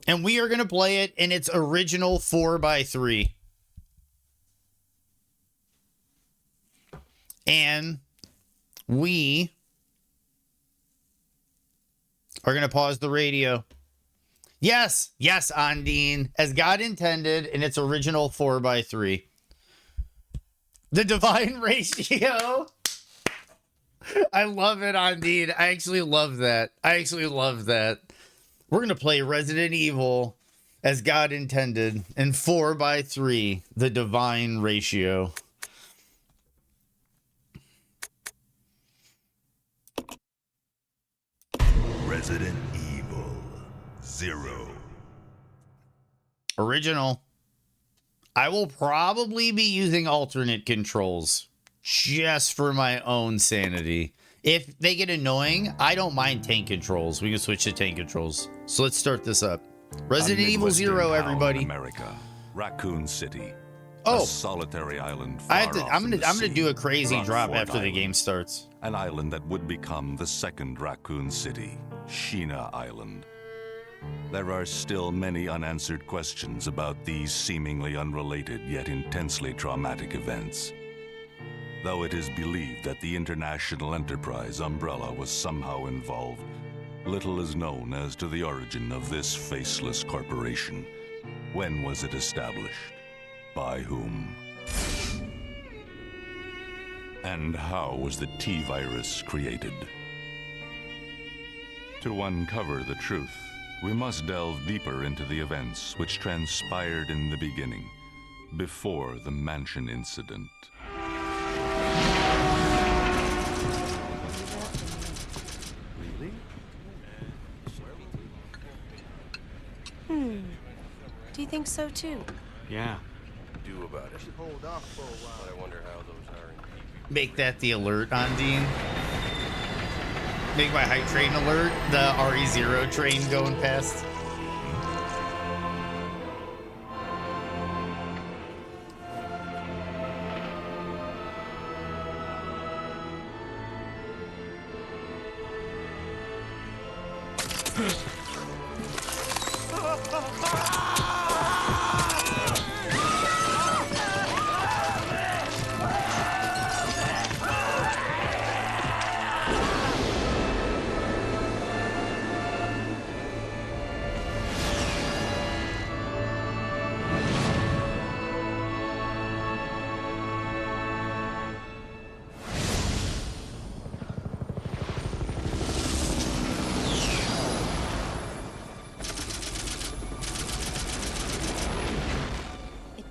And we are going to play it in its original 4x3. And we are going to pause the radio. Yes, yes, Ondine, as God intended in its original 4x3. The divine ratio. I love it, Ondine. I actually love that. We're going to play Resident Evil as God intended in 4x3, the divine ratio. Resident Evil 0. Original. I will probably be using alternate controls just for my own sanity. If they get annoying, I don't mind tank controls. We can switch to tank controls. So let's start this up. Resident Evil 0, everybody. America, Raccoon City. Oh, a solitary island. I'm gonna do a crazy drop after the game starts. An island that would become the second Raccoon City, Sheena Island. There are still many unanswered questions about these seemingly unrelated yet intensely traumatic events. Though it is believed that the international enterprise umbrella was somehow involved, little is known as to the origin of this faceless corporation. When was it established? By whom? And how was the T-virus created? To uncover the truth, we must delve deeper into the events which transpired in the beginning, before the mansion incident. Do you think so too? Yeah. Do about it. Hold off for a while. But I wonder how those are. Make that the alert, Ondine. Make my hype train alert. The RE0 train going past.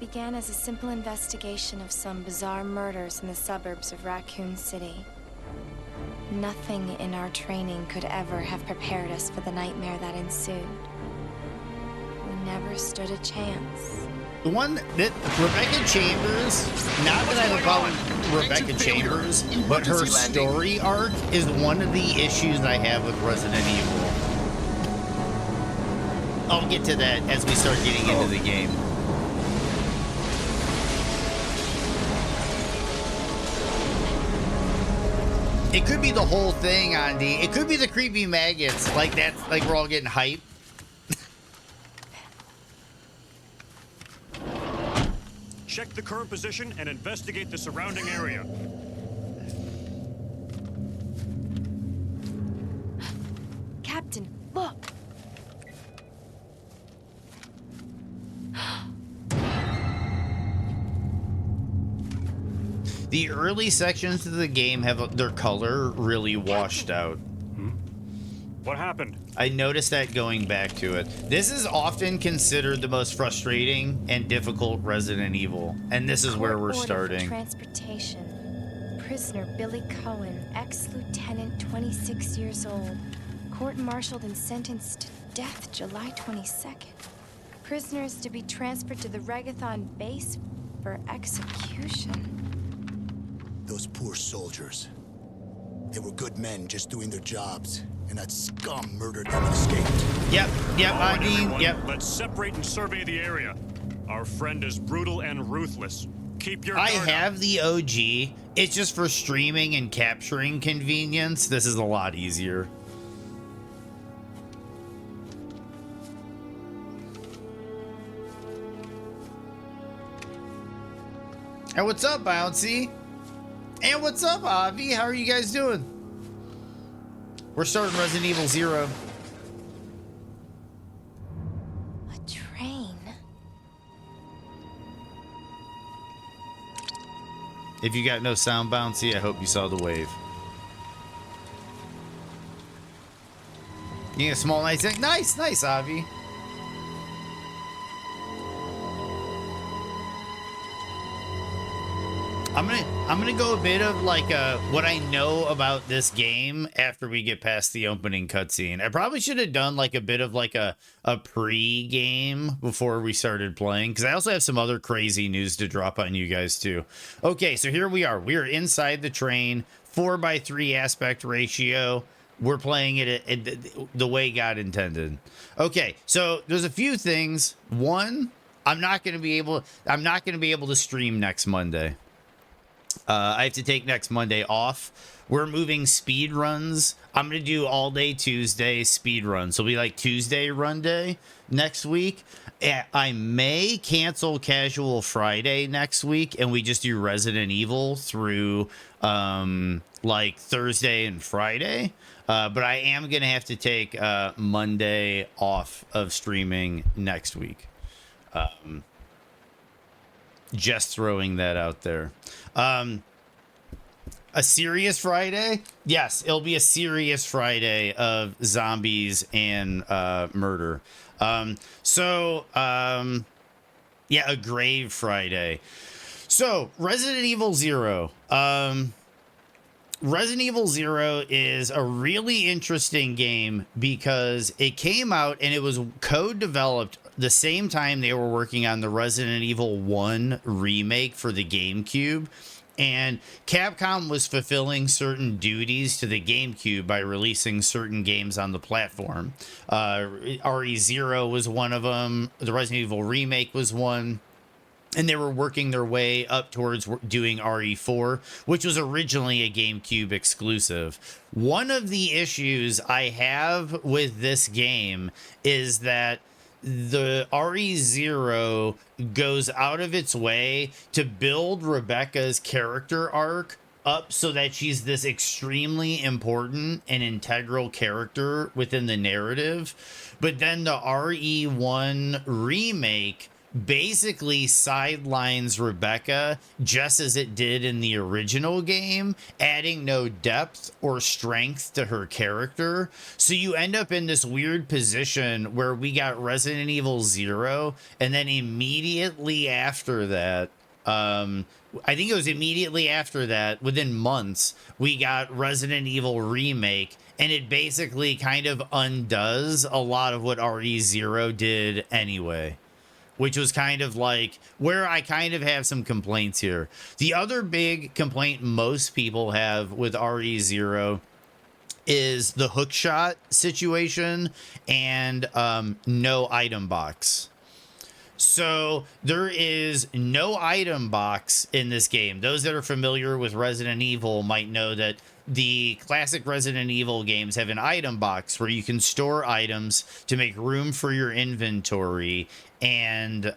Began as a simple investigation of some bizarre murders in the suburbs of Raccoon City. Nothing in our training could ever have prepared us for the nightmare that ensued. We never stood a chance. The one that Rebecca Chambers, not that I have a problem with Rebecca Chambers, but her story arc is one of the issues I have with Resident Evil. I'll get to that as we start getting into the game. It could be the whole thing, Andy. It could be the creepy maggots. Like that's like we're all getting hyped. Check the current position and investigate the surrounding area. Captain, look! The early sections of the game have their color really washed out. What happened? I noticed that going back to it. This is often considered the most frustrating and difficult Resident Evil, and this is where we're starting. Transportation. Prisoner Billy Cohen, ex-lieutenant, 26 years old. Court-martialed and sentenced to death July 22nd. Prisoners to be transferred to the Regathon base for execution. Those poor soldiers. They were good men just doing their jobs, and that scum murdered them and escaped. Yep, I mean, yep. Let's separate and survey the area. Our friend is brutal and ruthless. Keep your I guard have up. the OG. It's just for streaming and capturing convenience. This is a lot easier. And what's up, Bouncy? And what's up, Avi? How are you guys doing? We're starting Resident Evil 0. A train. If you got no sound, Bouncy, I hope you saw the wave. You get a small nice thing? Nice, nice, Avi. I'm gonna go a bit of like what I know about this game after we get past the opening cutscene. I probably should have done like a bit of like a pre-game before we started playing, because I also have some other crazy news to drop on you guys too. Okay, so here we are. We are inside the train, 4:3 aspect ratio. We're playing it the way God intended. Okay, so there's a few things. One, I'm not gonna be able to stream next Monday. I have to take next Monday off. We're moving speed runs. I'm going to do all day Tuesday speed runs. So it'll be like Tuesday run day next week. I may cancel casual Friday next week and we just do Resident Evil through like Thursday and Friday. But I am going to have to take Monday off of streaming next week. Just throwing that out there. A serious Friday? Yes, it'll be a serious Friday of zombies and murder. Yeah, a grave Friday. So, Resident Evil 0. Resident Evil 0 is a really interesting game because it came out and it was co-developed the same time they were working on the Resident Evil 1 remake for the GameCube. And Capcom was fulfilling certain duties to the GameCube by releasing certain games on the platform. RE0 was one of them. The Resident Evil remake was one. And they were working their way up towards doing RE4, which was originally a GameCube exclusive. One of the issues I have with this game is that the RE0 goes out of its way to build Rebecca's character arc up so that she's this extremely important and integral character within the narrative. But then the RE1 remake basically sidelines Rebecca just as it did in the original game, adding no depth or strength to her character. So you end up in this weird position where we got Resident Evil 0, and then immediately after that, I think it was immediately after that, within months, we got Resident Evil Remake, and it basically kind of undoes a lot of what RE0 did anyway. Which was kind of like where I kind of have some complaints here. The other big complaint most people have with RE0 is the hookshot situation and no item box. So there is no item box in this game. Those that are familiar with Resident Evil might know that the classic Resident Evil games have an item box where you can store items to make room for your inventory, and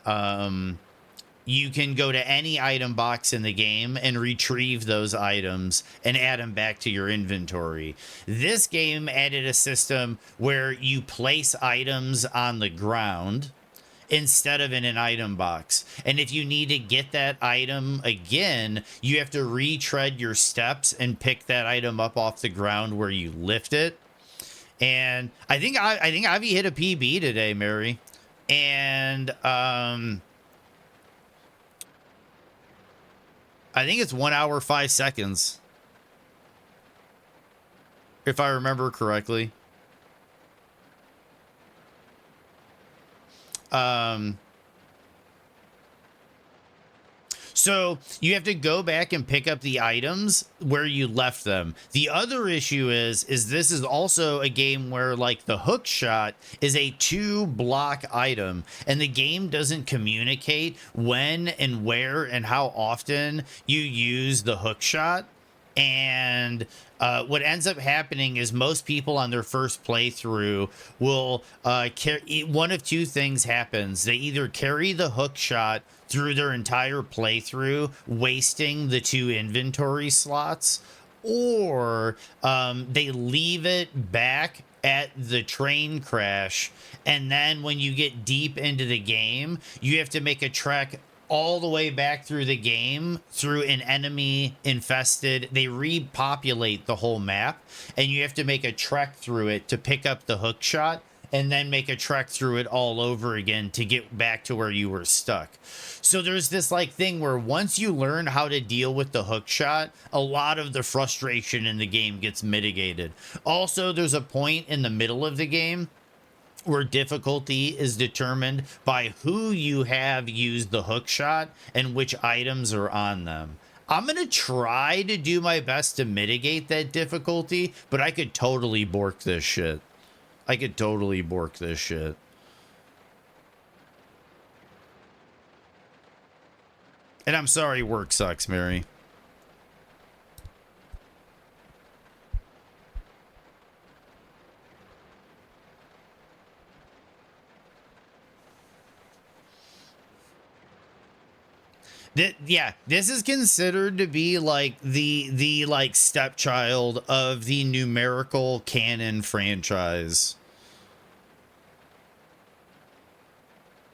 you can go to any item box in the game and retrieve those items and add them back to your inventory. This game added a system where you place items on the ground instead of in an item box. And if you need to get that item again, you have to retread your steps and pick that item up off the ground where you lift it. And I think Ivy hit a PB today, Mary. And I think it's 1 hour 5 seconds, if I remember correctly. So you have to go back and pick up the items where you left them. The other issue is this is also a game where like the hook shot is a 2-block item, and the game doesn't communicate when and where and how often you use the hook shot. And what ends up happening is most people on their first playthrough will one of two things happens. They either carry the hook shot through their entire playthrough, wasting the 2 inventory slots, or they leave it back at the train crash, and then when you get deep into the game, you have to make a trek all the way back through the game through an enemy infested. They repopulate the whole map, and you have to make a trek through it to pick up the hook shot, and then make a trek through it all over again to get back to where you were stuck. So there's this like thing where once you learn how to deal with the hook shot, a lot of the frustration in the game gets mitigated. Also, there's a point in the middle of the game where difficulty is determined by who you have used the hook shot and which items are on them. I'm going to try to do my best to mitigate that difficulty, but I could totally bork this shit. I could totally bork this shit. And I'm sorry work sucks, Mary. Yeah, this is considered to be like the like stepchild of the numerical canon franchise.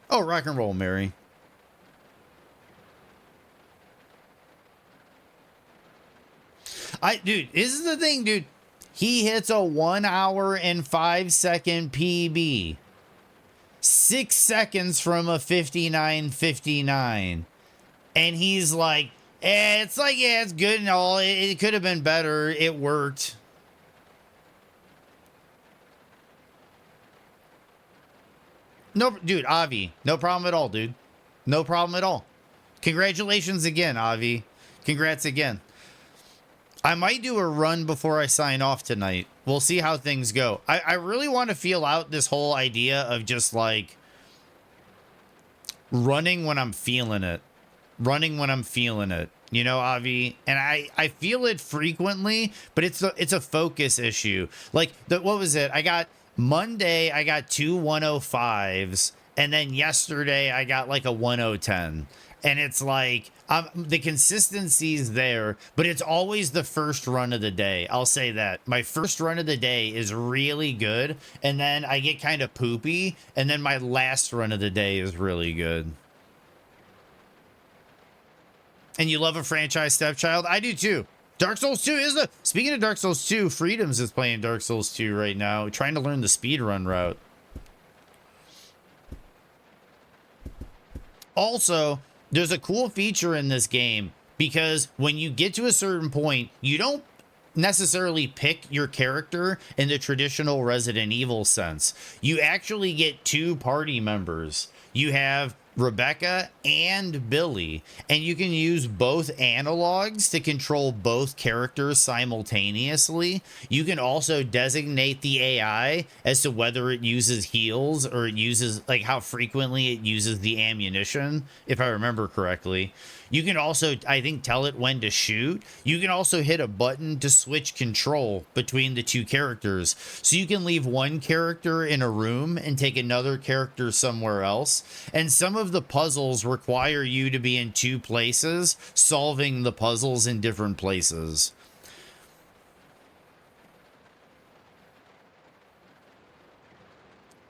Oh, rock and roll, Mary. Dude, this is the thing, dude. He hits a 1 hour and 5 second PB. 6 seconds from a 59:59. And he's like, it's like, yeah, it's good and all. It could have been better. It worked. No, dude, Avi, no problem at all, dude. No problem at all. Congratulations again, Avi. Congrats again. I might do a run before I sign off tonight. We'll see how things go. I really want to feel out this whole idea of just like running when I'm feeling it. Running when I'm feeling it, you know, Avi, and I feel it frequently, but it's a focus issue. Like what was it? I got Monday, I got 2 105s, and then yesterday I got like a 1010, and it's like the consistency's there, but it's always the first run of the day. I'll say that my first run of the day is really good, and then I get kind of poopy, and then my last run of the day is really good. And you love a franchise stepchild? I do too. Dark Souls 2 is speaking of Dark Souls 2, Freedoms is playing Dark Souls 2 right now, trying to learn the speedrun route. Also, there's a cool feature in this game because when you get to a certain point, you don't necessarily pick your character in the traditional Resident Evil sense. You actually get 2 party members. You have Rebecca and Billy, and you can use both analogs to control both characters simultaneously. You can also designate the AI as to whether it uses heals or it uses like how frequently it uses the ammunition, if I remember correctly. You can also, I think, tell it when to shoot. You can also hit a button to switch control between the 2 characters. So you can leave one character in a room and take another character somewhere else. And some of the puzzles require you to be in 2 places, solving the puzzles in different places.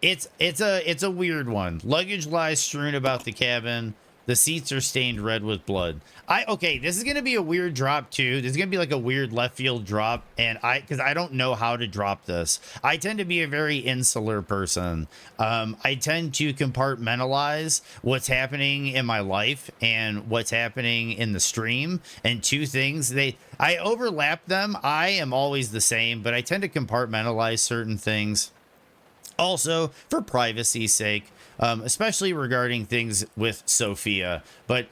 It's a weird one. Luggage lies strewn about the cabin. The seats are stained red with blood. Okay, this is gonna be a weird drop too. This is gonna be like a weird left field drop, and because I don't know how to drop this. I tend to be a very insular person. I tend to compartmentalize what's happening in my life and what's happening in the stream, and 2 things I overlap them. I am always the same, but I tend to compartmentalize certain things. Also, for privacy's sake, especially regarding things with Sophia. But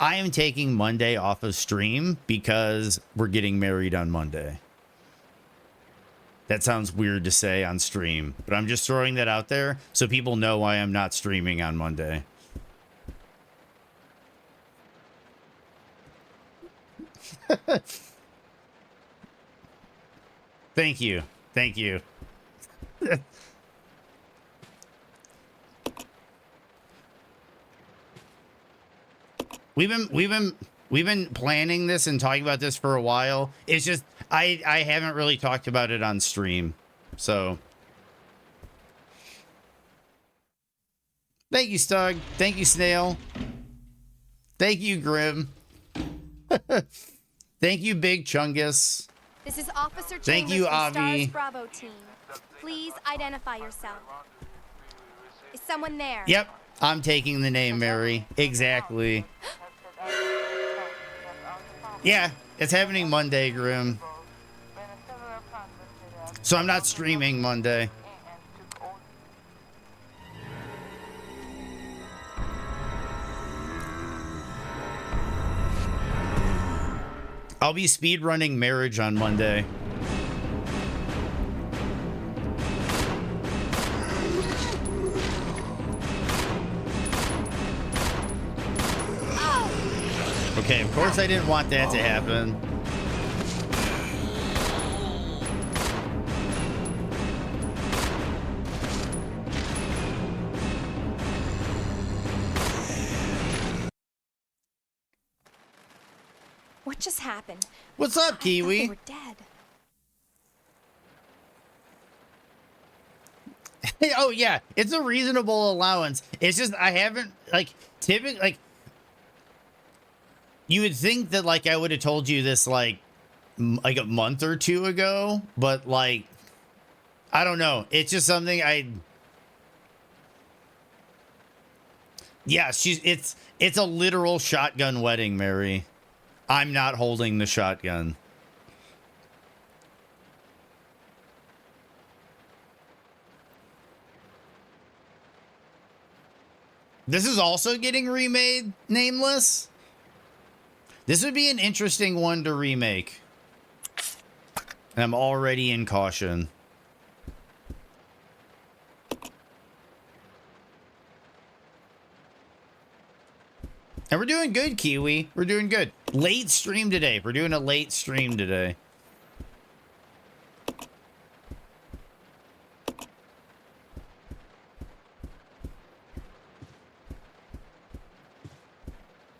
I am taking Monday off of stream because we're getting married on Monday. That sounds weird to say on stream, but I'm just throwing that out there so people know why I'm not streaming on Monday. Thank you. Thank you. We've been planning this and talking about this for a while. It's just I haven't really talked about it on stream. So thank you, Stug. Thank you, Snail. Thank you, Grim. Thank you, Big Chungus. This is Officer Chambers Thank you, from Avi. Stars Bravo team. Please identify yourself. Is someone there? Yep, I'm taking the name, Mary. Exactly. Yeah, it's happening Monday, Grim. So I'm not streaming Monday. I'll be speedrunning Marriage on Monday. Okay, of course I didn't want that to happen. What just happened? What's up, I thought they Kiwi? were dead. Oh yeah, it's a reasonable allowance. It's just I haven't like typically like you would think that like I would have told you this like a month or two ago, but like I don't know. It's just something yeah, it's a literal shotgun wedding, Mary. I'm not holding the shotgun. This is also getting remade, Nameless. This would be an interesting one to remake. And I'm already in caution. And we're doing good, Kiwi. We're doing good. Late stream today. We're doing a late stream today.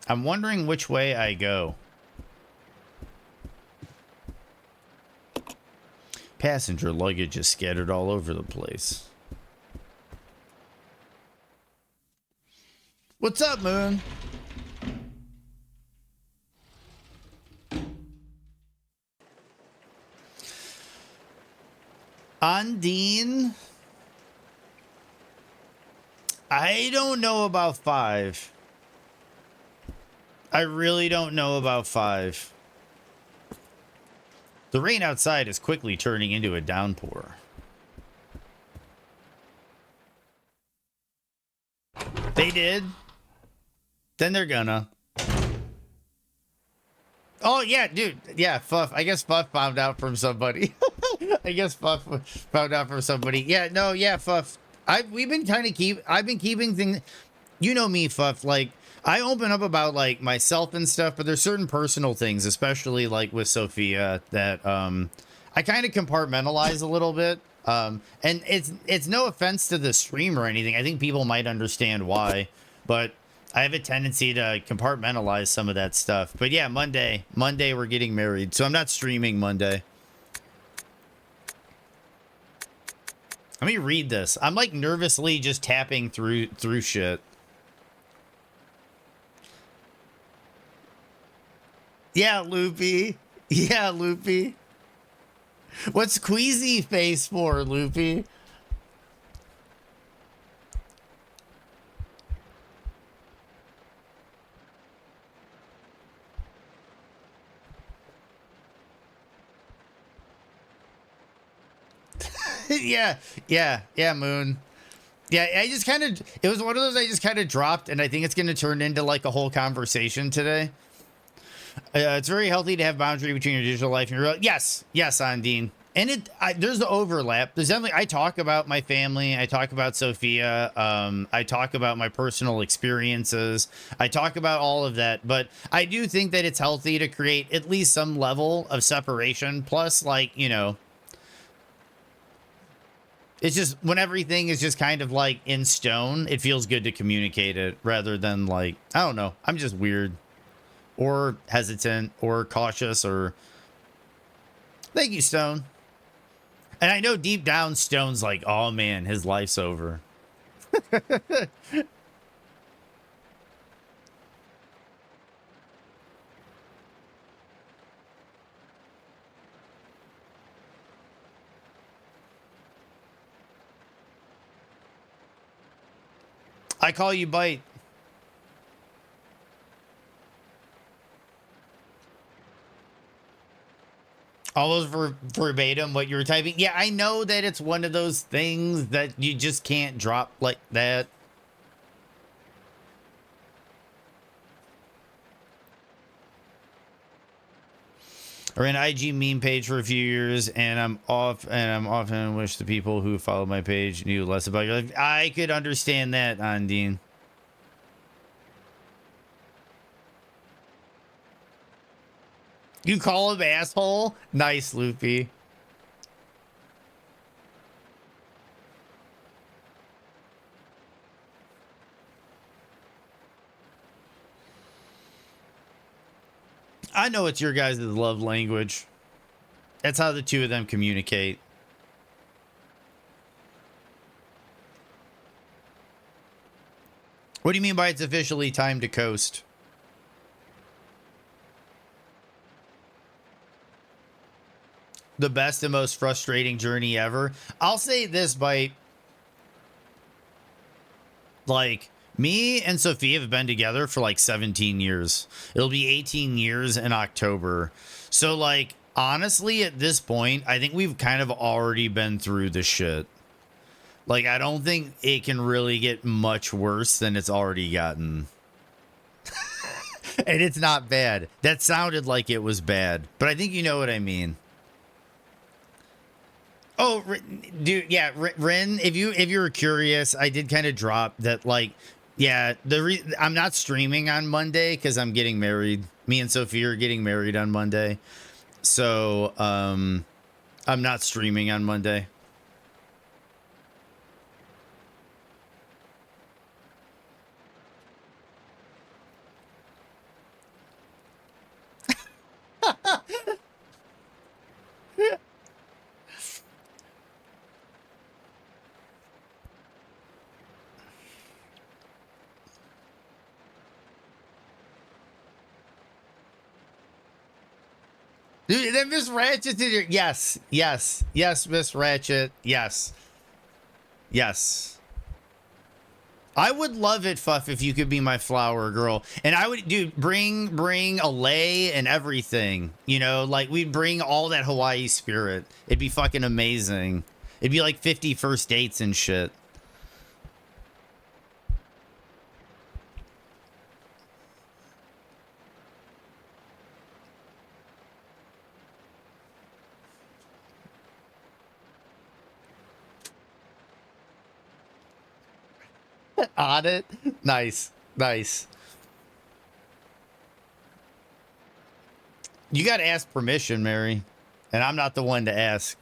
I'm wondering which way I go. Passenger luggage is scattered all over the place. What's up, Moon? Undine? I don't know about 5. I really don't know about 5. The rain outside is quickly turning into a downpour. They did. Then they're gonna. Oh, yeah, dude. Yeah, Fuff. I guess Fuff found out from somebody. I guess Fuff found out from somebody. Yeah, no, yeah, Fuff. I've been keeping things. You know me, Fuff. Like, I open up about like myself and stuff, but there's certain personal things, especially like with Sophia, that I kind of compartmentalize a little bit. And it's no offense to the stream or anything. I think people might understand why, but I have a tendency to compartmentalize some of that stuff. But yeah, Monday we're getting married, so I'm not streaming Monday. Let me read this. I'm like nervously just tapping through shit. Yeah, Loopy. Yeah, Loopy. What's Queasy Face for, Loopy? Yeah, Moon. Yeah, I just kind of, it was one of those I just kind of dropped, and I think it's going to turn into like a whole conversation today. It's very healthy to have boundary between your digital life and your real. Yes, Ondine. And there's the overlap. There's definitely, I talk about my family. I talk about Sophia. I talk about my personal experiences. I talk about all of that. But I do think that it's healthy to create at least some level of separation. Plus, like, you know, It's just when everything is just kind of like in stone, it feels good to communicate it rather than like, I don't know. I'm just weird or hesitant or cautious or thank you, Stone. And I know deep down Stone's like, oh man, his life's over. I call you Bite. All those verbatim what you were typing. Yeah, I know that it's one of those things that you just can't drop like that. I ran an IG meme page for a few years, and I'm often wish the people who follow my page knew less about your life. I could understand that, Andine. You call him asshole? Nice, Loopy. I know it's your guys' love language. That's how the two of them communicate. What do you mean by it's officially time to coast? The best and most frustrating journey ever. I'll say this, by like me and Sophia have been together for like 17 years. It'll be 18 years in October. So like honestly at this point, I think we've kind of already been through the shit. Like I don't think it can really get much worse than it's already gotten. And it's not bad. That sounded like it was bad, but I think you know what I mean. Oh, dude, yeah, Ren. If you were curious, I did kind of drop that. Like, yeah, I'm not streaming on Monday because I'm getting married. Me and Sophia are getting married on Monday, so I'm not streaming on Monday. Dude, then Miss Ratchet's in here. Yes, yes, yes, Miss Ratchet. Yes, yes. I would love it, Fuff, if you could be my flower girl. And I would, dude, bring a lei and everything. You know, like we'd bring all that Hawaii spirit. It'd be fucking amazing. It'd be like 50 first dates and shit. On it. Nice. Nice. You got to ask permission, Mary. And I'm not the one to ask.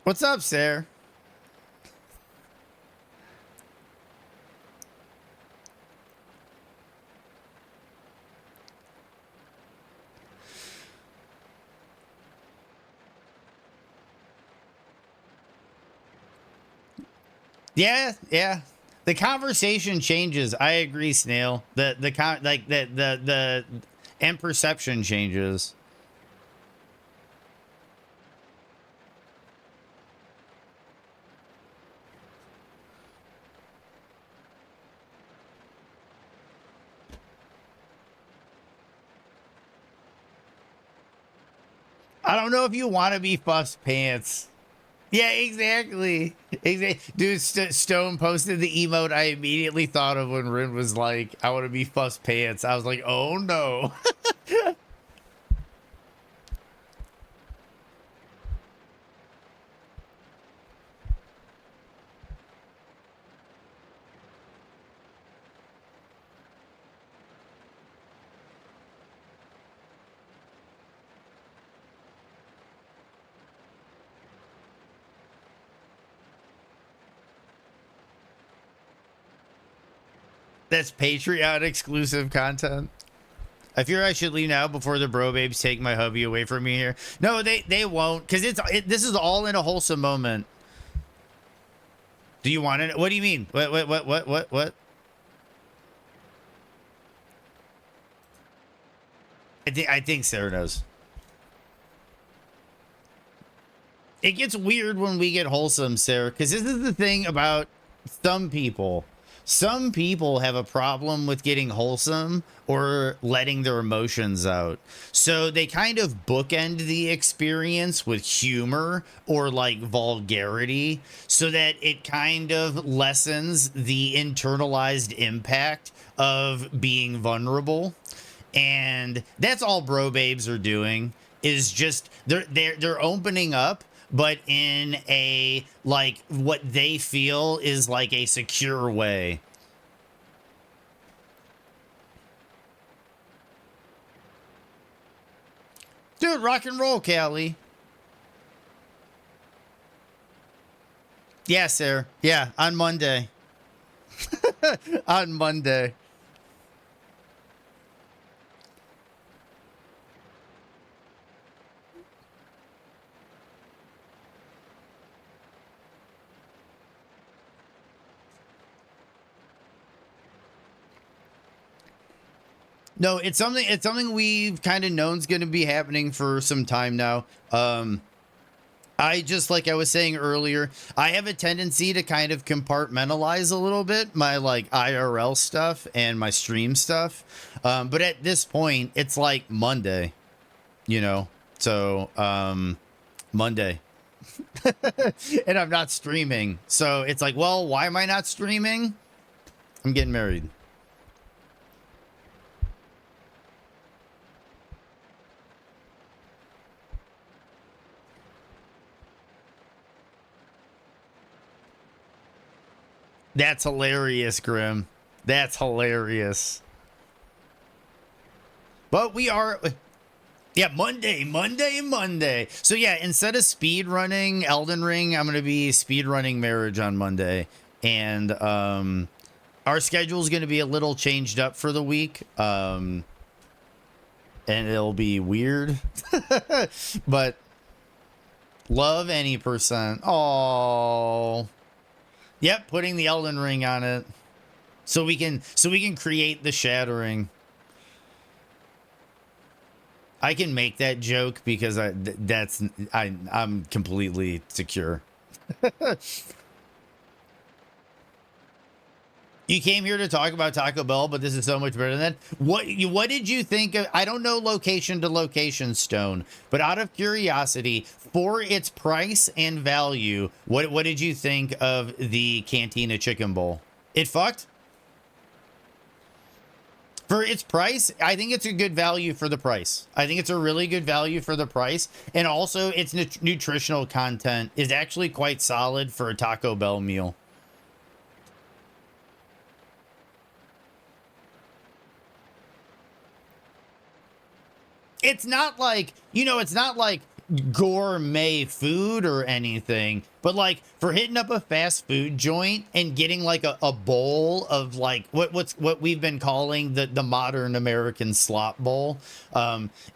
What's up, Sarah? Yeah, yeah. The conversation changes. I agree, Snail. The and perception changes. I don't know if you want to be Fuff's pants. Yeah, exactly. Exactly. Dude, Stone posted the emote I immediately thought of when Rin was like, I want to be Fuff's pants. I was like, oh no. That's Patreon exclusive content. I fear I should leave now before the bro babes take my hubby away from me here. No, they won't, because this is all in a wholesome moment. Do you want it? What do you mean? What? I think Sarah knows. It gets weird when we get wholesome, Sarah, because this is the thing about some people. Some people have a problem with getting wholesome or letting their emotions out. So they kind of bookend the experience with humor or like vulgarity so that it kind of lessens the internalized impact of being vulnerable. And that's all bro babes are doing, is just they're opening up, but in a like what they feel is like a secure way. Dude, rock and roll, Callie. Yeah, sir. Yeah, on Monday. On Monday. No, it's something we've kind of known is going to be happening for some time now. I just, like I was saying earlier, I have a tendency to kind of compartmentalize a little bit my like IRL stuff and my stream stuff. But at this point, it's like Monday, you know, so Monday. And I'm not streaming. So it's like, well, why am I not streaming? I'm getting married. That's hilarious, Grim. That's hilarious. But we are... Yeah, Monday. So yeah, instead of speed running Elden Ring, I'm going to be speed running Marriage on Monday. And our schedule is going to be a little changed up for the week. And it'll be weird. But love any percent. Oh. Yep, putting the Elden Ring on it. So we can create the shattering. I can make that joke because I'm completely secure. You came here to talk about Taco Bell, but this is so much better than that. What did you think of? I don't know location to location, Stone, but out of curiosity, for its price and value, what did you think of the Cantina Chicken Bowl? It fucked? For its price, I think it's a good value for the price. I think it's a really good value for the price. And also, its nutritional content is actually quite solid for a Taco Bell meal. It's not like, you know, it's not like gourmet food or anything, but like for hitting up a fast food joint and getting like a bowl of like what we've been calling the modern American slop bowl,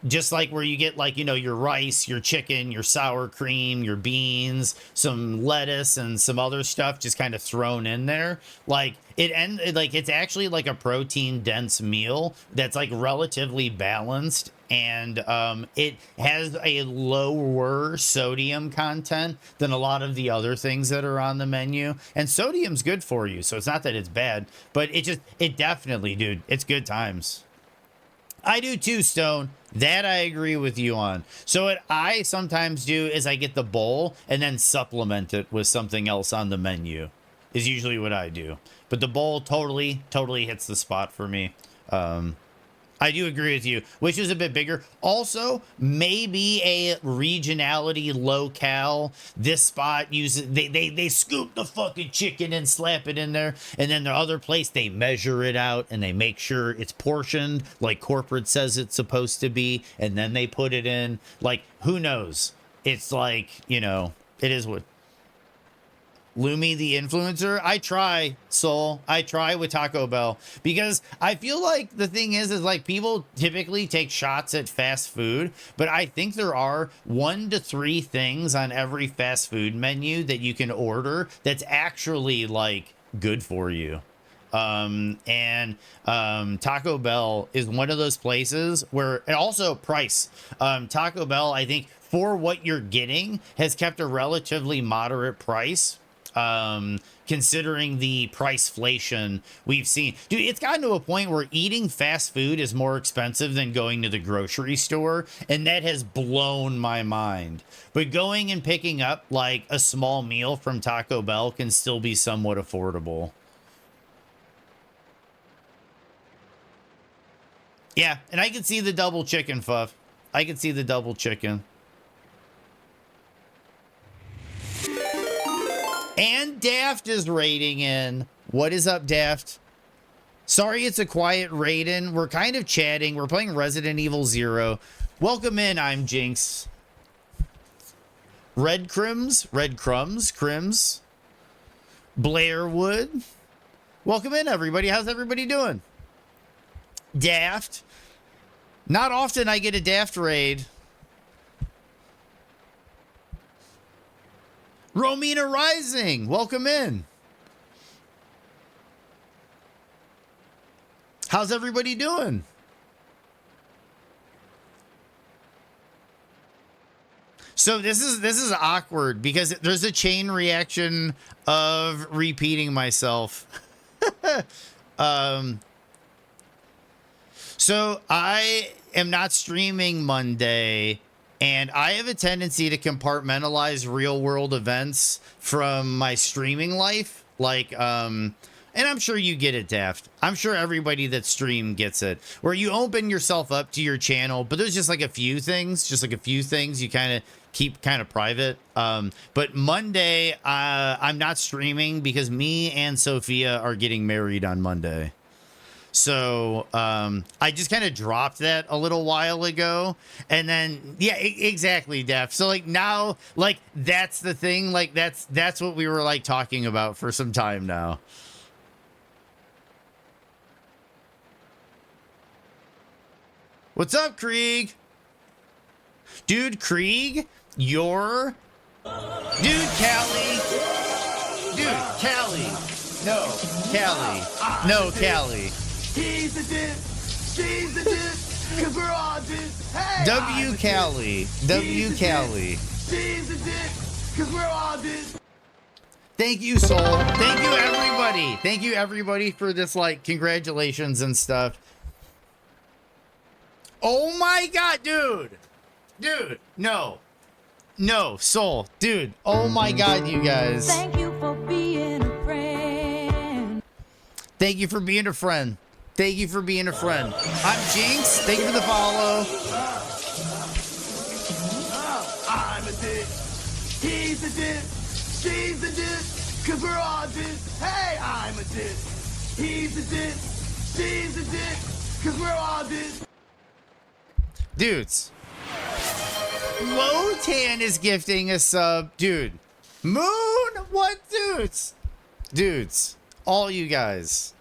just like where you get like, you know, your rice, your chicken, your sour cream, your beans, some lettuce and some other stuff just kind of thrown in there. Like it's actually like a protein dense meal that's like relatively balanced, and it has a lower sodium content than a lot of the other things that are on the menu. And sodium's good for you, so it's not that it's bad, but it definitely, dude, it's good times. I do too, Stone. That I agree with you on. So what I sometimes do is I get the bowl and then supplement it with something else on the menu, is usually what I do. But the bowl totally hits the spot for me. I do agree with you. Which is a bit bigger. Also, maybe a regionality locale. This spot uses they scoop the fucking chicken and slap it in there, and then the other place they measure it out and they make sure it's portioned like corporate says it's supposed to be, and then they put it in. Like, who knows? It's like, you know, it is what. Lumi the influencer. I try, Soul. I try with Taco Bell because I feel like the thing is like people typically take shots at fast food, but I think there are 1 to 3 things on every fast food menu that you can order that's actually like good for you. Taco Bell is one of those places where, and also price. Taco Bell, I think for what you're getting has kept a relatively moderate price. Considering the priceflation we've seen. Dude, it's gotten to a point where eating fast food is more expensive than going to the grocery store, and that has blown my mind. But going and picking up like a small meal from Taco Bell can still be somewhat affordable. Yeah, and I can see the double chicken, Fuff. I can see the double chicken. And Daft is raiding in. What is up, Daft? Sorry it's a quiet raid in. We're kind of chatting. We're playing Resident Evil 0. Welcome in, I'm Jinx. Red Crims? Crims? Blairwood? Welcome in, everybody. How's everybody doing? Daft. Not often I get a Daft raid. Romina Rising, welcome in. How's everybody doing? So this is awkward because there's a chain reaction of repeating myself. So I am not streaming Monday. And I have a tendency to compartmentalize real world events from my streaming life. Like, and I'm sure you get it, Daft. I'm sure everybody that stream gets it. Where you open yourself up to your channel, but there's just like a few things you kind of keep kind of private. But Monday, I'm not streaming because me and Sophia are getting married on Monday. So I just kind of dropped that a little while ago. And then, yeah, exactly, Def. So like now, like that's the thing. Like that's what we were like talking about for some time now. What's up, Krieg? Dude, Krieg, you're... Dude, Callie. Dude, Callie. No, Callie. No, Callie. He's a dick. She's a dick. Cause we're all dicks. Hey, W. Callie. W. Callie. She's a dick. Cause we're all dicks. Thank you, Soul. Thank you, everybody. Thank you, everybody, for this, like, congratulations and stuff. Oh my god, dude. Dude, no. No, Soul. Dude, oh my god, you guys. Thank you for being a friend. Thank you for being a friend. Thank you for being a friend. I'm Jinx. Thank you for the follow. I'm a dick. He's a dick. She's a dick. Cause we're all dicks. Hey, I'm a dick. He's a dick. She's a dick. Cause we're all dicks. Dudes. Lotan is gifting a sub. Dude. Moon? What dudes? Dudes. All you guys.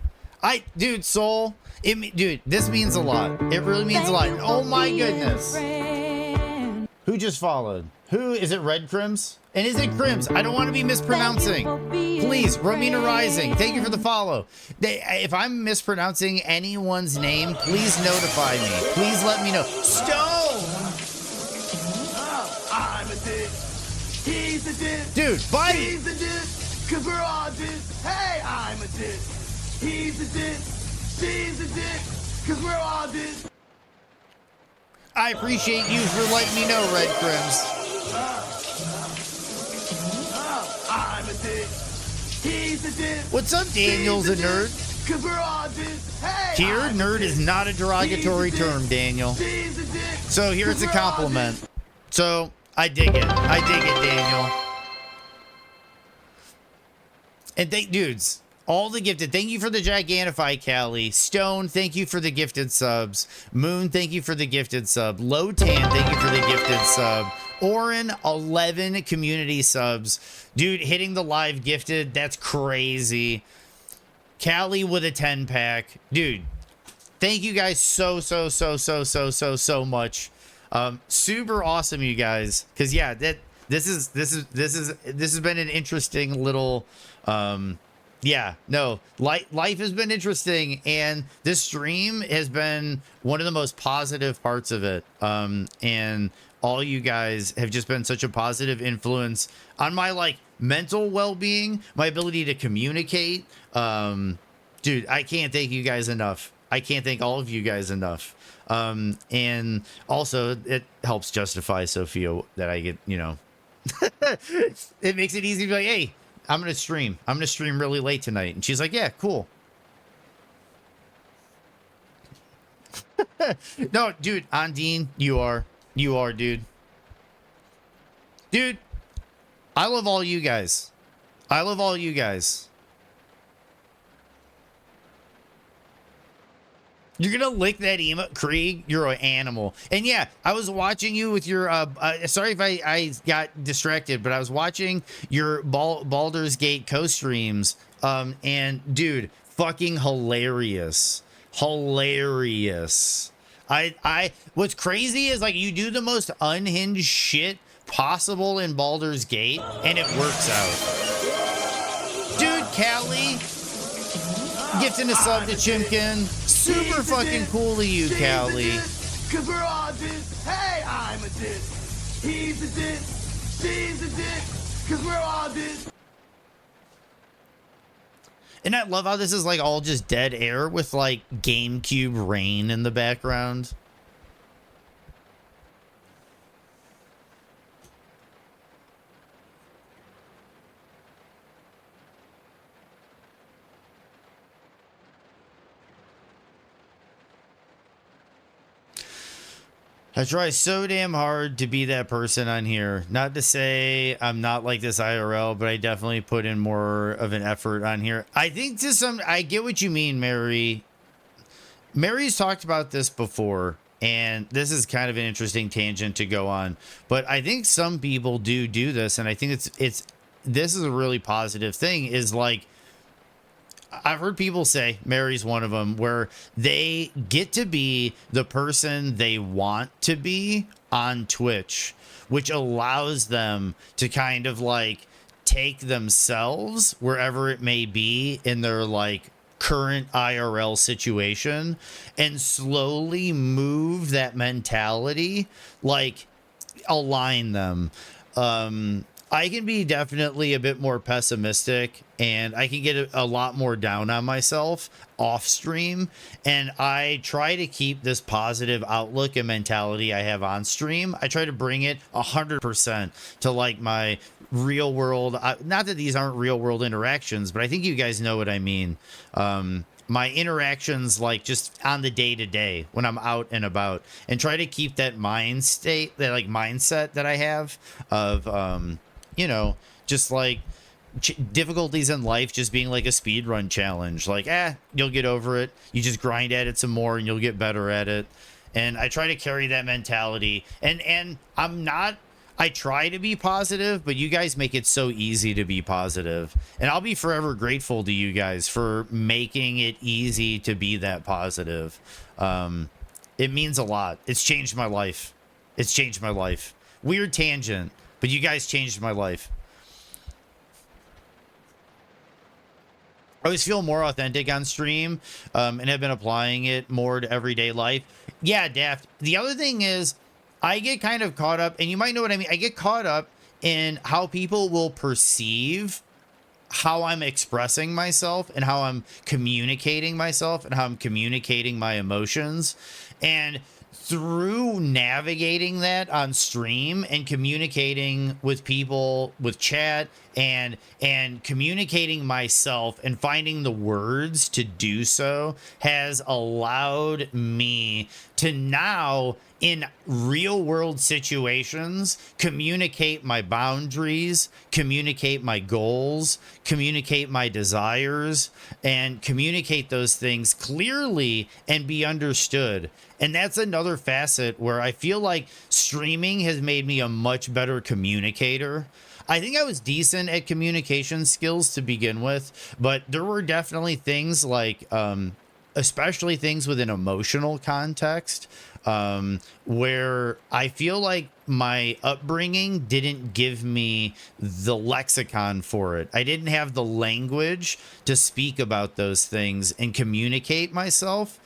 Dude, Soul. Dude, this means a lot. It really means a lot. Oh my goodness. Who just followed? Who is it? Red Crims? And is it Crims? I don't want to be mispronouncing. Please, Romina Rising. Thank you for the follow. If I'm mispronouncing anyone's name, please notify me. Please let me know. Stone. I'm a dick. He's a dick. Dude, bite. He's a dick. Cause we're all dicks. Hey, I'm a dick. He's a dick. She's a dick. Cause we're all dicks. I appreciate you for letting me know, Red Crims. I'm a dick. He's a dick. What's up, Daniel's a nerd? Cause we're all dicks. Hey, Here, I'm nerd a is dick. not a derogatory He's a dick. term, Daniel. She's a dick. So here it's a Cause we're all compliment. dicks. So I dig it. I dig it, Daniel. And dudes, all the gifted. Thank you for the Gigantify, Callie. Stone, thank you for the gifted subs. Moon, thank you for the gifted sub. Lotan, thank you for the gifted sub. Oren, 11 community subs. Dude, hitting the live gifted, that's crazy. Callie with a 10 pack. Dude, thank you guys so much. Super awesome, you guys. Cause yeah, this has been an interesting little yeah, no, life has been interesting, and this stream has been one of the most positive parts of it. And all you guys have just been such a positive influence on my like mental well-being, my ability to communicate. Dude, I can't thank you guys enough. I can't thank all of you guys enough. And also it helps justify Sophia that I get, you know, it makes it easy to be like, hey, I'm going to stream. I'm going to stream really late tonight. And she's like, yeah, cool. No, dude, Ondine, you are, dude. Dude, I love all you guys. I love all you guys. You're gonna lick that emote, Krieg. You're an animal. And yeah, I was watching you with your. Sorry if I got distracted, but I was watching your Baldur's Gate co-streams. And dude, fucking hilarious, hilarious. What's crazy is like you do the most unhinged shit possible in Baldur's Gate, and it works out. Dude, Callie, gifting a sub to Chimkin. Super fucking cool of you, Callie. Cause we're all this. Hey, I'm a diss. He's a diss. She's a diss. Cause we're all this. And I love how this is like all just dead air with like GameCube rain in the background. I try so damn hard to be that person on here. Not to say I'm not like this IRL, but I definitely put in more of an effort on here. I think I get what you mean, Mary. Mary's talked about this before, and this is kind of an interesting tangent to go on. But I think some people do this, and I think this is a really positive thing, is like, I've heard people say, Mary's one of them, where they get to be the person they want to be on Twitch, which allows them to kind of like take themselves wherever it may be in their like current IRL situation and slowly move that mentality, like align them. I can be definitely a bit more pessimistic, and I can get a lot more down on myself off stream. And I try to keep this positive outlook and mentality I have on stream. I try to bring it 100% to like my real world. Not that these aren't real world interactions, but I think you guys know what I mean. My interactions, like just on the day to day when I'm out and about, and try to keep that mind state, that like mindset that I have of, you know, just like difficulties in life just being like a speed run challenge. Like, you'll get over it. You just grind at it some more and you'll get better at it. And I try to carry that mentality. And I try to be positive, but you guys make it so easy to be positive. And I'll be forever grateful to you guys for making it easy to be that positive. It means a lot. It's changed my life. It's changed my life. Weird tangent, but you guys changed my life. I always feel more authentic on stream, and have been applying it more to everyday life. Yeah, Daft. The other thing is, I get kind of caught up, and you might know what I mean. I get caught up in how people will perceive how I'm expressing myself and how I'm communicating myself and how I'm communicating my emotions. And through navigating that on stream and communicating with people with chat and communicating myself and finding the words to do so has allowed me to now in real world situations communicate my boundaries, communicate my goals, communicate my desires, and communicate those things clearly and be understood. And that's another facet where I feel like streaming has made me a much better communicator. I think I was decent at communication skills to begin with, but there were definitely things like, especially things with an emotional context, where I feel like my upbringing didn't give me the lexicon for it. I didn't have the language to speak about those things and communicate myself.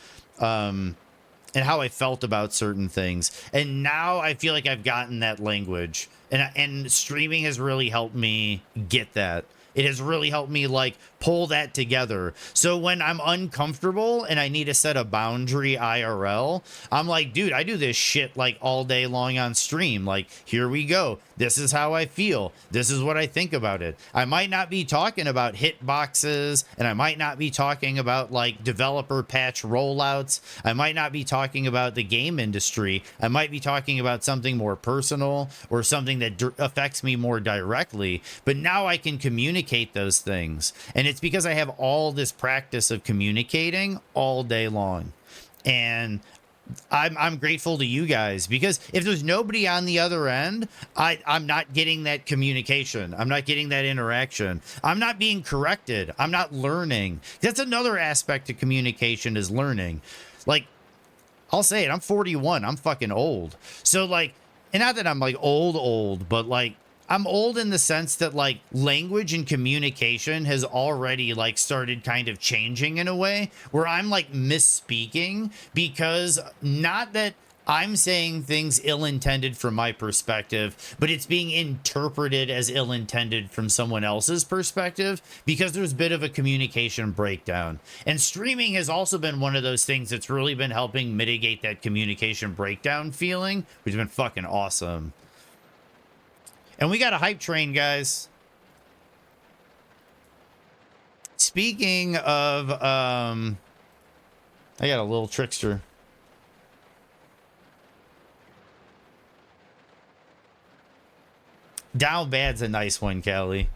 And how I felt about certain things. And now I feel like I've gotten that language, and streaming has really helped me get that. It has really helped me like pull that together. So when I'm uncomfortable and I need to set a boundary IRL, I'm like, dude, I do this shit like all day long on stream. Like, here we go. This is how I feel. This is what I think about it. I might not be talking about hitboxes, and I might not be talking about like developer patch rollouts. I might not be talking about the game industry. I might be talking about something more personal or something that affects me more directly. But now I can communicate those things. And it's because I have all this practice of communicating all day long. And I'm grateful to you guys, because if there's nobody on the other end, I'm not getting that communication. I'm not getting that interaction. I'm not being corrected. I'm not learning. That's another aspect of communication, is learning. Like, I'll say it, I'm 41. I'm fucking old. So like, and not that I'm like old, but like, I'm old in the sense that like language and communication has already like started kind of changing in a way where I'm like misspeaking, because not that I'm saying things ill-intended from my perspective, but it's being interpreted as ill-intended from someone else's perspective, because there's a bit of a communication breakdown. And streaming has also been one of those things that's really been helping mitigate that communication breakdown feeling, which has been fucking awesome. And we got a hype train, guys. Speaking of, I got a little trickster. Down bad's a nice one, Callie.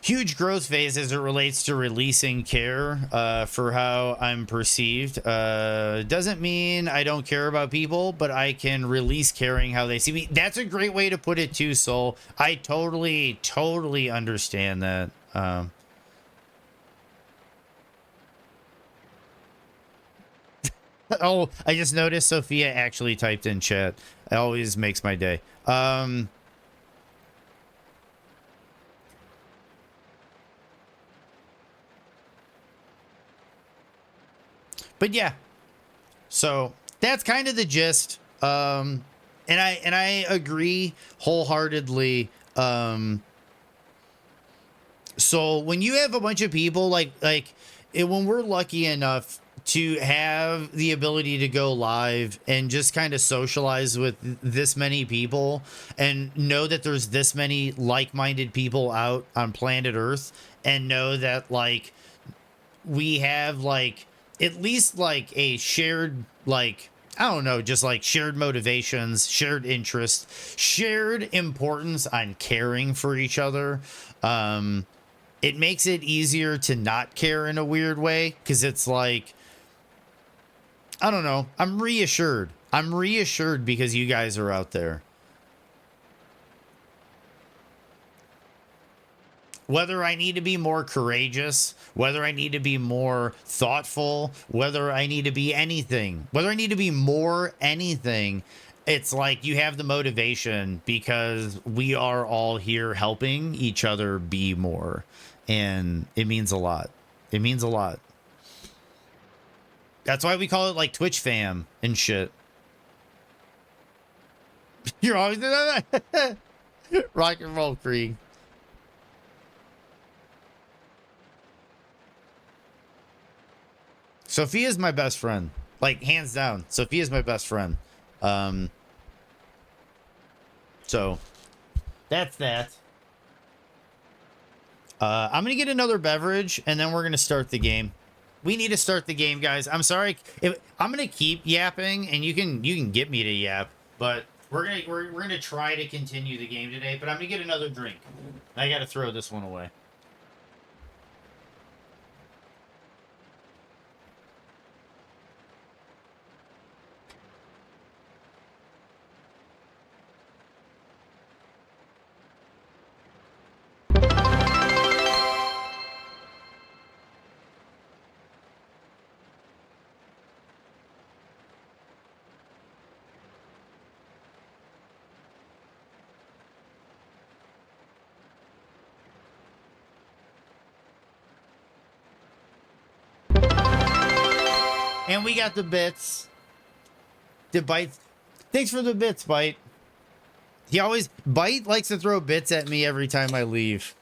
Huge growth phase as it relates to releasing care for how I'm perceived. Doesn't mean I don't care about people, but I can release caring how they see me. That's a great way to put it too, Soul. I totally understand that. Oh, I just noticed Sophia actually typed in chat. It always makes my day. But yeah, so that's kind of the gist. And I agree wholeheartedly. So when you have a bunch of people when we're lucky enough to have the ability to go live and just kind of socialize with this many people and know that there's this many like-minded people out on planet Earth, and know that like we have like at least like a shared, like, I don't know, just like shared motivations, shared interests, shared importance on caring for each other. It makes it easier to not care in a weird way, because it's like, I don't know, I'm reassured. I'm reassured because you guys are out there. Whether I need to be more courageous, whether I need to be more thoughtful, whether I need to be anything, whether I need to be more anything, it's like you have the motivation because we are all here helping each other be more. And it means a lot. It means a lot. That's why we call it like Twitch fam and shit. You're always rock and roll, Krieg. Sophia's my best friend. Like, hands down. Sophia's my best friend. So that's that. I'm gonna get another beverage and then we're gonna start the game. We need to start the game, guys. I'm sorry if I'm gonna keep yapping, and you can get me to yap, but we're gonna try to continue the game today. But I'm gonna get another drink. I gotta throw this one away. And we got the bits. The Bite. Thanks for the bits, Bite. Bite likes to throw bits at me every time I leave.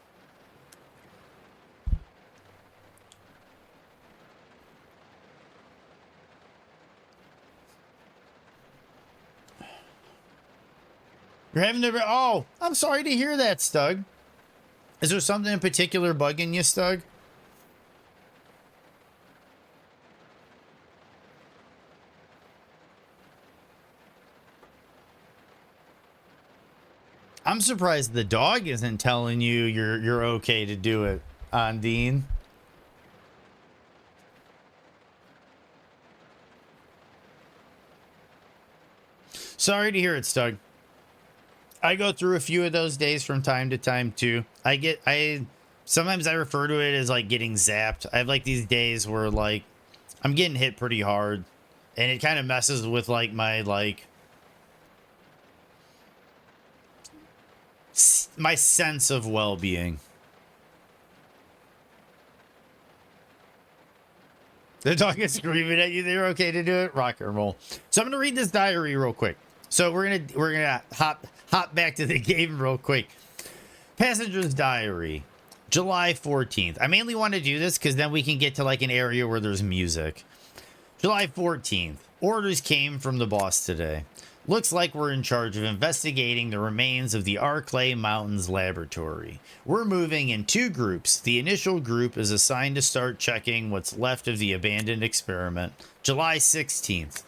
You're having to. Oh, I'm sorry to hear that, Stug. Is there something in particular bugging you, Stug? I'm surprised the dog isn't telling you you're okay to do it, Ondine. Sorry to hear it, Stug. I go through a few of those days from time to time too. Sometimes I refer to it as like getting zapped. I have like these days where like I'm getting hit pretty hard, and it kind of messes with like my my sense of well-being. The dog is screaming at you. They're okay to do it. Rock and roll. So I'm gonna read this diary real quick. So we're gonna hop back to the game real quick. Passenger's diary, July 14th. I mainly want to do this because then we can get to like an area where there's music. July 14th. Orders came from the boss today. Looks like we're in charge of investigating the remains of the Arclay Mountains laboratory. We're moving in 2 groups. The initial group is assigned to start checking what's left of the abandoned experiment. July 16th.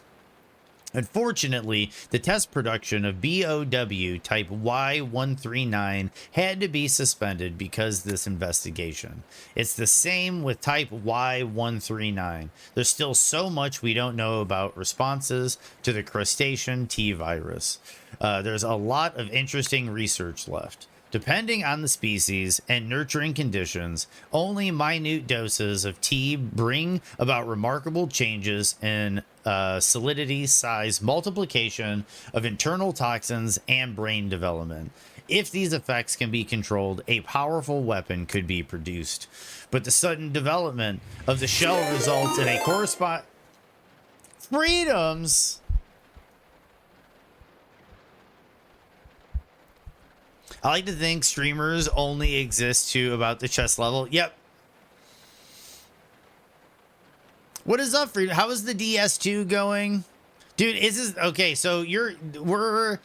Unfortunately, the test production of BOW type Y139 had to be suspended because of this investigation. It's the same with type Y139. There's still so much we don't know about responses to the crustacean T virus. There's a lot of interesting research left. Depending on the species and nurturing conditions, only minute doses of T bring about remarkable changes in solidity, size, multiplication of internal toxins, and brain development. If these effects can be controlled, a powerful weapon could be produced. But the sudden development of the shell results in a corresponding freedoms. I like to think streamers only exist to about the chess level. Yep. What is up, Freedom? How is the DS2 going? Dude, is this okay? So do I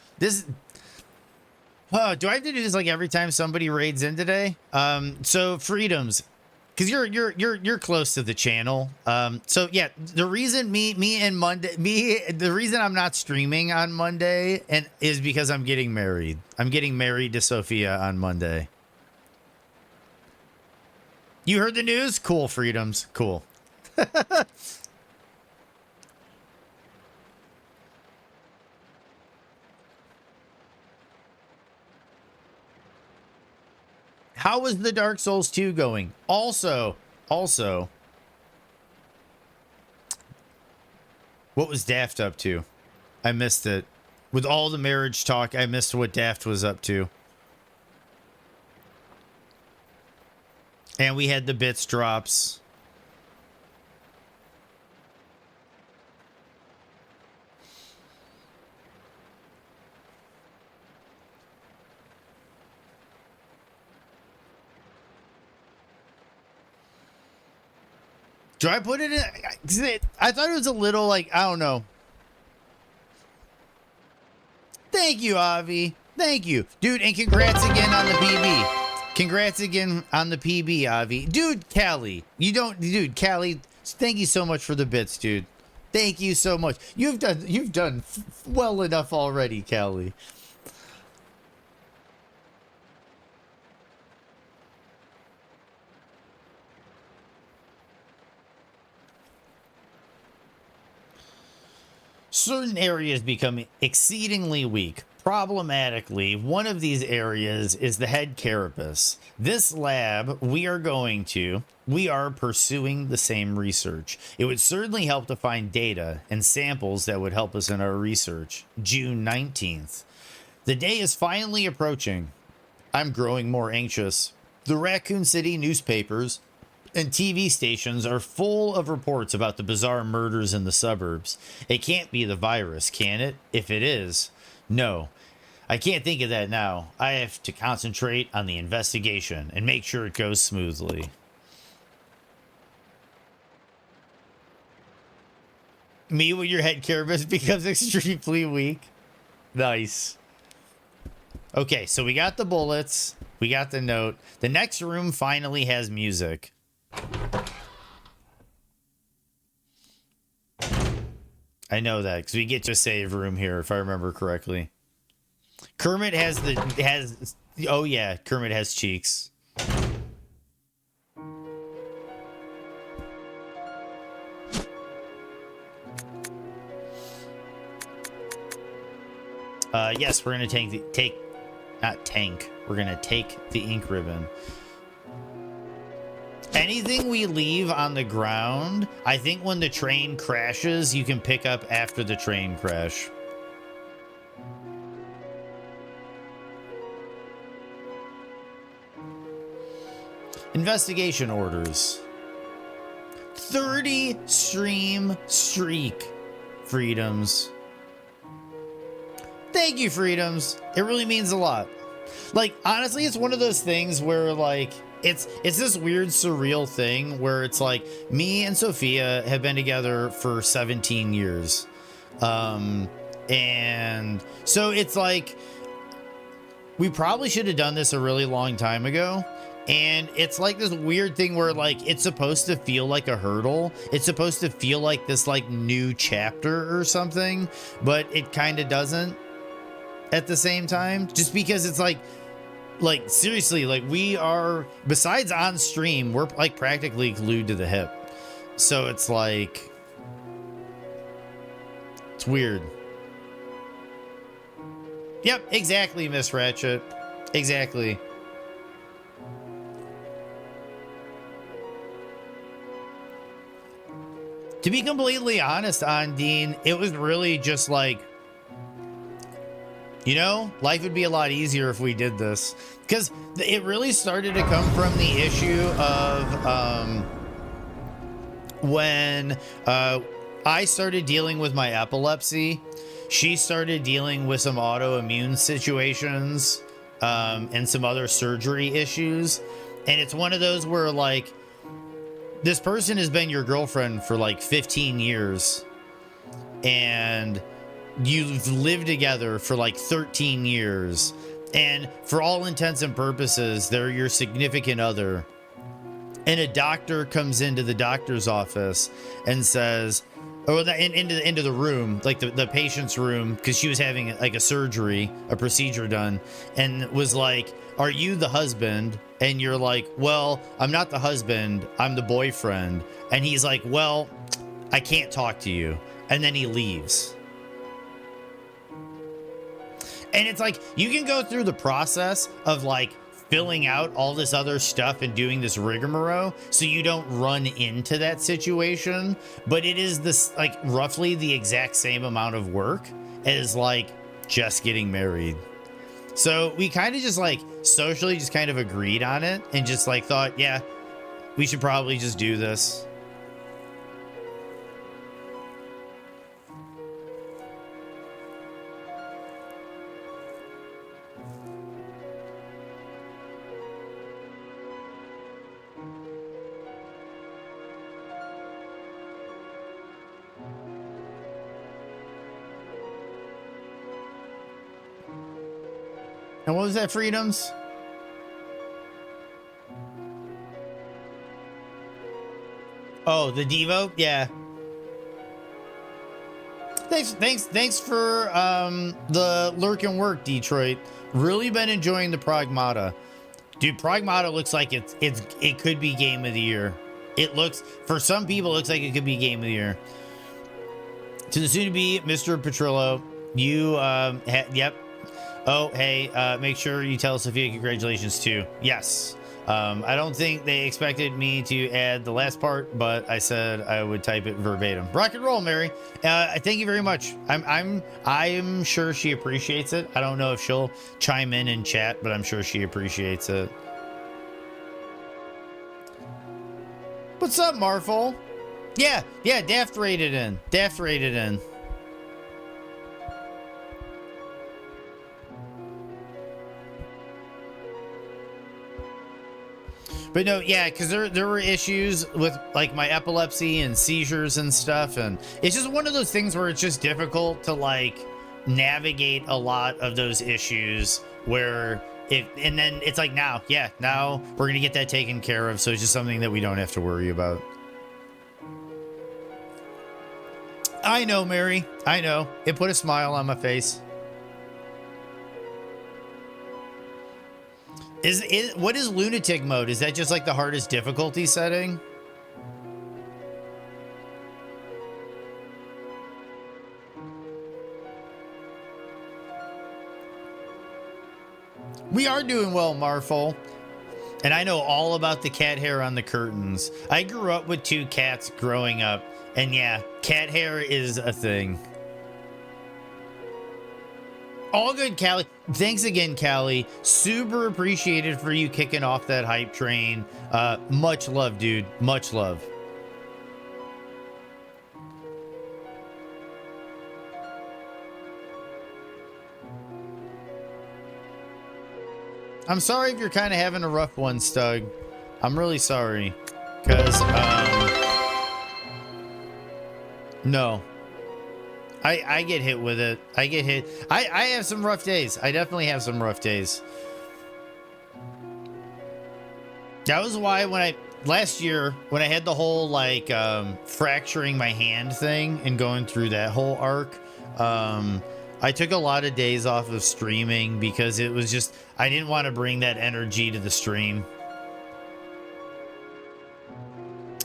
have to do this like every time somebody raids in today? So Freedoms, because you're close to the channel. So yeah, the reason the reason I'm not streaming on Monday is because I'm getting married. I'm getting married to Sophia on Monday. You heard the news? Cool, Freedoms. Cool. How is the Dark Souls 2 going? Also, what was Daft up to? I missed it. With all the marriage talk, I missed what Daft was up to. And we had the bits drops. Do I put it in? I thought it was a little like, I don't know. Thank you, Avi. Thank you. Dude, and congrats again on the PB. Congrats again on the PB, Avi. Dude, Callie. Dude, Callie, thank you so much for the bits, dude. Thank you so much. You've done well enough already, Callie. Certain areas become exceedingly weak. Problematically, one of these areas is the head carapace. This lab we are pursuing the same research. It would certainly help to find data and samples that would help us in our research. June 19th. The day is finally approaching. I'm growing more anxious. The Raccoon City newspapers and TV stations are full of reports about the bizarre murders in the suburbs. It can't be the virus, can it? If it is, no. I can't think of that now. I have to concentrate on the investigation and make sure it goes smoothly. Me when your head carapace becomes extremely weak. Nice. Okay, so we got the bullets. We got the note. The next room finally has music. I know that because we get to save room here, if I remember correctly. Kermit oh yeah, Kermit has cheeks. Yes, we're gonna we're gonna take the ink ribbon. Anything we leave on the ground, I think when the train crashes, you can pick up after the train crash. Investigation orders. 30 stream streak. Freedoms. Thank you, Freedoms. It really means a lot. Like, honestly, it's one of those things where, like, it's this weird surreal thing where it's like me and Sophia have been together for 17 years. And so it's like we probably should have done this a really long time ago. And it's like this weird thing where like it's supposed to feel like a hurdle. It's supposed to feel like this like new chapter or something, but it kind of doesn't at the same time, just because it's like seriously, like we are, besides on stream, we're like practically glued to the hip. So it's like, it's weird. Yep, exactly, Miss Ratchet. Exactly. To be completely honest, Ondine, it was really just like, you know, life would be a lot easier if we did this. Because it really started to come from the issue of when I started dealing with my epilepsy. She started dealing with some autoimmune situations and some other surgery issues. And it's one of those where, like, this person has been your girlfriend for like 15 years. And you've lived together for like 13 years. And for all intents and purposes, they're your significant other. And a doctor comes into the doctor's office and says, or into the room, like the patient's room, because she was having like a surgery, a procedure done, and was like, "Are you the husband?" And you're like, "Well, I'm not the husband, I'm the boyfriend." And he's like, "Well, I can't talk to you." And then he leaves. And it's like, you can go through the process of like filling out all this other stuff and doing this rigmarole so you don't run into that situation. But it is this like roughly the exact same amount of work as like just getting married. So we kind of just like socially just kind of agreed on it and just like thought, yeah, we should probably just do this. And what was that, Freedoms? Oh, the Devo? Yeah. Thanks for the lurk and work, Detroit. Really been enjoying the Pragmata. Dude, Pragmata looks like it could be game of the year. It looks, for some people, it looks like it could be game of the year. To the soon-to-be Mr. Petrillo, you, yep. Oh, hey, make sure you tell Sophia congratulations too. Yes. I don't think they expected me to add the last part, but I said I would type it verbatim. Rock and roll, Mary. Thank you very much. I'm sure she appreciates it. I don't know if she'll chime in chat, but I'm sure she appreciates it. What's up, Marful? Yeah, Daft rated in. But no, yeah, because there were issues with like my epilepsy and seizures and stuff, and it's just one of those things where it's just difficult to like navigate a lot of those issues where and then it's like now we're gonna get that taken care of, so it's just something that we don't have to worry about. I know, Mary. I know. It put a smile on my face. What is lunatic mode? Is that just like the hardest difficulty setting? We are doing well, Marful. And I know all about the cat hair on the curtains. I grew up with 2 cats growing up, and yeah, cat hair is a thing. All good, Callie. Thanks again, Callie. Super appreciated for you kicking off that hype train. Much love, dude. Much love. I'm sorry if you're kind of having a rough one, Stug. I'm really sorry. Because, no. I get hit with it. I get hit. I have some rough days. I definitely have some rough days. That was why last year, when I had the whole like fracturing my hand thing and going through that whole arc, I took a lot of days off of streaming because it was just, I didn't want to bring that energy to the stream.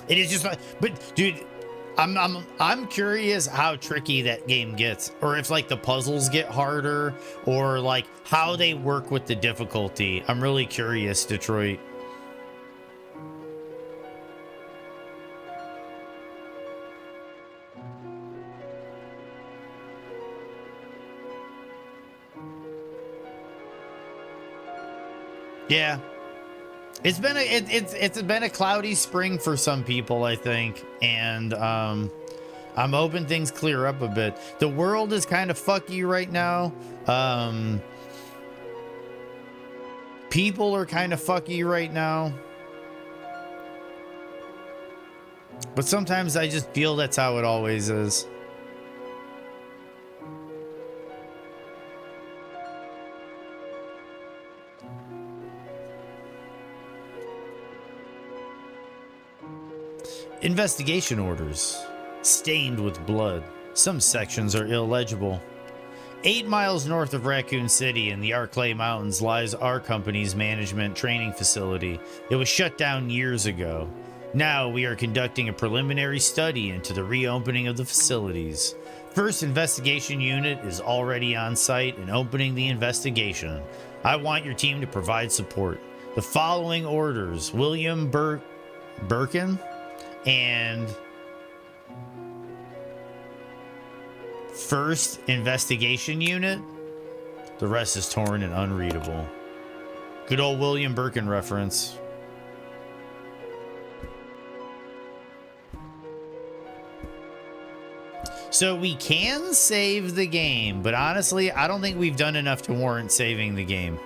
It is just, but dude, I'm curious how tricky that game gets, or if like the puzzles get harder, or like how they work with the difficulty. I'm really curious, Detroit. Yeah. It's been a cloudy spring for some people, I think, and I'm hoping things clear up a bit. The world is kind of fucky right now. People are kind of fucky right now. But sometimes I just feel that's how it always is. Investigation orders. Stained with blood. Some sections are illegible. 8 miles north of Raccoon City in the Arclay Mountains lies our company's management training facility. It was shut down years ago. Now we are conducting a preliminary study into the reopening of the facilities. First investigation unit is already on site and opening the investigation. I want your team to provide support. The following orders: William Birkin and First Investigation Unit. The rest is torn and unreadable. Good old William Birkin reference. So we can save the game, but honestly, I don't think we've done enough to warrant saving the game.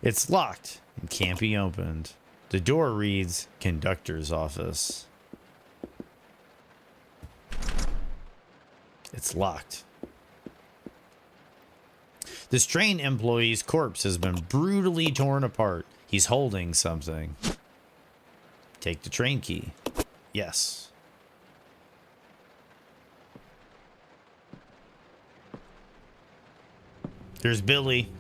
It's locked and can't be opened. The door reads conductor's office. It's locked. This train employee's corpse has been brutally torn apart. He's holding something. Take the train key. Yes. There's Billy.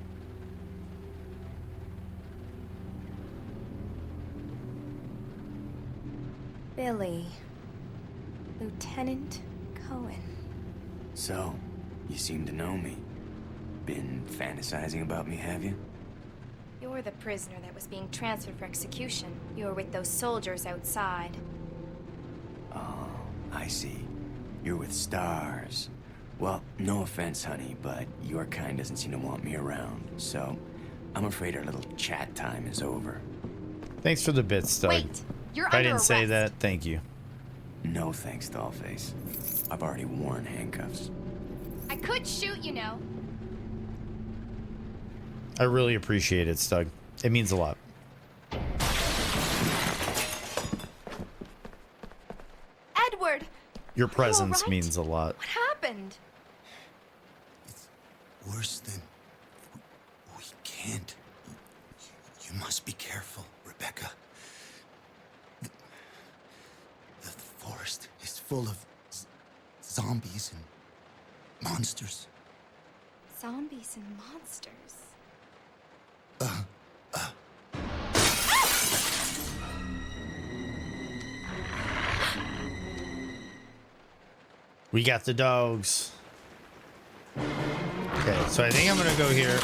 Billy. Lieutenant Cohen. So, you seem to know me. Been fantasizing about me, have you? You're the prisoner that was being transferred for execution. You were with those soldiers outside. Oh, I see. You're with stars. Well, no offense, honey, but your kind doesn't seem to want me around, so I'm afraid our little chat time is over. Thanks for the bits, Doug. Wait! You're If I under didn't say arrest. that, thank you. No thanks, Dollface. I've already worn handcuffs. I could shoot, you know. I really appreciate it, Stug. It means a lot. Edward! Your Are you presence alright? means a lot. What happened? It's worse than... We can't. You must be careful, Rebecca. The forest is full of zombies and monsters. Zombies and monsters. We got the dogs. Okay, so I think I'm gonna go here.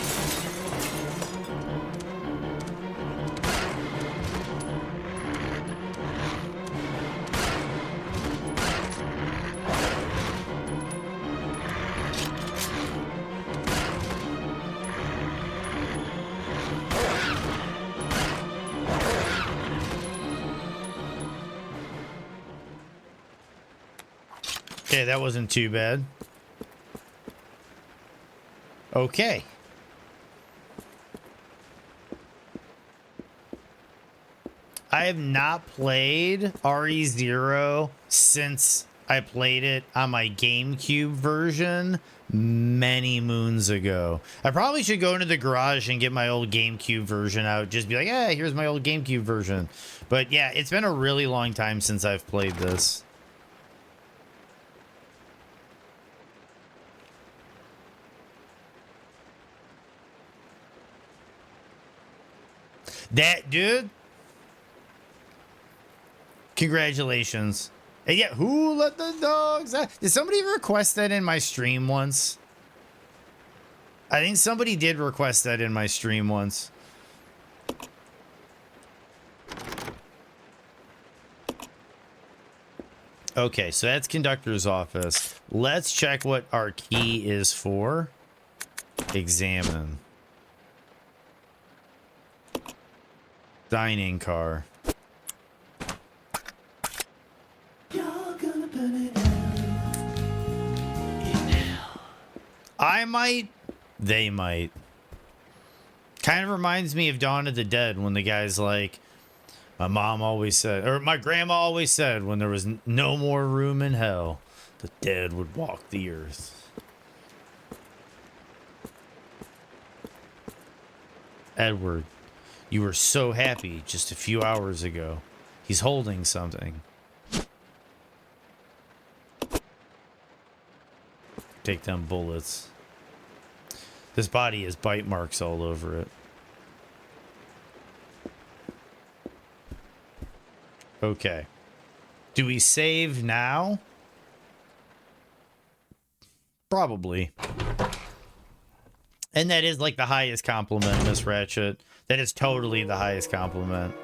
Okay, that wasn't too bad. Okay. I have not played RE0 since I played it on my GameCube version many moons ago. I probably should go into the garage and get my old GameCube version out. Just be like, hey, here's my old GameCube version. But yeah, it's been a really long time since I've played this. That dude. Congratulations. And yeah, who let the dogs out? Did somebody request that in my stream once? I think somebody did request that in my stream once. Okay, so that's conductor's office. Let's check what our key is for. Examine. Dining car. I might. They might. Kind of reminds me of Dawn of the Dead when the guy's like, my mom always said, or my grandma always said, when there was no more room in hell, the dead would walk the earth. Edward, you were so happy just a few hours ago. He's holding something. Take them bullets. This body has bite marks all over it. Okay. Do we save now? Probably. And that is like the highest compliment, Miss Ratchet. That is totally the highest compliment.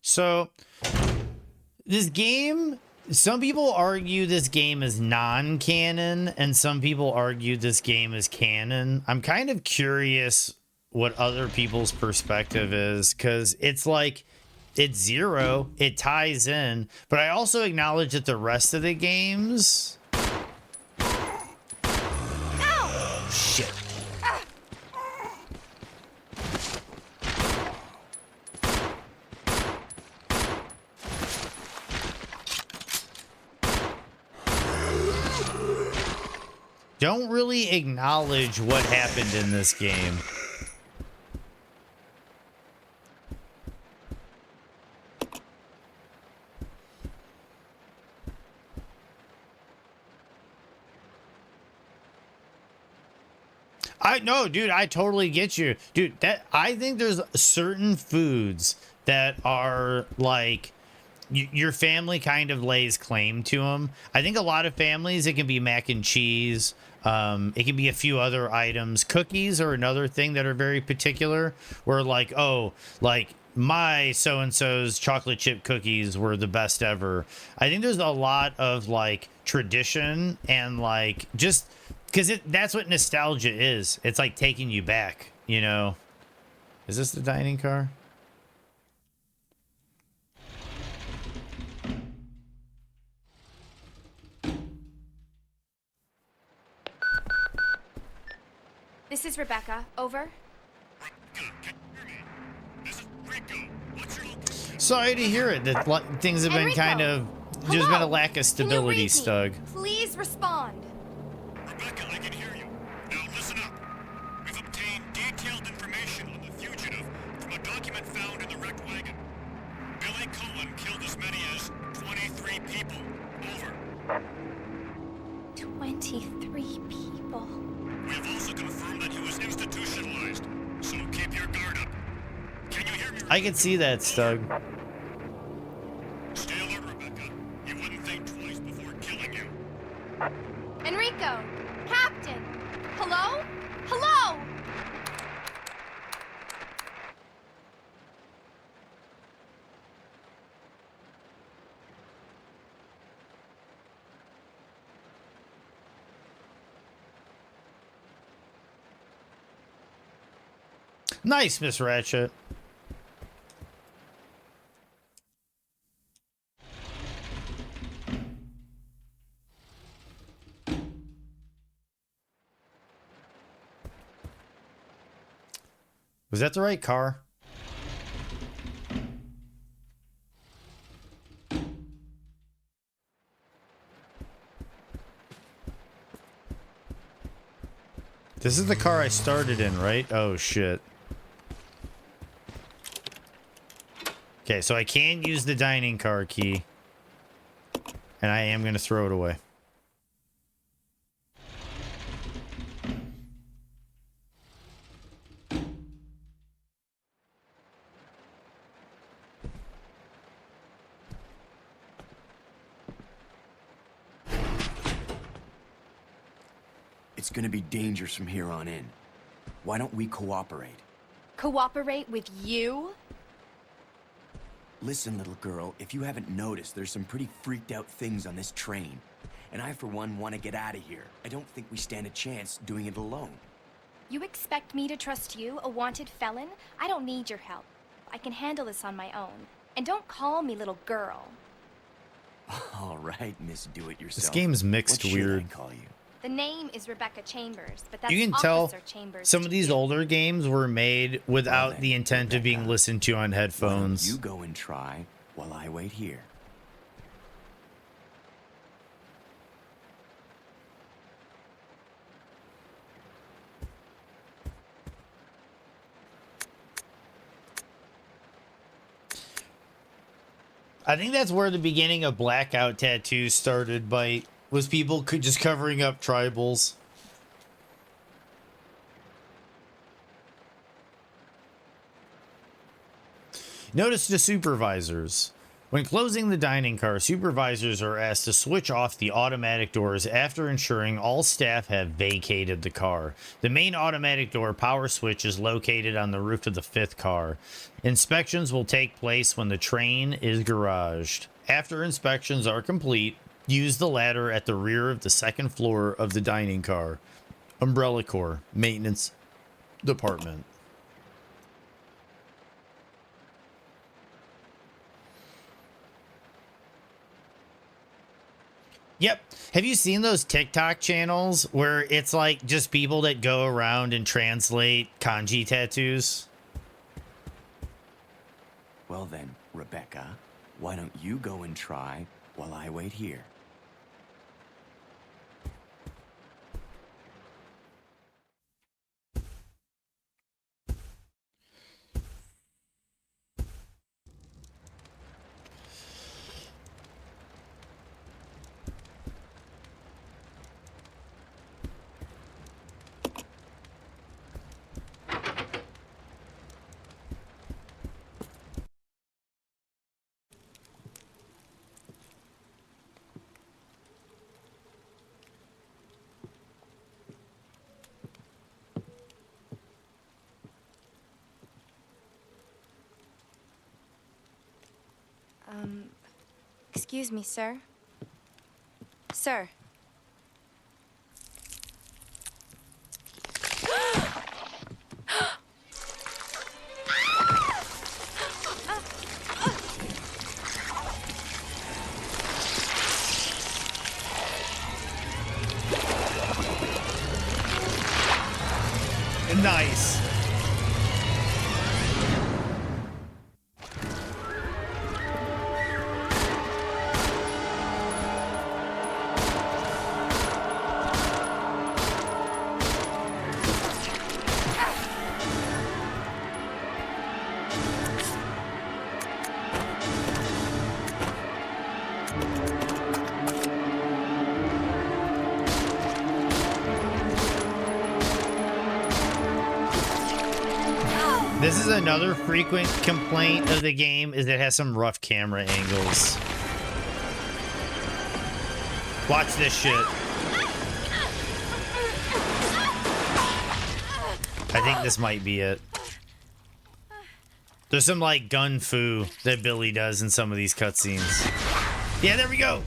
So, This game, some people argue this game is non-canon, and some people argue this game is canon. I'm kind of curious what other people's perspective is, because it's like, it's zero, it ties in, but I also acknowledge that the rest of the games... Ow! Shit. don't really acknowledge what happened in this game. Dude, I totally get you. Dude, I think there's certain foods that are like your family kind of lays claim to them. I think a lot of families, it can be mac and cheese. It can be a few other items. Cookies are another thing that are very particular, where like, oh, like my so-and-so's chocolate chip cookies were the best ever. I think there's a lot of like tradition and like just because that's what nostalgia is. It's like taking you back, you know. Is this the dining car? This is Rebecca. Over. Sorry to hear it. That things have been Enrico! kind of... There's Hello? been a lack of Can you stability, read me? Stug. Please respond. Rebecca, I can hear you. Now listen up. We've obtained detailed information on the fugitive from a document found in the wrecked wagon. Billy Cohen killed as many as 23 people. Over. 23 people. We have also confirmed that he was institutionalized, so keep your guard up. Can you hear me? I can see that, Stug. Stay alert, Rebecca. He wouldn't think twice before killing you. Enrico! Captain! Hello? Hello! Nice, Miss Ratchet. Was that the right car? This is the car I started in, right? Oh, shit. Okay, so I can use the dining car key. And I am going to throw it away. It's gonna be dangerous from here on in. Why don't we cooperate? Cooperate with you? Listen, little girl, if you haven't noticed, there's some pretty freaked out things on this train. And I, for one, want to get out of here. I don't think we stand a chance doing it alone. You expect me to trust you, a wanted felon? I don't need your help. I can handle this on my own. And don't call me little girl. All right, Miss Do-It-Yourself. This game's mixed What should weird. I call you? The name is Rebecca Chambers, but that's You can tell Officer Chambers some to of these you. older games were made without then, the intent of being Rebecca, listened to on Why don't headphones. you go and try while I wait here. I think that's where the beginning of blackout tattoos started, was people just covering up tribals. Notice the supervisors. When closing the dining car, supervisors are asked to switch off the automatic doors after ensuring all staff have vacated the car. The main automatic door power switch is located on the roof of the 5th car. Inspections will take place when the train is garaged. After inspections are complete, use the ladder at the rear of the 2nd floor of the dining car. Umbrella Corps, Maintenance Department. Yep. Have you seen those TikTok channels where it's like just people that go around and translate kanji tattoos? Well then, Rebecca, why don't you go and try while I wait here? Excuse me, sir. Sir. Nice. This is another frequent complaint of the game, is it has some rough camera angles. Watch this shit. I think this might be it. There's some like gun fu that Billy does in some of these cutscenes. Yeah, there we go.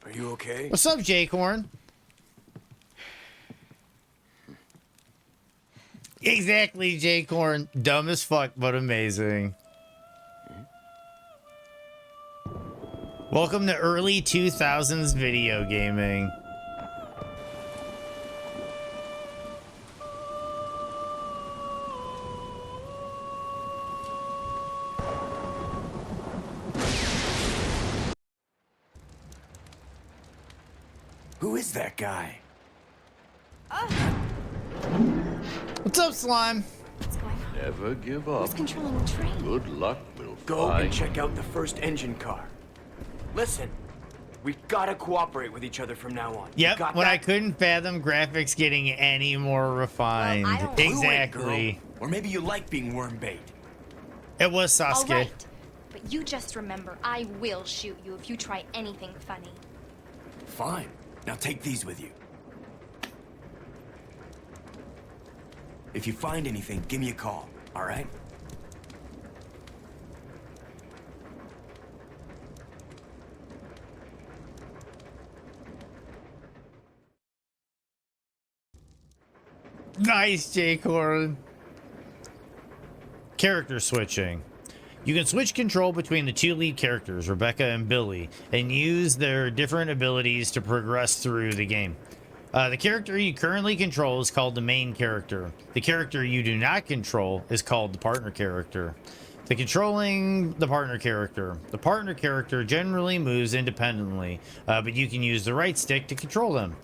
Are you okay? What's up, Jaycorn? Exactly, Jaycorn. Dumb as fuck, but amazing. Welcome to early 2000s video gaming. Who is that guy? What's up, Slime? What's going on? Never give up. Who's controlling the train? Good luck, little Go fly. and check out the first engine car. Listen, we gotta cooperate with each other from now on. You Yep, got when that? I couldn't fathom graphics getting any more refined. Well, I don't- Blew it, Exactly. girl. Or maybe you like being worm bait. It was All Sasuke. right. But you just remember, I will shoot you if you try anything funny. Fine. Now take these with you. If you find anything, give me a call, all right? Nice, Jaycorn. Character switching. You can switch control between the two lead characters, Rebecca and Billy, and use their different abilities to progress through the game. The character you currently control is called the main character. The character you do not control is called the partner character. Controlling the partner character. The partner character generally moves independently, but you can use the right stick to control them.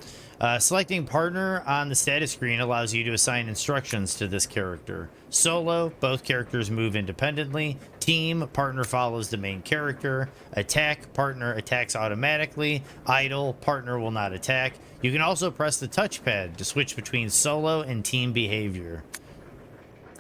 Selecting partner on the status screen allows you to assign instructions to this character. Solo, both characters move independently. Team, partner follows the main character. Attack, partner attacks automatically. Idle, partner will not attack. You can also press the touchpad to switch between solo and team behavior.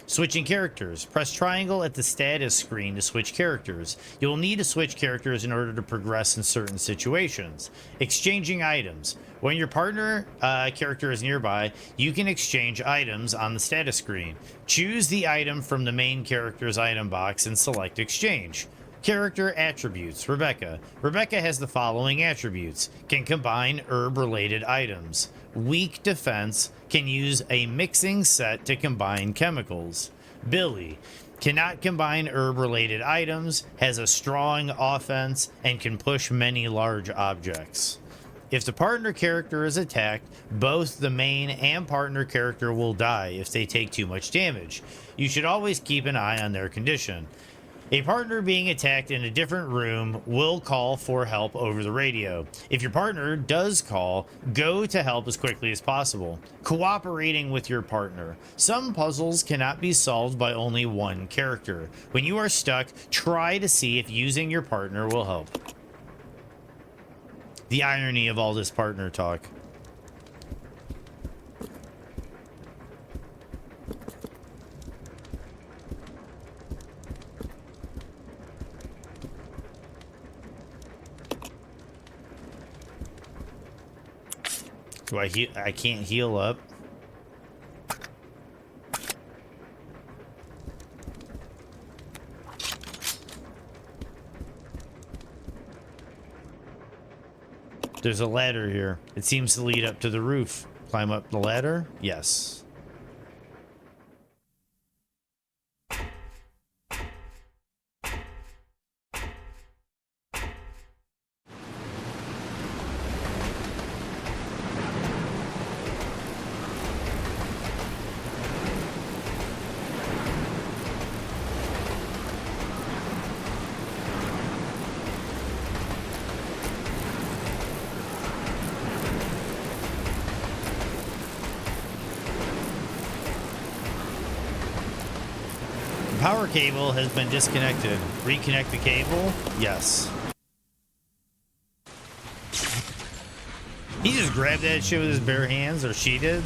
Switching characters. Press triangle at the status screen to switch characters. You will need to switch characters in order to progress in certain situations. Exchanging items. When your partner character is nearby, you can exchange items on the status screen. Choose the item from the main character's item box and select exchange. Character attributes. Rebecca. Rebecca has the following attributes. Can combine herb-related items. Weak defense. Can use a mixing set to combine chemicals. Billy. Cannot combine herb-related items. Has a strong offense and can push many large objects. If the partner character is attacked, both the main and partner character will die if they take too much damage. You should always keep an eye on their condition. A partner being attacked in a different room will call for help over the radio. If your partner does call, go to help as quickly as possible. Cooperating with your partner. Some puzzles cannot be solved by only one character. When you are stuck, try to see if using your partner will help. The irony of all this partner talk. Do I can't heal up. There's a ladder here. It seems to lead up to the roof. Climb up the ladder? Yes. Power cable has been disconnected. Reconnect the cable? Yes. He just grabbed that shit with his bare hands, or she did.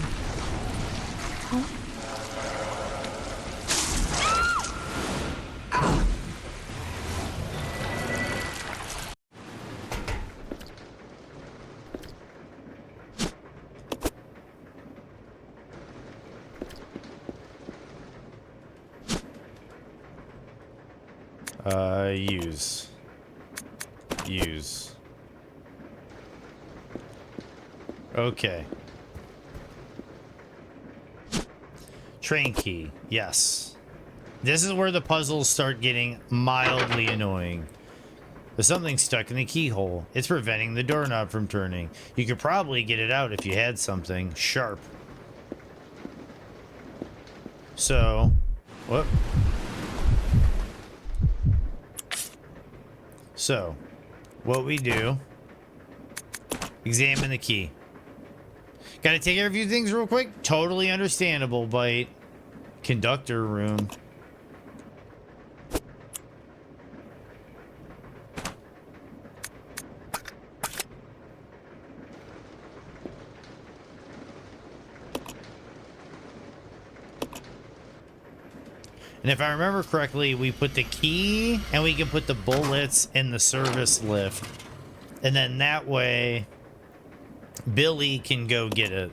Use. Okay. Train key. Yes. This is where the puzzles start getting mildly annoying. There's something stuck in the keyhole. It's preventing the doorknob from turning. You could probably get it out if you had something sharp. So, whoop. So, what we do, examine the key. Gotta take care of a few things real quick. Totally understandable, but conductor room. And if I remember correctly, we put the key and we can put the bullets in the service lift. And then that way, Billy can go get it.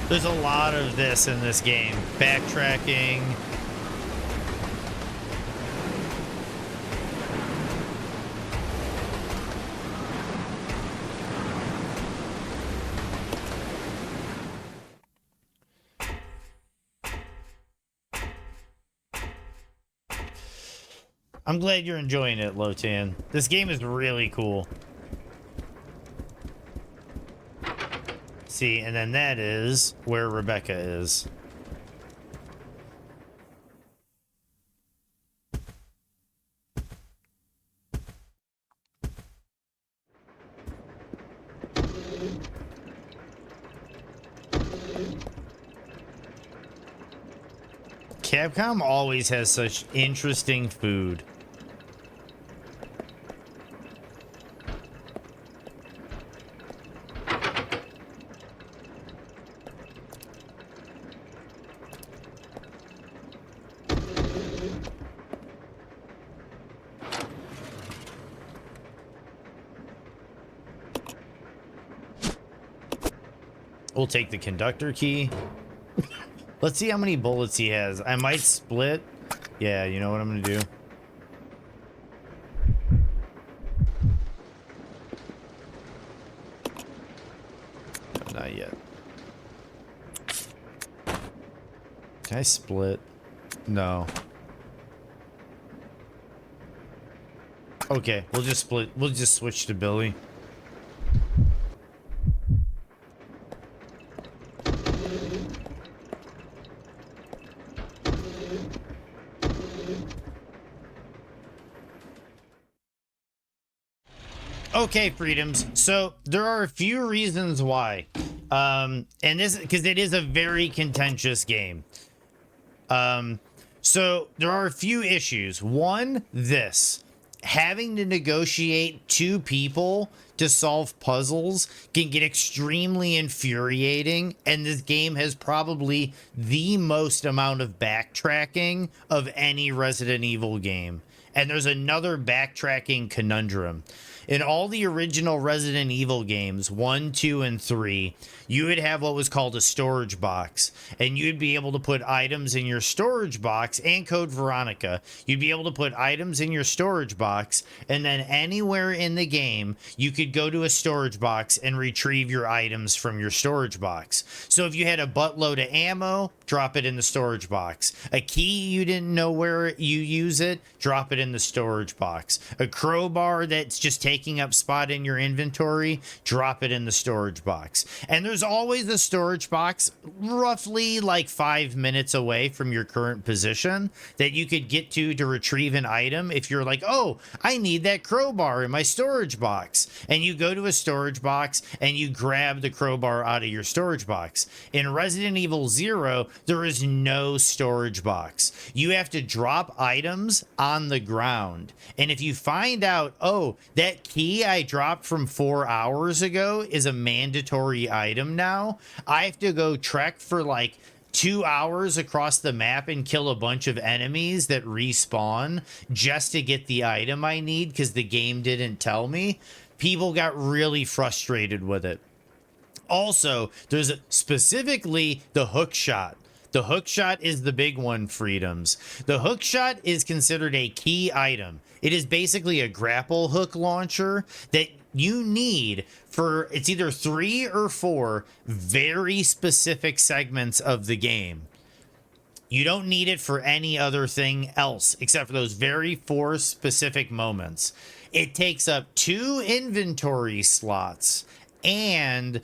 There's a lot of this in this game. Backtracking. I'm glad you're enjoying it, Lotan. This game is really cool. See, and then that is where Rebecca is. Capcom always has such interesting food. We'll take the conductor key. Let's see how many bullets he has. I might split. Yeah, you know what I'm gonna do? Not yet. Can I split? No. Okay, we'll just split. We'll just switch to Billy. Okay, freedoms. So there are a few reasons why. And this, because it is a very contentious game. So there are a few issues. One, this. Having to negotiate two people to solve puzzles can get extremely infuriating, and this game has probably the most amount of backtracking of any Resident Evil game. And there's another backtracking conundrum. In all the original Resident Evil games, 1, 2, and 3, you would have what was called a storage box, and you'd be able to put items in your storage box, and Code Veronica. You'd be able to put items in your storage box, and then anywhere in the game, you could go to a storage box and retrieve your items from your storage box. So if you had a buttload of ammo, drop it in the storage box. A key you didn't know where you use it, drop it in the storage box. A crowbar that's just taking up spot in your inventory, drop it in the storage box. And there's always a storage box roughly like 5 minutes away from your current position that you could get to retrieve an item if you're like, oh, I need that crowbar in my storage box. And you go to a storage box and you grab the crowbar out of your storage box. In Resident Evil 0, there is no storage box. You have to drop items on the ground. And if you find out, oh, that key I dropped from 4 hours ago is a mandatory item now, I have to go trek for like 2 hours across the map and kill a bunch of enemies that respawn just to get the item I need because the game didn't tell me. People got really frustrated with it. Also, there's specifically the hook shot. The hook shot is the big one, freedoms. The hook shot is considered a key item. It is basically a grapple hook launcher that you need for, it's either 3 or 4 very specific segments of the game. You don't need it for any other thing else except for those very 4 specific moments. It takes up 2 inventory slots, and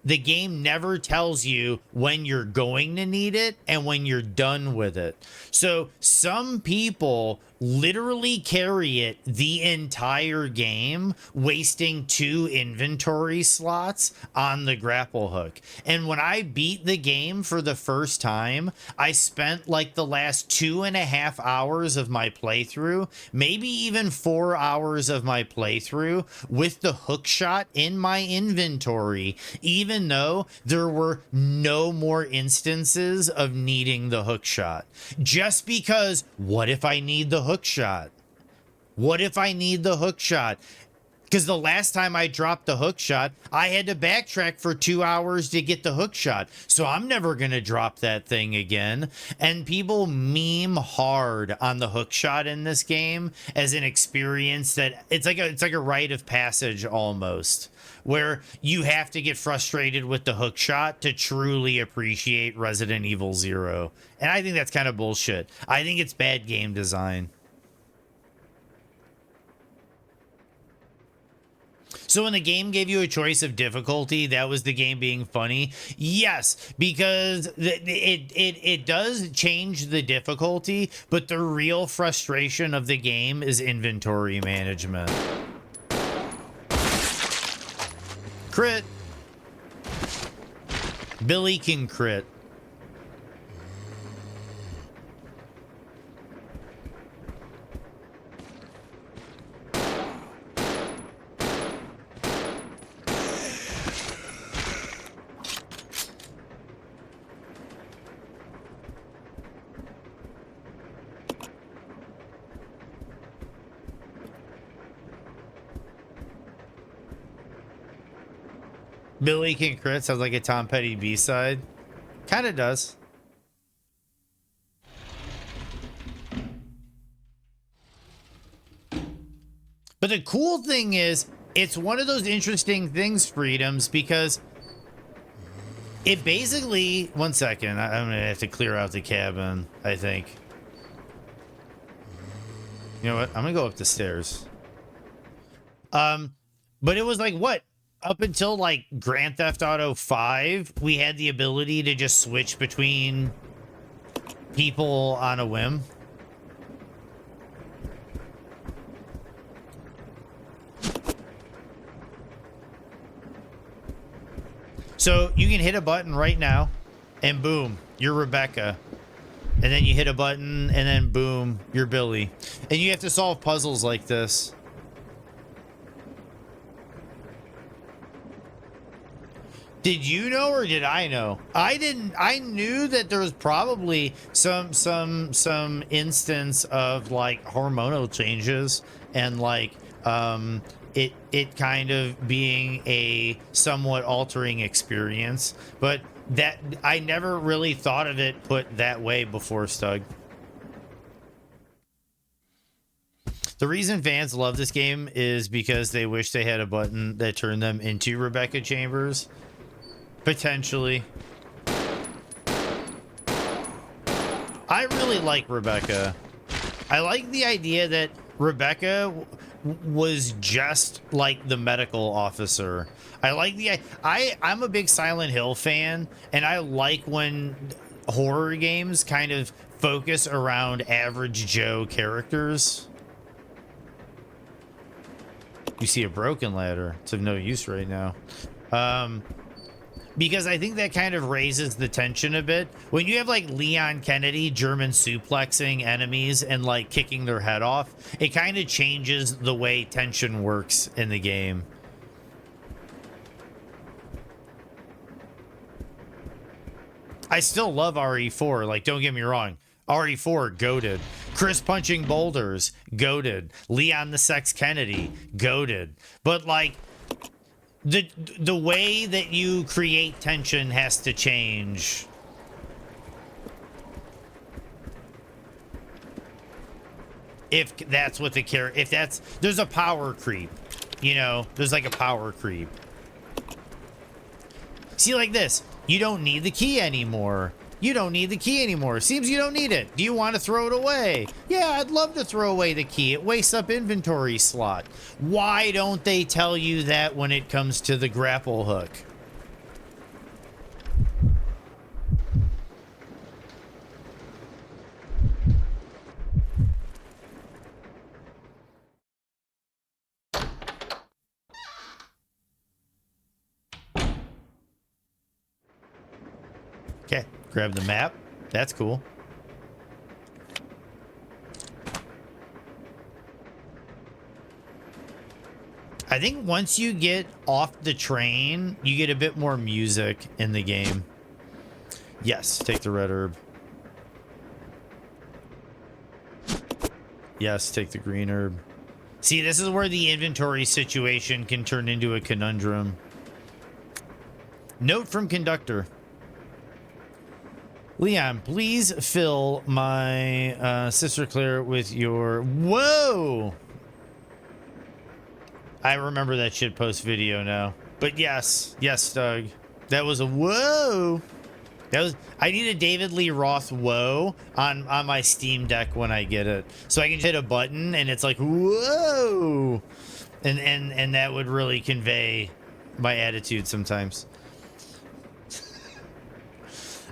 the game never tells you when you're going to need it and when you're done with it. So some people literally carry it the entire game, wasting 2 inventory slots on the grapple hook. And when I beat the game for the first time, I spent like the last 2.5 hours of my playthrough, maybe even 4 hours of my playthrough, with the hook shot in my inventory, even though there were no more instances of needing the hook shot. Just because, what if I need the hook shot? What if I need the hook shot? Because the last time I dropped the hook shot, I had to backtrack for 2 hours to get the hook shot. So I'm never going to drop that thing again. And people meme hard on the hook shot in this game as an experience that it's like a rite of passage almost, where you have to get frustrated with the hook shot to truly appreciate Resident Evil 0. And I think that's kind of bullshit. I think it's bad game design. So when the game gave you a choice of difficulty, that was the game being funny. Yes, because it does change the difficulty, but the real frustration of the game is inventory management. Crit. Billy can crit. Billy can crit sounds like a Tom Petty B-side. Kind of does. But the cool thing is, it's one of those interesting things, Freedoms, because it basically... One second. I'm going to have to clear out the cabin, I think. You know what? I'm going to go up the stairs. But it was like, what? Up until like Grand Theft Auto 5, we had the ability to just switch between people on a whim. So you can hit a button right now and boom, you're Rebecca. And then you hit a button and then boom, you're Billy. And you have to solve puzzles like this. Did you know or did I know? I didn't. I knew that there was probably some instance of like hormonal changes and like it kind of being a somewhat altering experience, but that I never really thought of it put that way before, Stug. The reason fans love this game is because they wish they had a button that turned them into Rebecca Chambers. Potentially. I really like Rebecca. I like the idea that Rebecca was just like the medical officer. I like the... I'm a big Silent Hill fan, and I like when horror games kind of focus around average Joe characters. You see a broken ladder. It's of no use right now. Because I think that kind of raises the tension a bit. When you have like Leon Kennedy German suplexing enemies and like kicking their head off, it kind of changes the way tension works in the game. I still love RE4, like don't get me wrong. RE4, goated. Chris punching boulders, goated. Leon the Sex Kennedy, goated. But like the way that you create tension has to change. If that's what the character, if that's, there's a power creep, you know, there's like a power creep. See, like this, you don't need the key anymore. You don't need the key anymore. Seems you don't need it. Do you want to throw it away? Yeah, I'd love to throw away the key. It wastes up inventory slot. Why don't they tell you that when it comes to the grapple hook? Okay, grab the map. That's cool. I think once you get off the train, you get a bit more music in the game. Yes, take the red herb. Yes, take the green herb. See, this is where the inventory situation can turn into a conundrum. Note from conductor. Leon, please fill my sister Claire with your... Whoa! I remember that shitpost video now. But yes, yes, Doug. That was a whoa. That was... I need a David Lee Roth whoa on my Steam Deck when I get it. So I can hit a button and it's like, whoa! And that would really convey my attitude sometimes.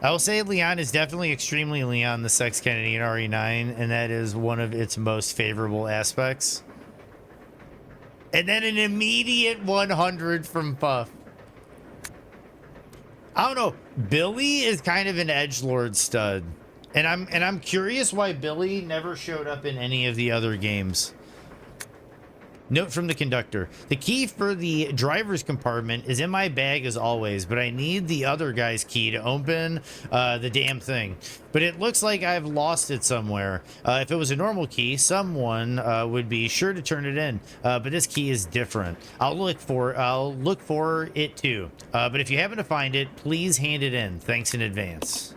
I will say Leon is definitely extremely Leon the Sex Kennedy in RE9, and that is one of its most favorable aspects. And then an immediate 100 from Puff. I don't know. Billy is kind of an edgelord stud, and I'm curious why Billy never showed up in any of the other games. Note from the conductor: the key for the driver's compartment is in my bag as always, but I need the other guy's key to open the damn thing. But it looks like I've lost it somewhere. If it was a normal key, someone would be sure to turn it in. But this key is different. I'll look for it too. But if you happen to find it, please hand it in. Thanks in advance.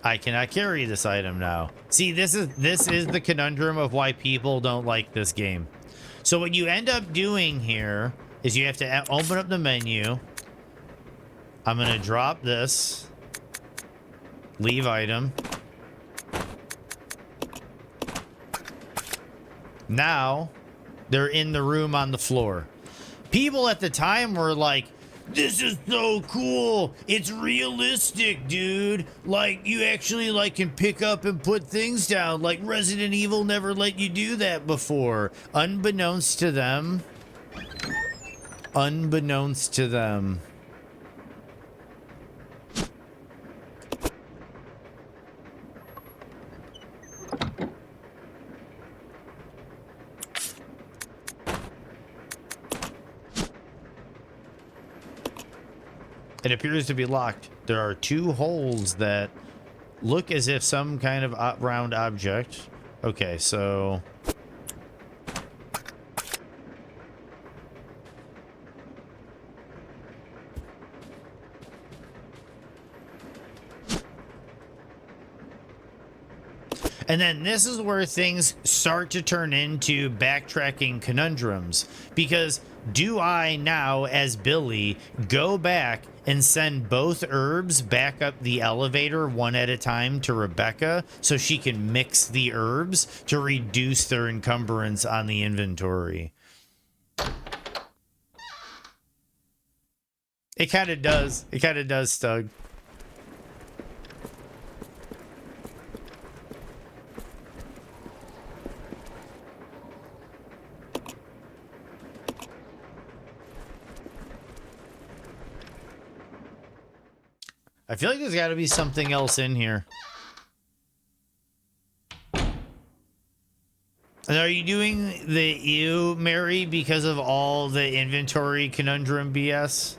I cannot carry this item now. See, this is the conundrum of why people don't like this game. So what you end up doing here is you have to open up the menu. I'm gonna drop this. Leave item. Now they're in the room on the floor. People at the time were like, this is so cool. It's realistic, dude. Like, you actually, like, can pick up and put things down. Like, Resident Evil never let you do that before. Unbeknownst to them. Unbeknownst to them. It appears to be locked. There are two holes that look as if some kind of round object. Okay, so... And then this is where things start to turn into backtracking conundrums. Because do I now, as Billy, go back and send both herbs back up the elevator one at a time to Rebecca so she can mix the herbs to reduce their encumbrance on the inventory? It kind of does. It kind of does, Stug. I feel like there's got to be something else in here. And are you doing the ew, Mary, because of all the inventory conundrum BS?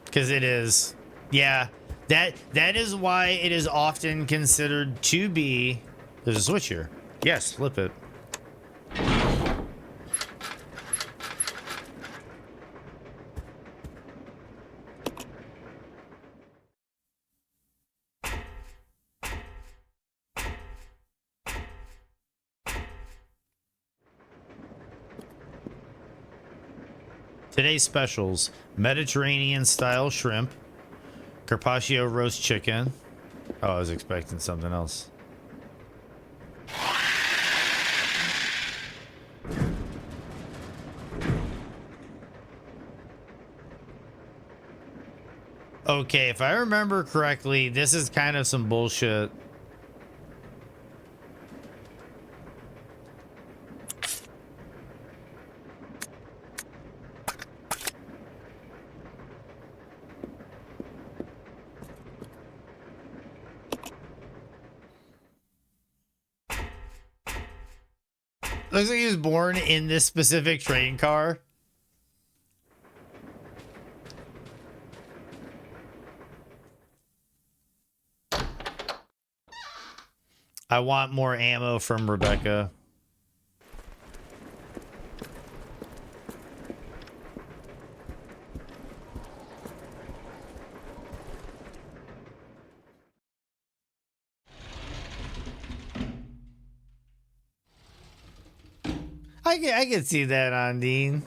Because it is. Yeah, that is why it is often considered to be... There's a switch here. Yes, flip it. Today's specials: Mediterranean style shrimp, carpaccio roast chicken. Oh, I was expecting something else. Okay, if I remember correctly, this is kind of some bullshit. Looks like he was born in this specific train car. I want more ammo from Rebecca. I can see that on Dean.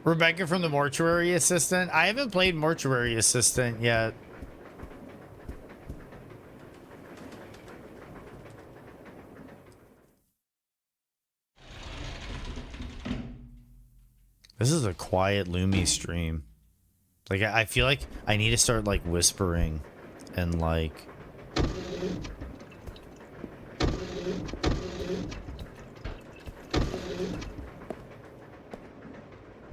Rebecca from the Mortuary Assistant. I haven't played Mortuary Assistant yet. This is a quiet Lumi stream. Like, I feel like I need to start, like, whispering and, like...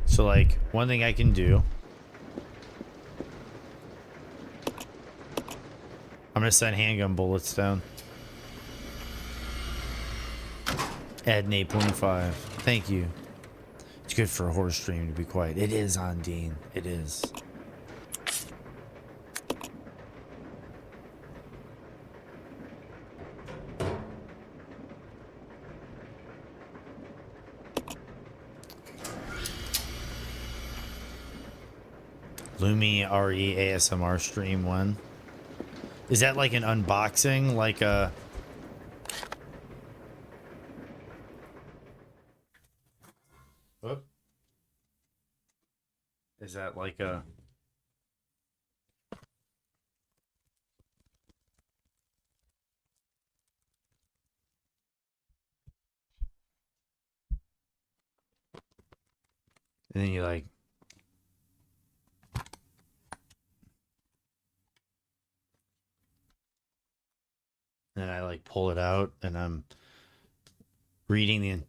So, like, one thing I can do... I'm gonna send handgun bullets down. Add an 8.5. Thank you. It's good for a horror stream to be quiet. It is, on Dean. It is. Lumi RE ASMR stream one. Is that like an unboxing? Like a... Whoop. Is that like a... And then you like... And I like pull it out and I'm reading the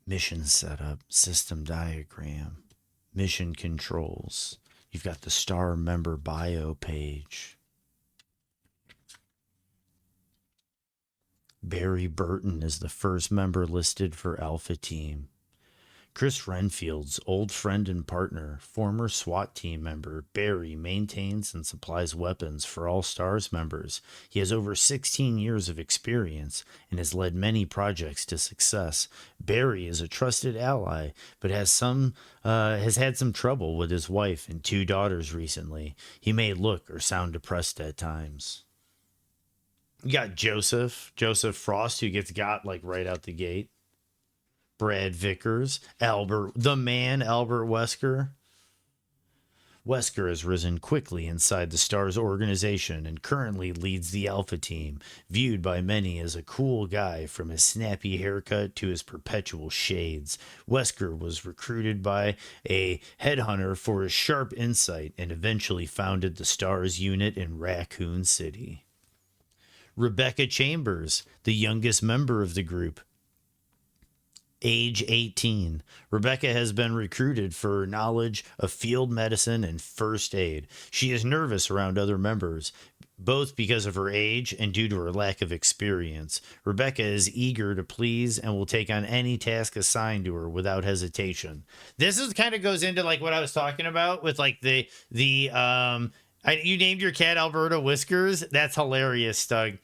mission setup, system diagram, mission controls. You've got the star member bio page. Barry Burton is the first member listed for Alpha Team. Chris Renfield's old friend and partner, former SWAT team member, Barry maintains and supplies weapons for all STARS members. He has over 16 years of experience and has led many projects to success. Barry is a trusted ally, but has had some trouble with his wife and 2 daughters recently. He may look or sound depressed at times. You got Joseph Frost, who gets got like right out the gate. Brad Vickers, Albert Wesker. Wesker has risen quickly inside the STARS organization and currently leads the Alpha Team, viewed by many as a cool guy from his snappy haircut to his perpetual shades. Wesker was recruited by a headhunter for his sharp insight and eventually founded the STARS unit in Raccoon City. Rebecca Chambers, the youngest member of the group, age 18. Rebecca has been recruited for her knowledge of field medicine and first aid. She is nervous around other members, both because of her age and due to her lack of experience. Rebecca is eager to please and will take on any task assigned to her without hesitation. This is kind of goes into like what I was talking about with like you named your cat Alberta Whiskers. That's hilarious, Stug.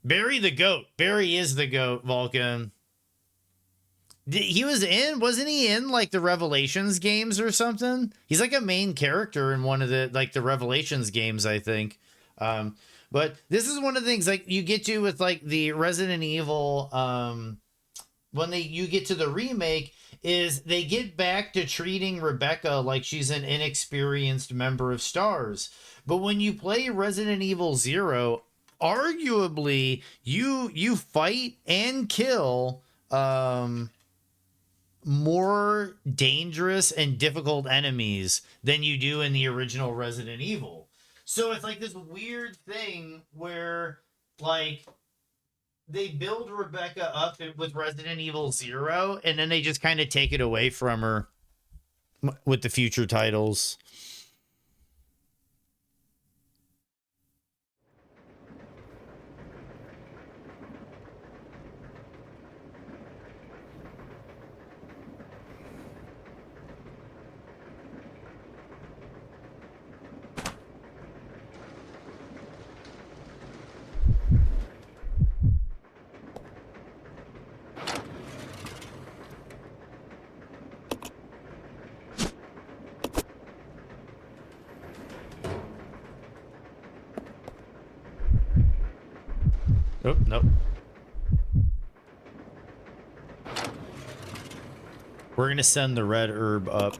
Barry the goat. Barry is the goat, Vulcan. Wasn't he in like the Revelations games or something? He's like a main character in one of the Revelations games, I think. But this is one of the things like you get to with like the Resident Evil, when you get to the remake, is they get back to treating Rebecca like she's an inexperienced member of STARS. But when you play Resident Evil 0, arguably you fight and kill more dangerous and difficult enemies than you do in the original Resident Evil. So it's like this weird thing where like they build Rebecca up with Resident Evil 0 and then they just kind of take it away from her with the future titles. Oh, nope. We're going to send the red herb up.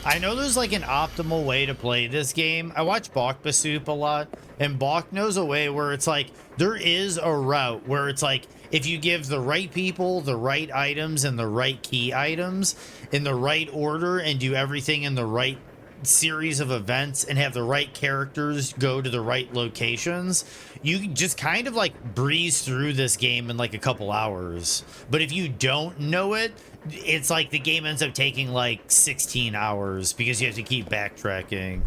I know there's like an optimal way to play this game. I watch Bok Soup a lot, and Bok knows a way where it's like there is a route where it's like if you give the right people the right items and the right key items in the right order and do everything in the right series of events and have the right characters go to the right locations, you can just kind of like breeze through this game in like a couple hours. But if you don't know it, it's like the game ends up taking like 16 hours because you have to keep backtracking.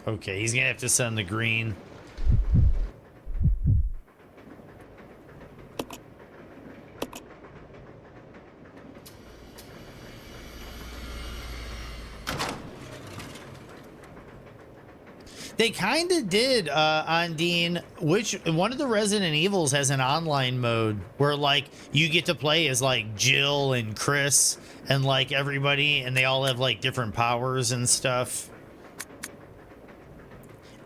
Okay, he's gonna have to send the green. They kind of did on Dean, which one of the Resident Evils has an online mode where like you get to play as like Jill and Chris and like everybody, and they all have like different powers and stuff.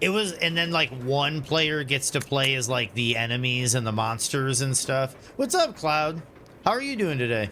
It was, and then like one player gets to play as like the enemies and the monsters and stuff. What's up, Cloud? How are you doing today?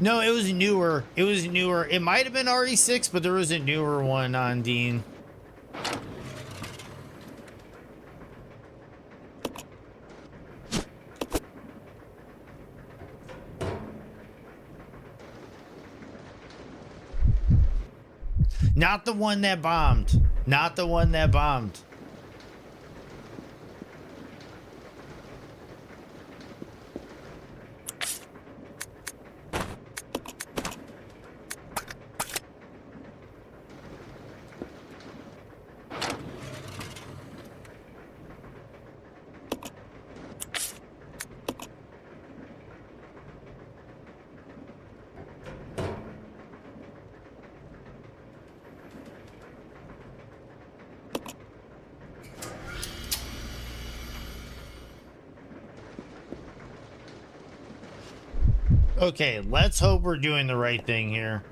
No, it was newer. It was newer. It might have been RE6, but there was a newer one on Dean. Not the one that bombed. Not the one that bombed. Okay, let's hope we're doing the right thing here.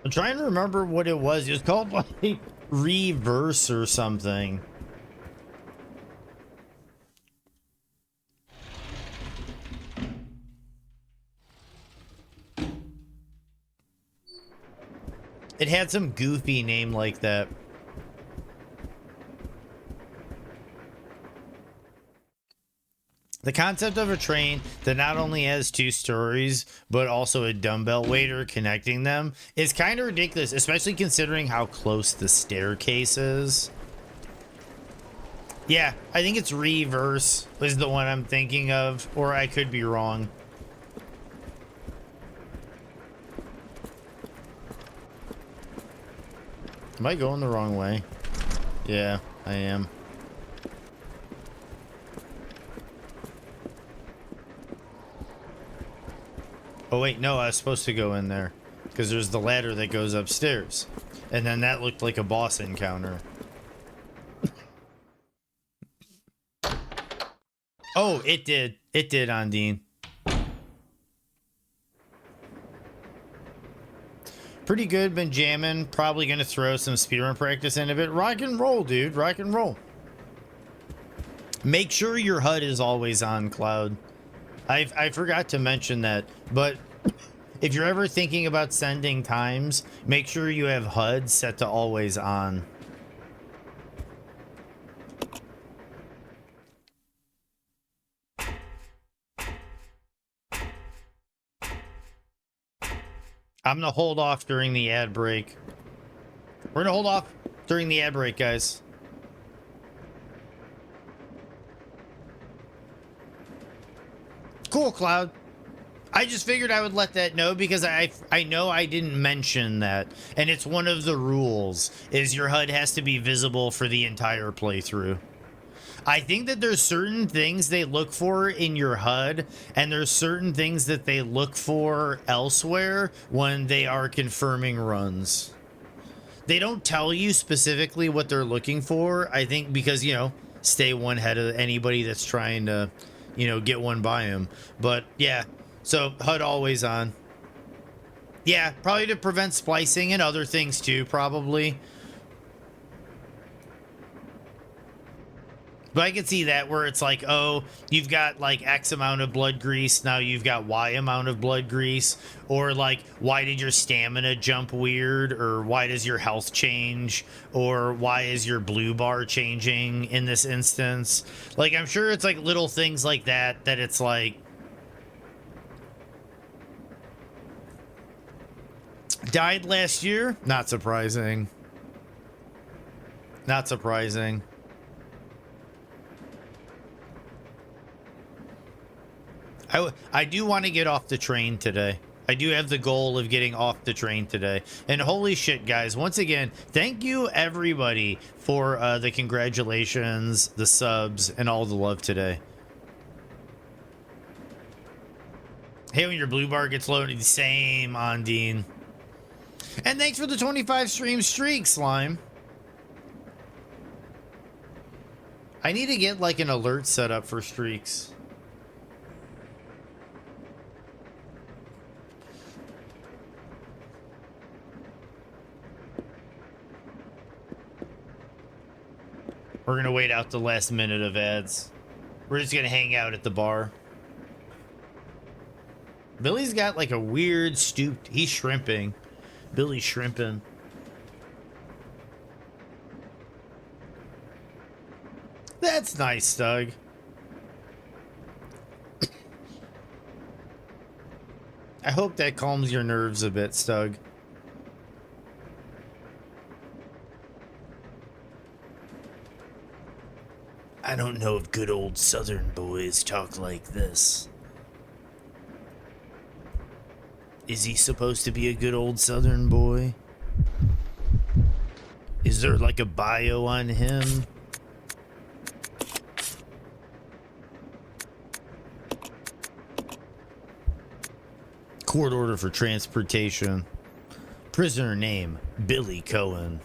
I'm trying to remember what it was. It was called like Reverse or something. It had some goofy name like that. The concept of a train that not only has two stories, but also a dumbbell waiter connecting them is kind of ridiculous, especially considering how close the staircase is. Yeah, I think it's Reverse is the one I'm thinking of, or I could be wrong. Am I going the wrong way? Yeah, I am. Oh wait, no, I was supposed to go in there because there's the ladder that goes upstairs, and then that looked like a boss encounter. Oh, it did Ondine. Pretty good, been jamming. Probably gonna throw some speedrun practice into it. Rock and roll, dude, rock and roll. Make sure your HUD is always on, Cloud. I forgot to mention that, but if you're ever thinking about sending times, make sure you have HUD set to always on. I'm gonna hold off during the ad break. We're gonna hold off during the ad break, guys. Cool, Cloud. I just figured I would let that know because I know I didn't mention that, and it's one of the rules is your HUD has to be visible for the entire playthrough. I think that there's certain things they look for in your HUD, and there's certain things that they look for elsewhere when they are confirming runs. They don't tell you specifically what they're looking for, I think, because, you know, stay one ahead of anybody that's trying to, you know, get one by them. But yeah, so HUD always on. Yeah, probably to prevent splicing and other things too, probably. But I can see that where it's like, oh, you've got like X amount of blood grease, now you've got Y amount of blood grease, or like, why did your stamina jump weird, or why does your health change, or why is your blue bar changing in this instance? Like, I'm sure it's like little things like that, that it's like, died last year? Not surprising. Not surprising. I do want to get off the train today. I do have the goal of getting off the train today. And holy shit, guys, once again, thank you everybody for the congratulations, the subs, and all the love today. Hey, when your blue bar gets loaded, same, Ondine. And thanks for the 25 stream streak, Slime. I need to get like an alert set up for streaks. We're going to wait out the last minute of ads. We're just going to hang out at the bar. Billy's got like a weird stooped... He's shrimping. Billy's shrimping. That's nice, Doug. I hope that calms your nerves a bit, Stug. I don't know if good old Southern boys talk like this. Is he supposed to be a good old Southern boy? Is there like a bio on him? Court order for transportation. Prisoner name, Billy Cohen.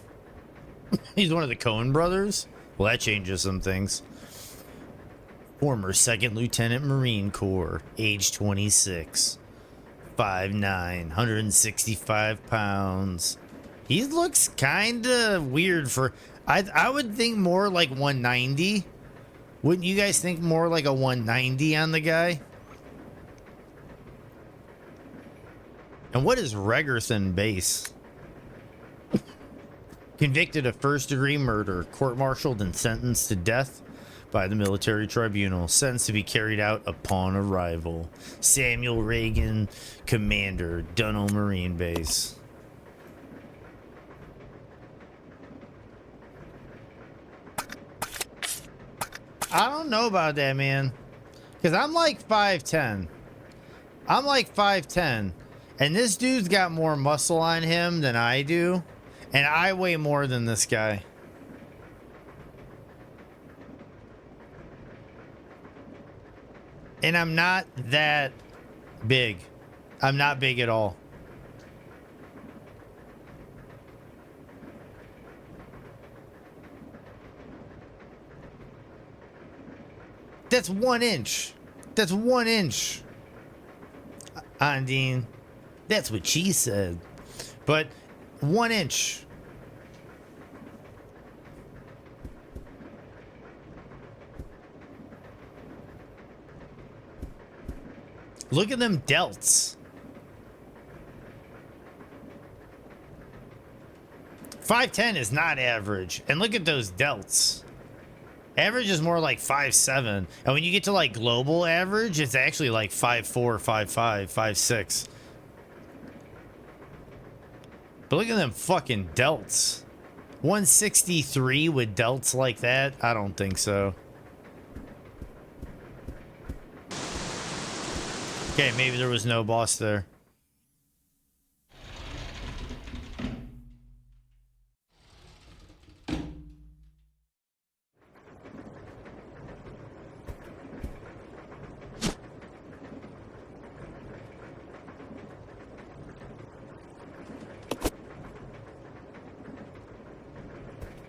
He's one of the Cohen brothers? Well, that changes some things. Former 2nd Lieutenant Marine Corps, age 26. 5'9", 165 pounds. He looks kind of weird for... I would think more like 190. Wouldn't you guys think more like a 190 on the guy? And what is Regerson base? Convicted of first-degree murder, court-martialed and sentenced to death by the military tribunal. Sentence to be carried out upon arrival. Samuel Reagan, Commander, Dunno Marine Base. I don't know about that, man. Because I'm like 5'10". I'm like 5'10". And this dude's got more muscle on him than I do. And I weigh more than this guy. And I'm not that big. I'm not big at all. That's 1 inch. That's 1 inch. Ondine. That's what she said. But 1 inch. Look at them delts. 5'10" is not average. And look at those delts. Average is more like 5'7". And when you get to like global average, it's actually like 5'4", 5'5", 5'6". But look at them fucking delts. 163 with delts like that? I don't think so. Okay, maybe there was no boss there.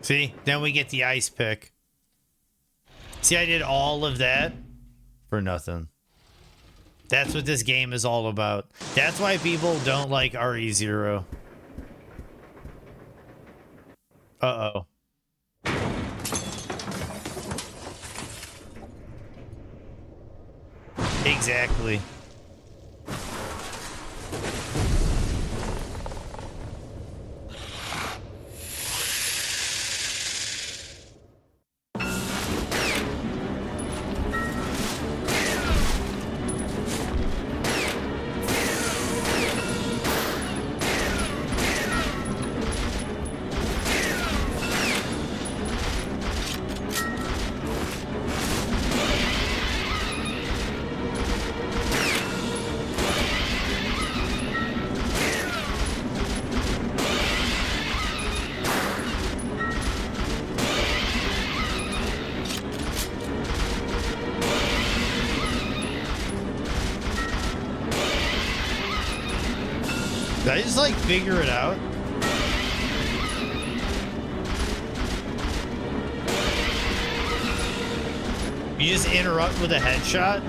See, then we get the ice pick. See, I did all of that for nothing. That's what this game is all about. That's why people don't like RE0. Uh-oh. Exactly. Did I just like figure it out? You just interrupt with a headshot?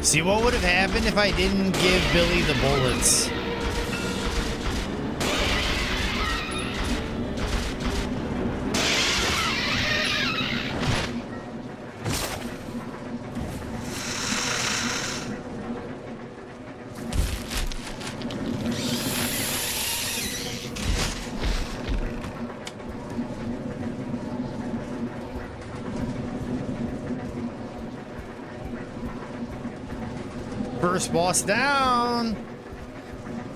See, what would have happened if I didn't give Billy the bullets? First boss down.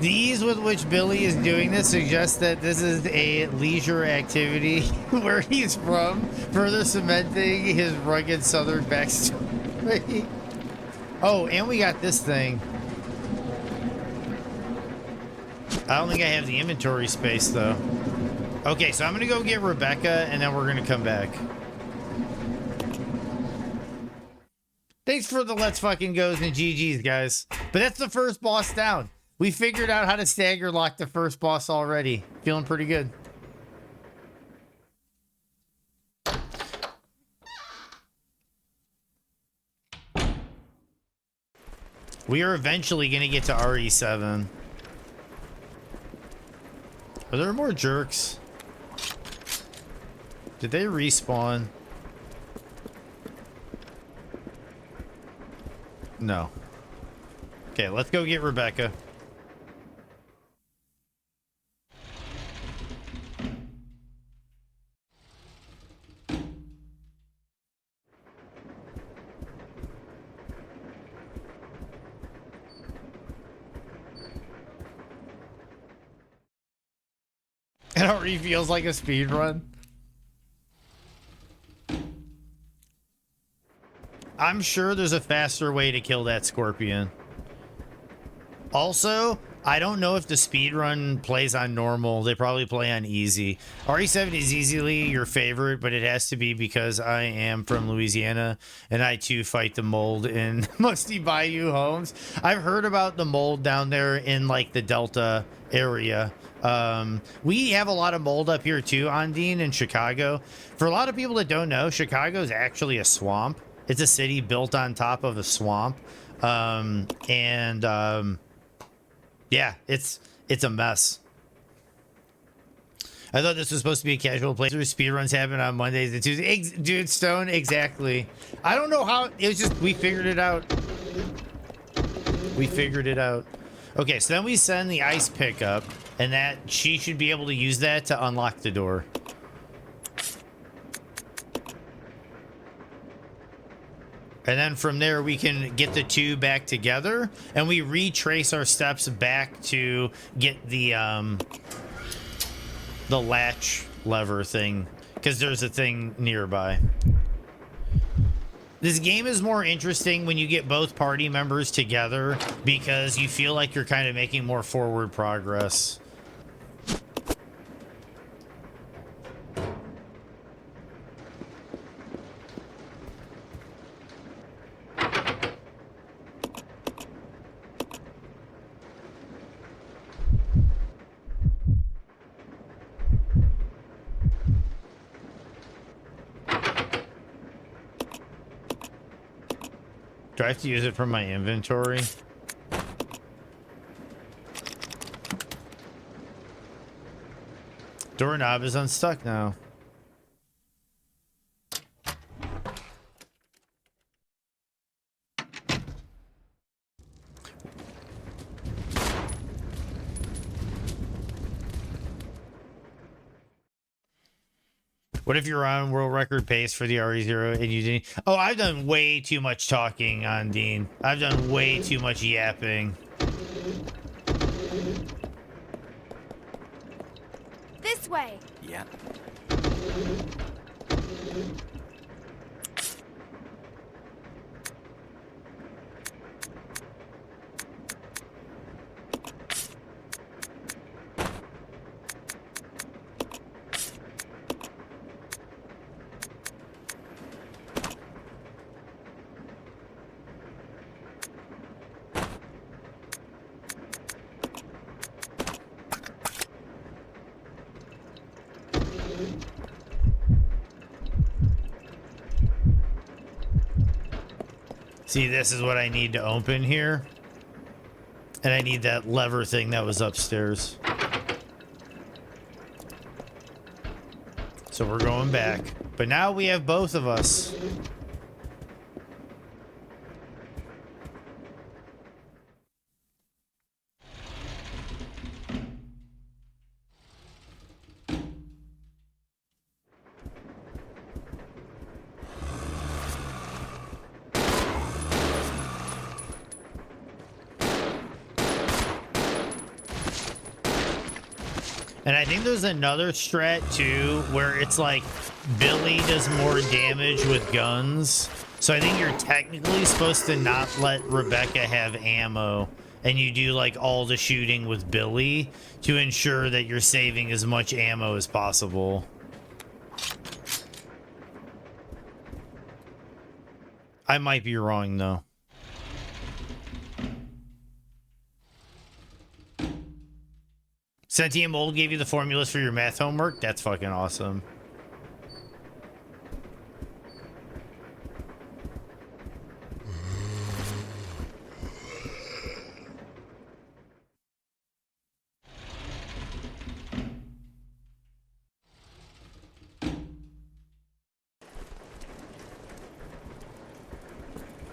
The ease with which Billy is doing this suggests that this is a leisure activity where he's from, further cementing his rugged southern backstory. Oh, and we got this thing. I don't think I have the inventory space, though. Okay, so I'm going to go get Rebecca, and then we're going to come back. Thanks for the let's fucking goes and GG's, guys. But that's the first boss down. We figured out how to stagger lock the first boss already. Feeling pretty good. We are eventually going to get to RE7. Are there more jerks? Did they respawn? No. Okay, let's go get Rebecca. It already feels like a speed run. I'm sure there's a faster way to kill that scorpion. Also, I don't know if the speedrun plays on normal. They probably play on easy. RE7 is easily your favorite, but it has to be because I am from Louisiana and I too fight the mold in Musty Bayou Homes. I've heard about the mold down there in like the Delta area. We have a lot of mold up here too, Ondine, in Chicago. For a lot of people that don't know, Chicago is actually a swamp. It's a city built on top of a swamp. Yeah, it's a mess. I thought this was supposed to be a casual playthrough. Speedruns happen on Mondays and Tuesdays. Dude, Stone, exactly. I don't know how. It was just, we figured it out. We figured it out. Okay, so then we send the ice pickup, and that she should be able to use that to unlock the door. And then from there, we can get the two back together, and we retrace our steps back to get the latch lever thing, because there's a thing nearby. This game is more interesting when you get both party members together, because you feel like you're kind of making more forward progress. Do I have to use it from my inventory? Doorknob is unstuck now. What if you're on world record pace for the RE0 and you didn't? Oh, I've done way too much talking on Dean. I've done way too much yapping. This way. Yeah. See, this is what I need to open here. And I need that lever thing that was upstairs. So we're going back. But now we have both of us. And I think there's another strat too, where it's like Billy does more damage with guns. So I think you're technically supposed to not let Rebecca have ammo, and you do like all the shooting with Billy to ensure that you're saving as much ammo as possible. I might be wrong though. Sentient Mold gave you the formulas for your math homework? That's fucking awesome.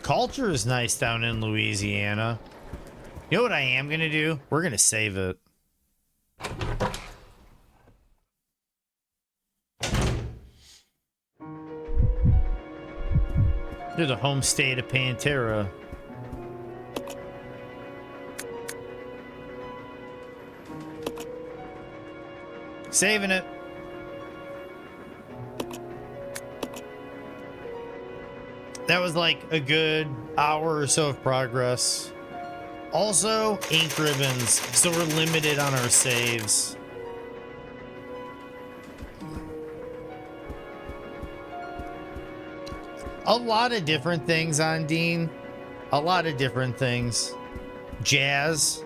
Culture is nice down in Louisiana. You know what I am gonna do? We're gonna save it. To the home state of Pantera. Saving it. That was like a good hour or so of progress. Also, ink ribbons, so we're limited on our saves. A lot of different things on Dean. A lot of different things. Jazz.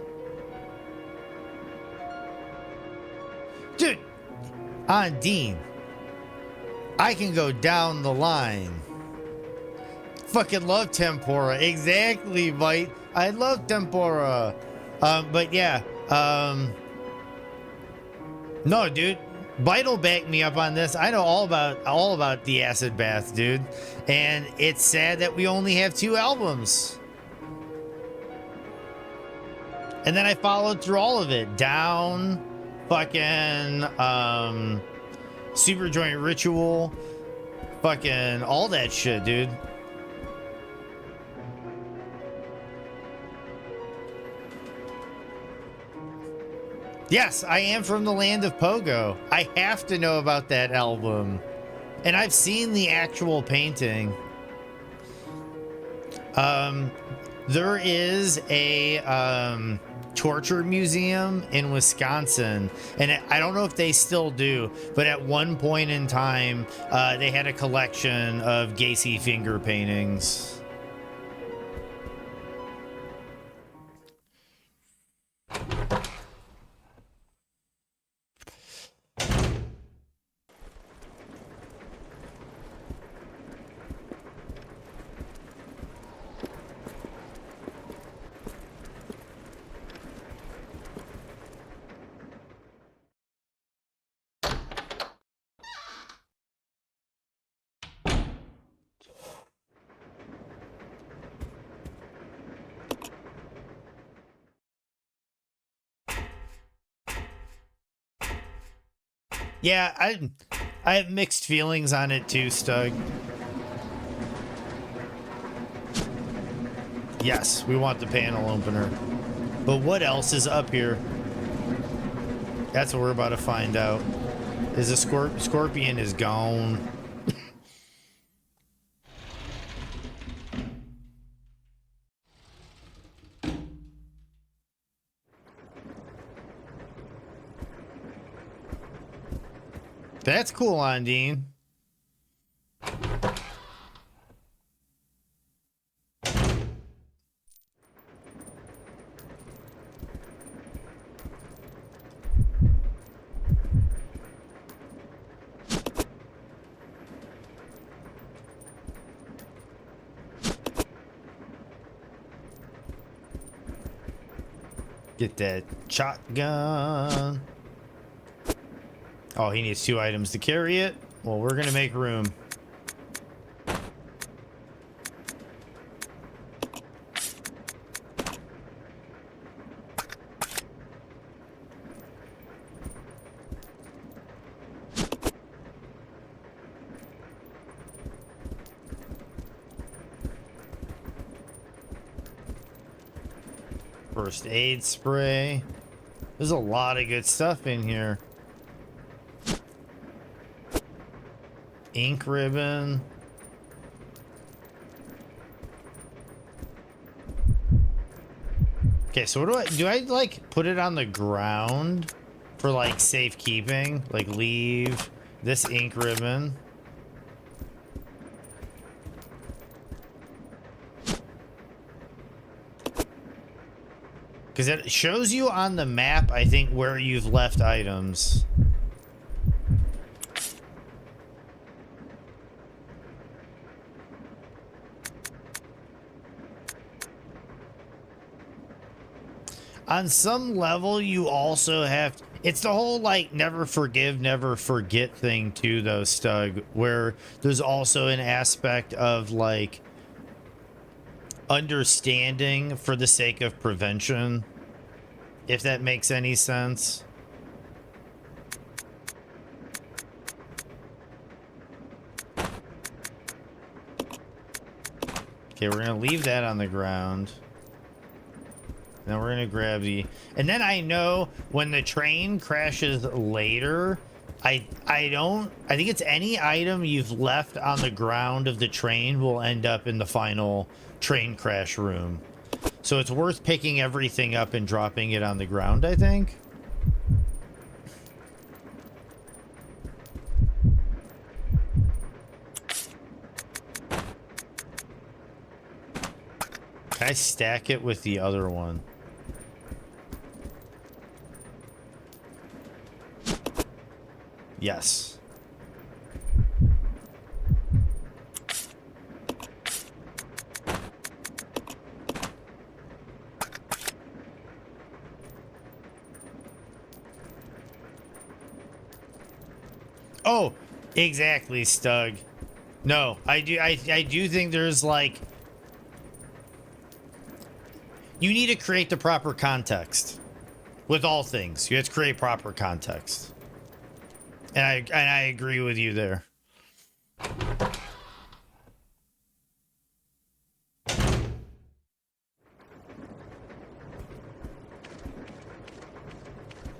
Dude, on Dean, I can go down the line. Fucking love tempura. Exactly, Mike. I love tempura. But yeah. No, dude. Vital backed me up on this. I know all about the acid bath, dude. And it's sad that we only have 2 albums. And then I followed through all of it. Down, fucking Super Joint Ritual, fucking all that shit, dude. Yes, I am from the land of Pogo. I have to know about that album. And I've seen the actual painting. There is a torture museum in Wisconsin, and I don't know if they still do, but at one point in time, they had a collection of Gacy finger paintings. Yeah, I have mixed feelings on it too, Stug. Yes, we want the panel opener. But what else is up here? That's what we're about to find out. Is the scorpion is gone. That's cool, Ondine. Get that shotgun. Oh, he needs 2 items to carry it. Well, we're gonna make room. First aid spray. There's a lot of good stuff in here. Ink ribbon. Okay, so what do I like put it on the ground for like safekeeping? Like leave this ink ribbon. Because it shows you on the map, I think, where you've left items. On some level, you also have... It's the whole, like, never forgive, never forget thing, too, though, Stug. Where there's also an aspect of, like... understanding for the sake of prevention, if that makes any sense. Okay, we're gonna leave that on the ground. Then we're gonna grab the, and then I know when the train crashes later, I think it's any item you've left on the ground of the train will end up in the final train crash room. So it's worth picking everything up and dropping it on the ground, I think. Can I stack it with the other one? Yes. Oh, exactly, Stug. No, I do think there's like, you need to create the proper context with all things. You have to create proper context. And I agree with you there.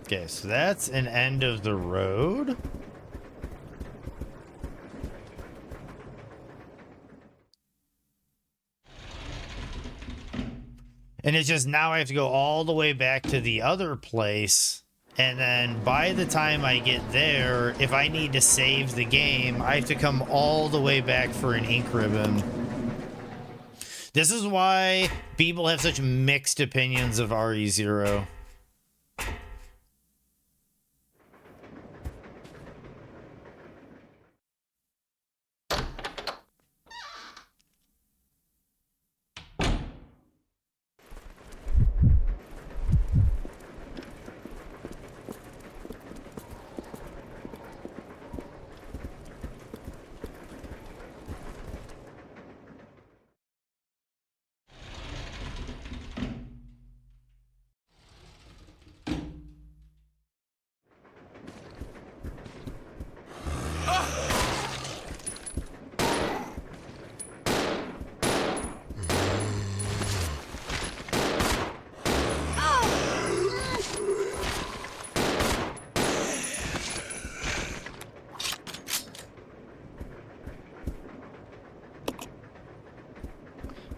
Okay, so that's an end of the road. And it's just now I have to go all the way back to the other place. And then by the time I get there, if I need to save the game, I have to come all the way back for an ink ribbon. This is why people have such mixed opinions of RE0.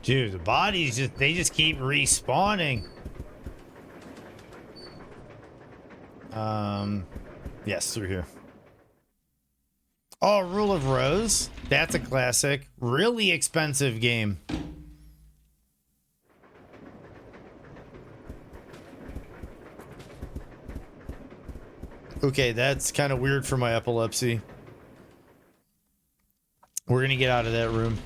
Dude, the bodies they just keep respawning. Yes, through here. Oh, Rule of Rose. That's a classic. Really expensive game. Okay, that's kind of weird for my epilepsy. We're gonna get out of that room.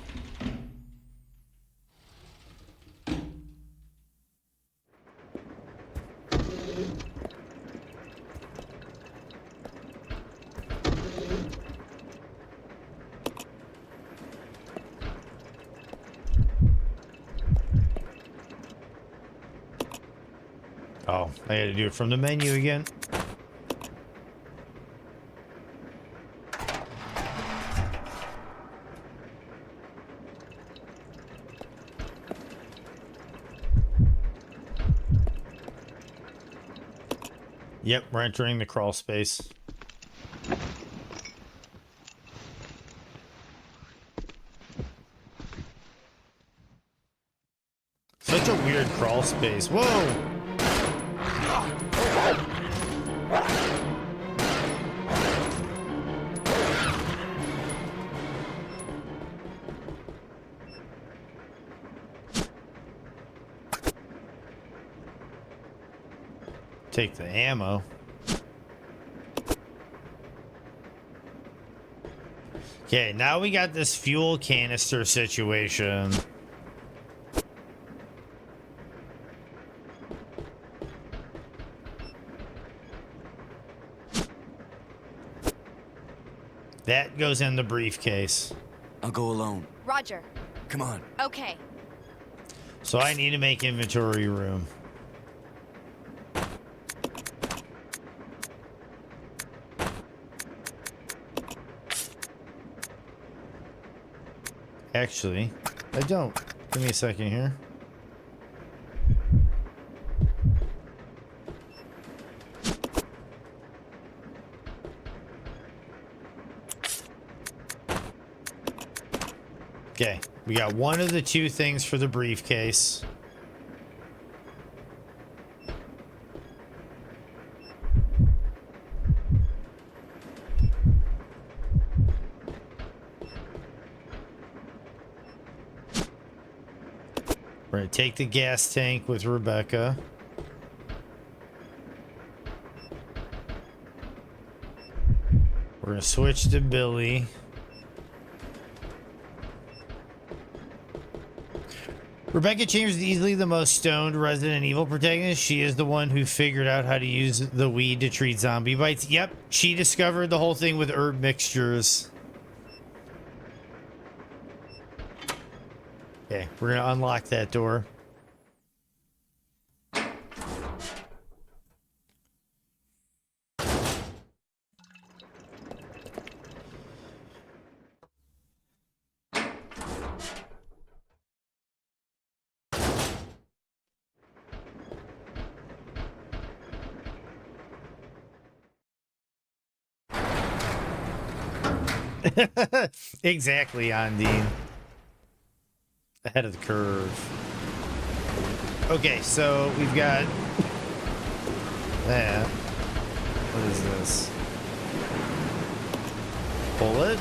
Oh, I had to do it from the menu again. Yep, we're entering the crawl space. Such a weird crawl space. Whoa! Take the ammo. Okay, now we got this fuel canister situation. That goes in the briefcase. I'll go alone. Roger. Come on. Okay. So I need to make inventory room. Actually, I don't. Give me a second here. Okay, we got one of the two things for the briefcase. We're gonna take the gas tank with Rebecca. We're gonna switch to Billy. Rebecca Chambers is easily the most stoned Resident Evil protagonist. She is the one who figured out how to use the weed to treat zombie bites. Yep, she discovered the whole thing with herb mixtures. Okay, we're gonna unlock that door. Exactly, Ondine. Ahead of the curve. Okay, so we've got that. What is this? Pull it.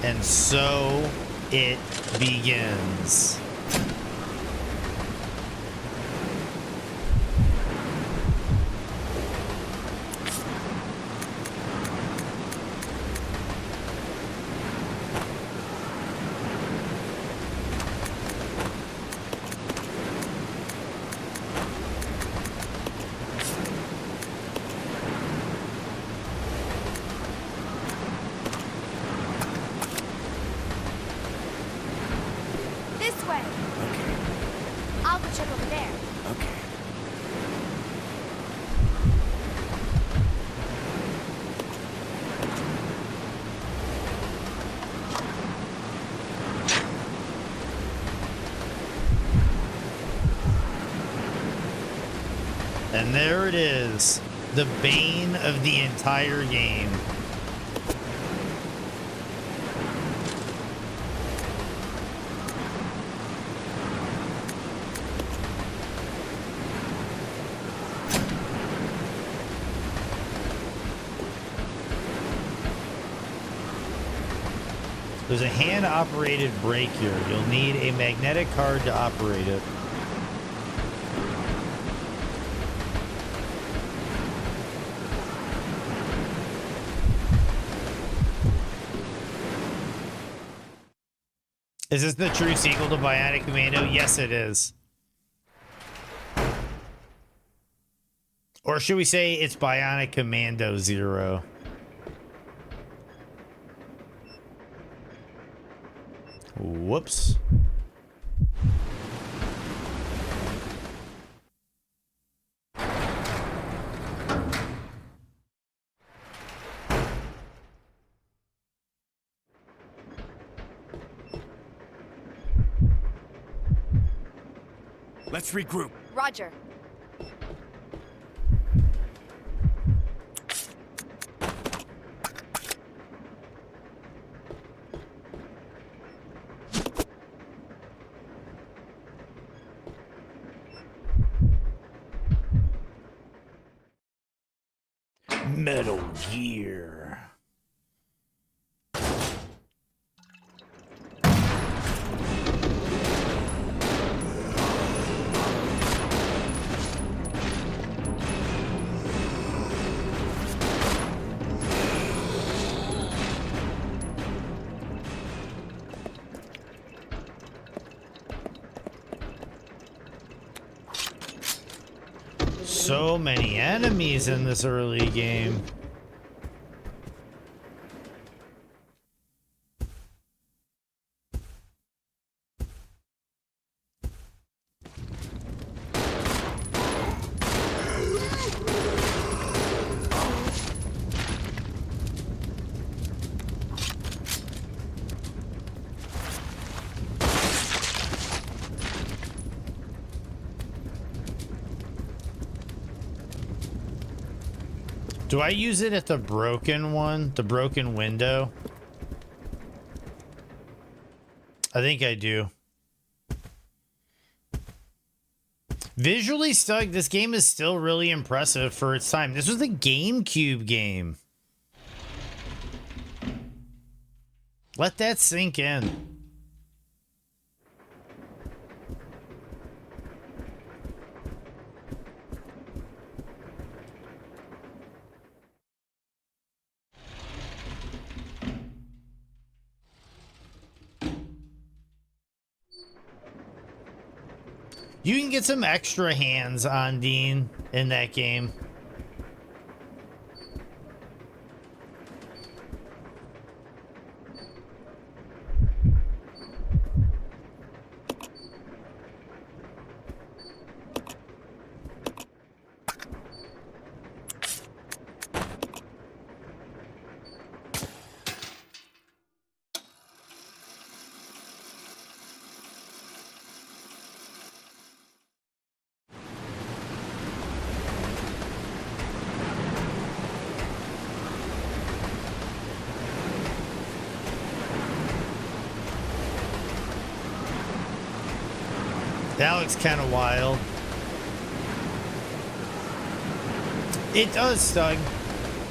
And so it begins. This way. Okay. I'll go check over there. Okay. And there it is, the bane of the entire game. There's a hand-operated brake here. You'll need a magnetic card to operate it. Is this the true sequel to Bionic Commando? Yes, it is. Or should we say it's Bionic Commando 0? Whoops. Let's regroup. Roger. Metal Gear. So many enemies in this early game. Do I use it at the broken one? The broken window? I think I do. Visually stuck, this game is still really impressive for its time. This was a GameCube game. Let that sink in. You can get some extra hands on Dean in that game. That looks kind of wild. It does, Doug.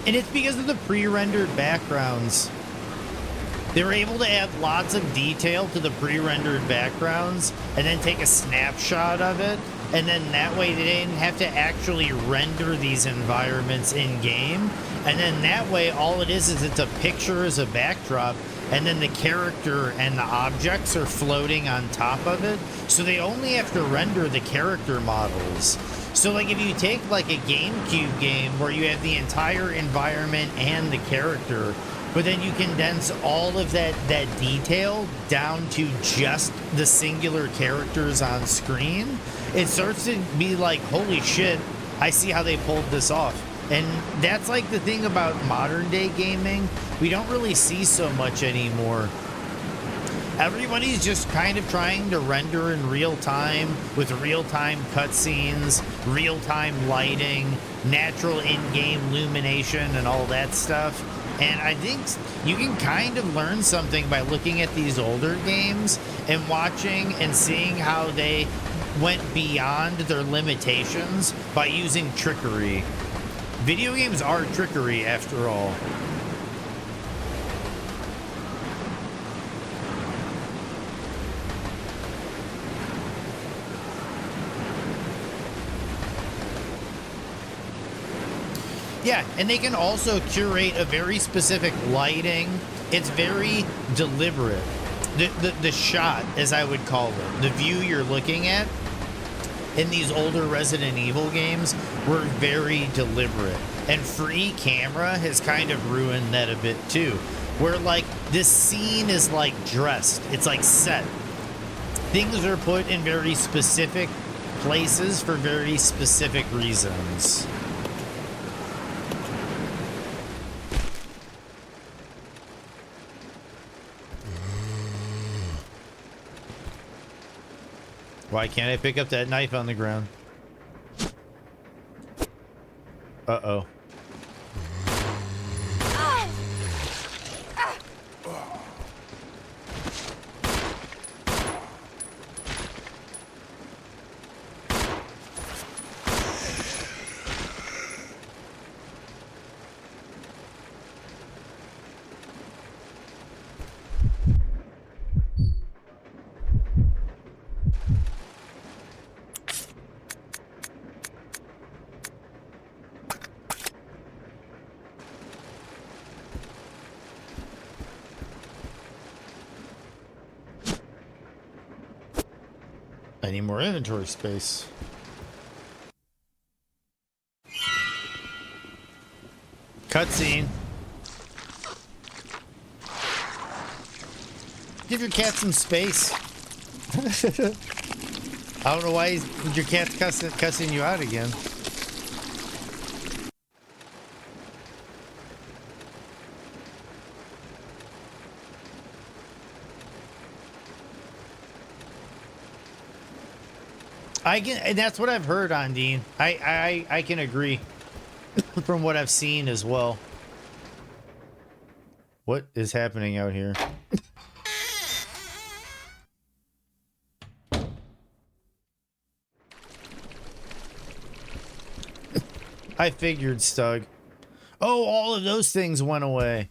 And it's because of the pre-rendered backgrounds. They were able to add lots of detail to the pre-rendered backgrounds and then take a snapshot of it. And then that way they didn't have to actually render these environments in-game. And then that way all it is it's a picture as a backdrop. And then the character and the objects are floating on top of it. So they only have to render the character models. So like if you take like a GameCube game where you have the entire environment and the character, but then you condense all of that detail down to just the singular characters on screen, it starts to be like, holy shit, I see how they pulled this off. And that's like the thing about modern day gaming. We don't really see so much anymore. Everybody's just kind of trying to render in real time with real-time cutscenes, real-time lighting, natural in-game illumination, and all that stuff. And I think you can kind of learn something by looking at these older games and watching and seeing how they went beyond their limitations by using trickery. Video games are trickery, after all. Yeah, and they can also curate a very specific lighting. It's very deliberate. The shot, as I would call it, the view you're looking at in these older Resident Evil games were very deliberate. And free camera has kind of ruined that a bit too. Where like this scene is like dressed. It's like set. Things are put in very specific places for very specific reasons. Why can't I pick up that knife on the ground? Uh-oh. I need more inventory space. Cutscene. Give your cat some space. I don't know why your cat's cussing you out again. And that's what I've heard on Dean. I can agree from what I've seen as well. What is happening out here? I figured, Stug. Oh, all of those things went away.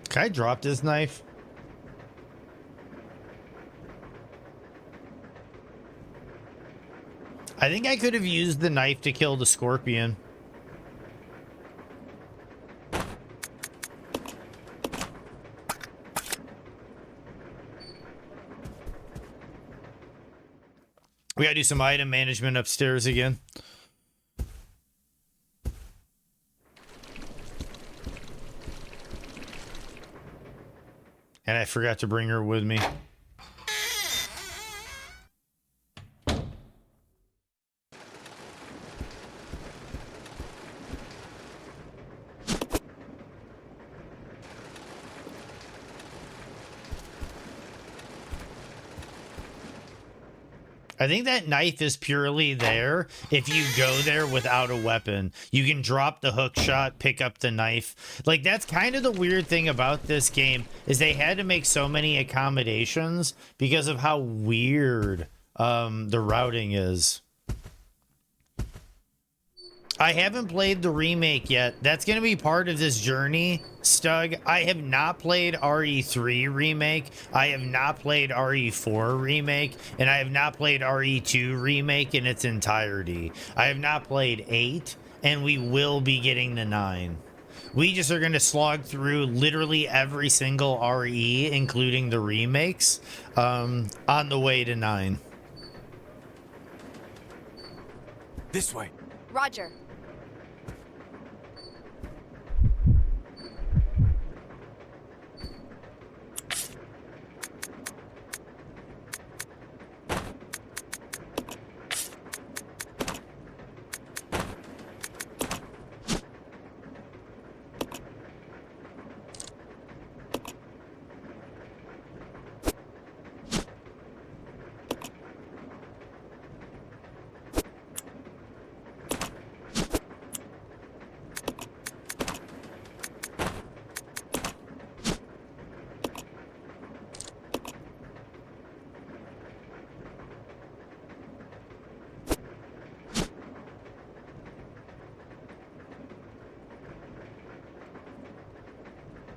Can I drop this knife? I think I could have used the knife to kill the scorpion. We gotta do some item management upstairs again. And I forgot to bring her with me. I think that knife is purely there if you go there without a weapon. You can drop the hook shot, pick up the knife. Like, that's kind of the weird thing about this game, is they had to make so many accommodations because of how weird the routing is. I haven't played the remake yet. That's going to be part of this journey, Stug. I have not played RE3 remake. I have not played RE4 remake. And I have not played RE2 remake in its entirety. I have not played 8. And we will be getting to 9. We just are going to slog through literally every single RE, including the remakes, on the way to 9. This way. Roger.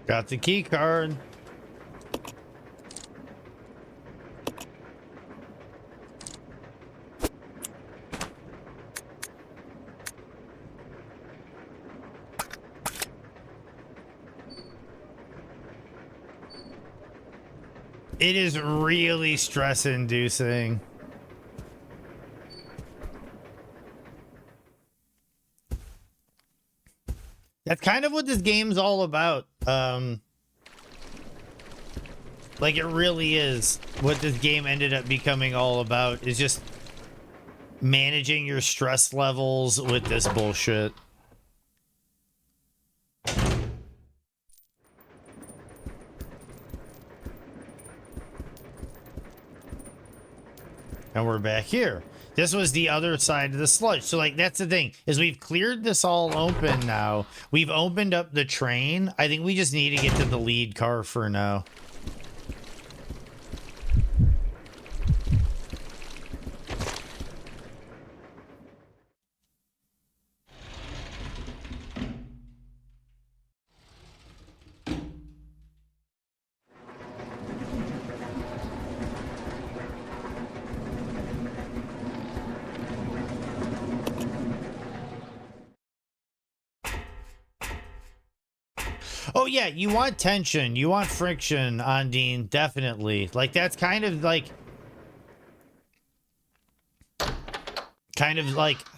Got the key card. It is really stress-inducing. That's kind of what this game's all about. Like, it really is what this game ended up becoming all about, is just managing your stress levels with this bullshit. And we're back here. This was the other side of the sludge. So, like, that's the thing, is we've cleared this all open now. We've opened up the train. I think we just need to get to the lead car for now. Oh yeah, you want tension, you want friction, Ondine, definitely. Like, that's kind of like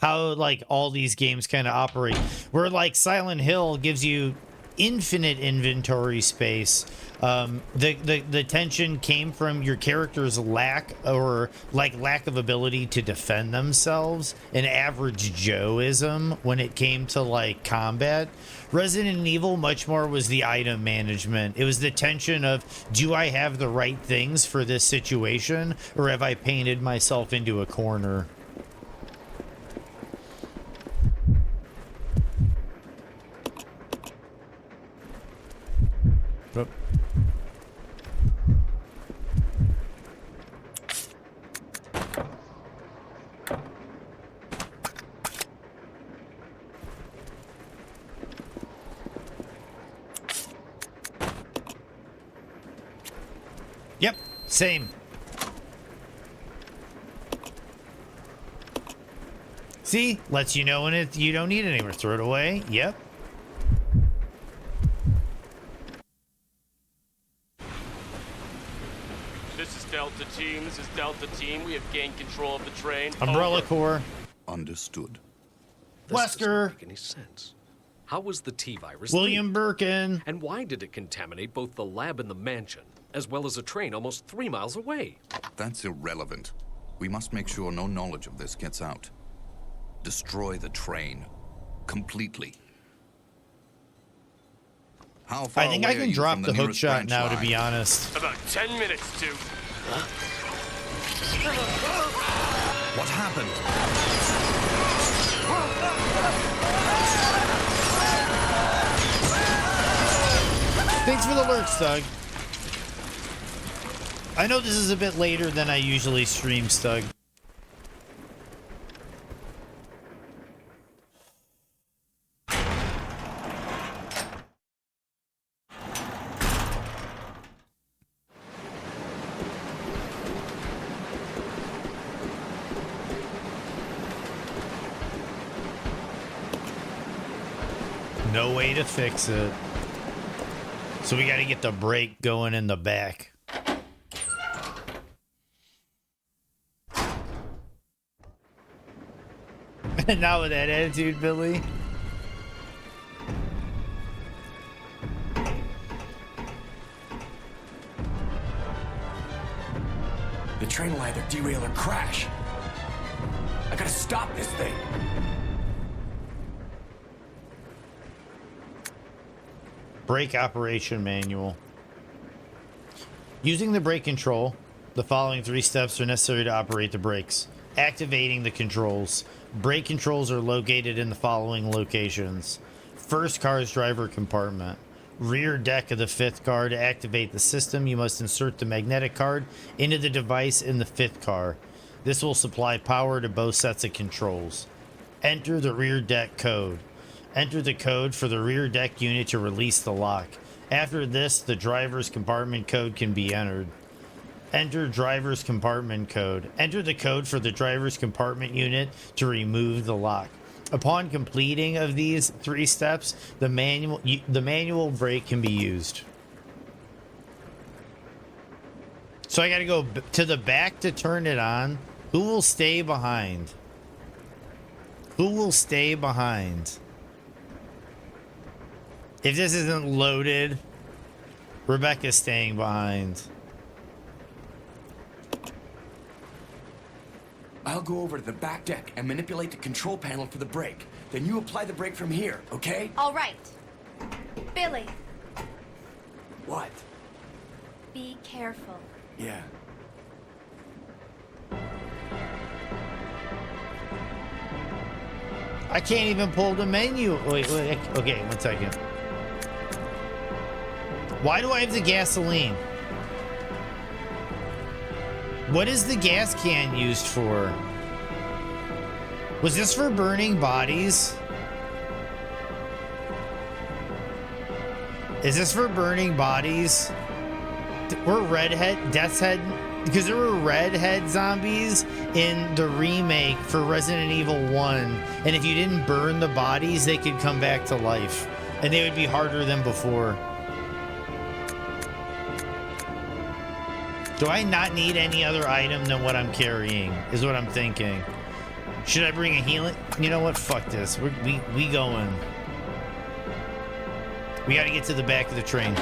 how like all these games kind of operate. Where like Silent Hill gives you infinite inventory space. The tension came from your character's lack of ability to defend themselves, an average Joeism when it came to like combat. Resident Evil much more was the item management. It was the tension of, do I have the right things for this situation, or have I painted myself into a corner? Oop. Yep, same. See? Lets you know when you don't need it anymore. Throw it away. Yep. This is Delta Team. This is Delta Team. We have gained control of the train. Umbrella Over. Corps. Understood. This Wesker. doesn't make any sense. How was the T-virus William leaked? Birkin. And why did it contaminate both the lab and the mansion, as well as a train almost 3 miles away? That's irrelevant. We must make sure no knowledge of this gets out. Destroy the train. Completely. How far I think I away are can you drop from the hook nearest shot branch now, to line? be honest. About 10 minutes, dude. What happened? Thanks for the lurks, Doug. I know this is a bit later than I usually stream, Stug. No way to fix it. So we got to get the brake going in the back. Not with that attitude, Billy. The train will either derail or crash. I gotta stop this thing. Brake operation manual. Using the brake control, the following 3 steps are necessary to operate the brakes. Activating the controls. Brake controls are located in the following locations. First car's driver compartment. Rear deck of the 5th car. To activate the system, you must insert the magnetic card into the device in the 5th car. This will supply power to both sets of controls. Enter the rear deck code. Enter the code for the rear deck unit to release the lock. After this, the driver's compartment code can be entered. Enter driver's compartment code. Enter the code for the driver's compartment unit to remove the lock. Upon completing of these 3 steps, the manual brake can be used. So I gotta go to the back to turn it on. Who will stay behind? Who will stay behind? If this isn't loaded, Rebecca's staying behind. I'll go over to the back deck and manipulate the control panel for the brake. Then you apply the brake from here, okay? All right. Billy, What? be careful. Yeah. I can't even pull the menu. Wait, okay, 1 second. Why do I have the gasoline? What is the gas can used for? Was this for burning bodies? Is this for burning bodies? Were redhead, death's head, because there were redhead zombies in the remake for Resident Evil 1, and if you didn't burn the bodies, they could come back to life, and they would be harder than before. Do I not need any other item than what I'm carrying, is what I'm thinking. Should I bring a healing? You know what? Fuck this. We going. We gotta get to the back of the train.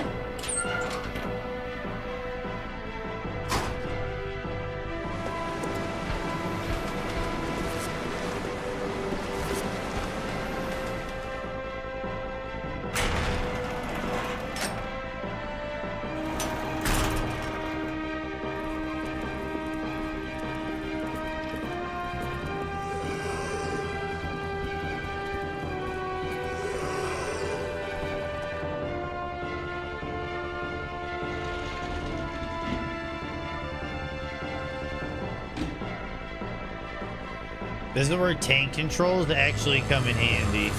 This is where tank controls actually come in handy.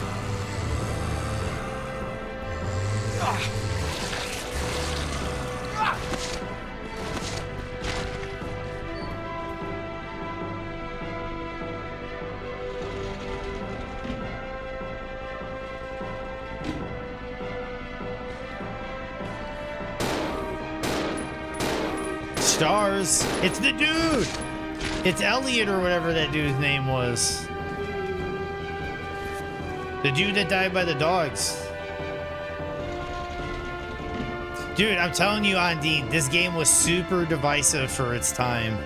Stars. It's the dude. It's Elliot or whatever that dude's name was. The dude that died by the dogs. Dude, I'm telling you, Andine, this game was super divisive for its time.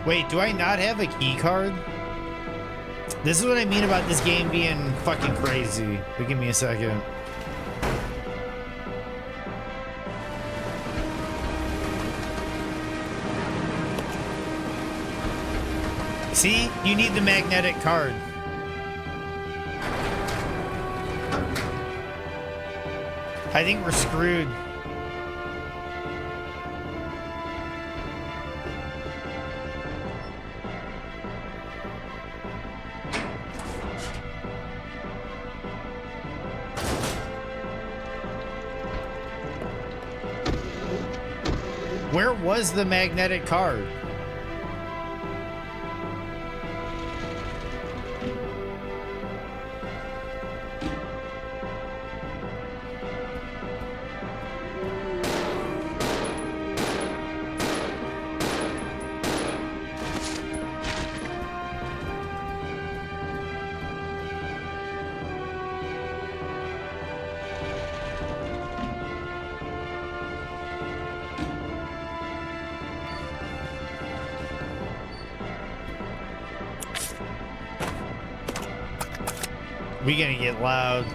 Wait, do I not have a key card? This is what I mean about this game being fucking crazy. But give me a second. See? You need the magnetic card. I think we're screwed. Where was the magnetic card? We gonna get loud.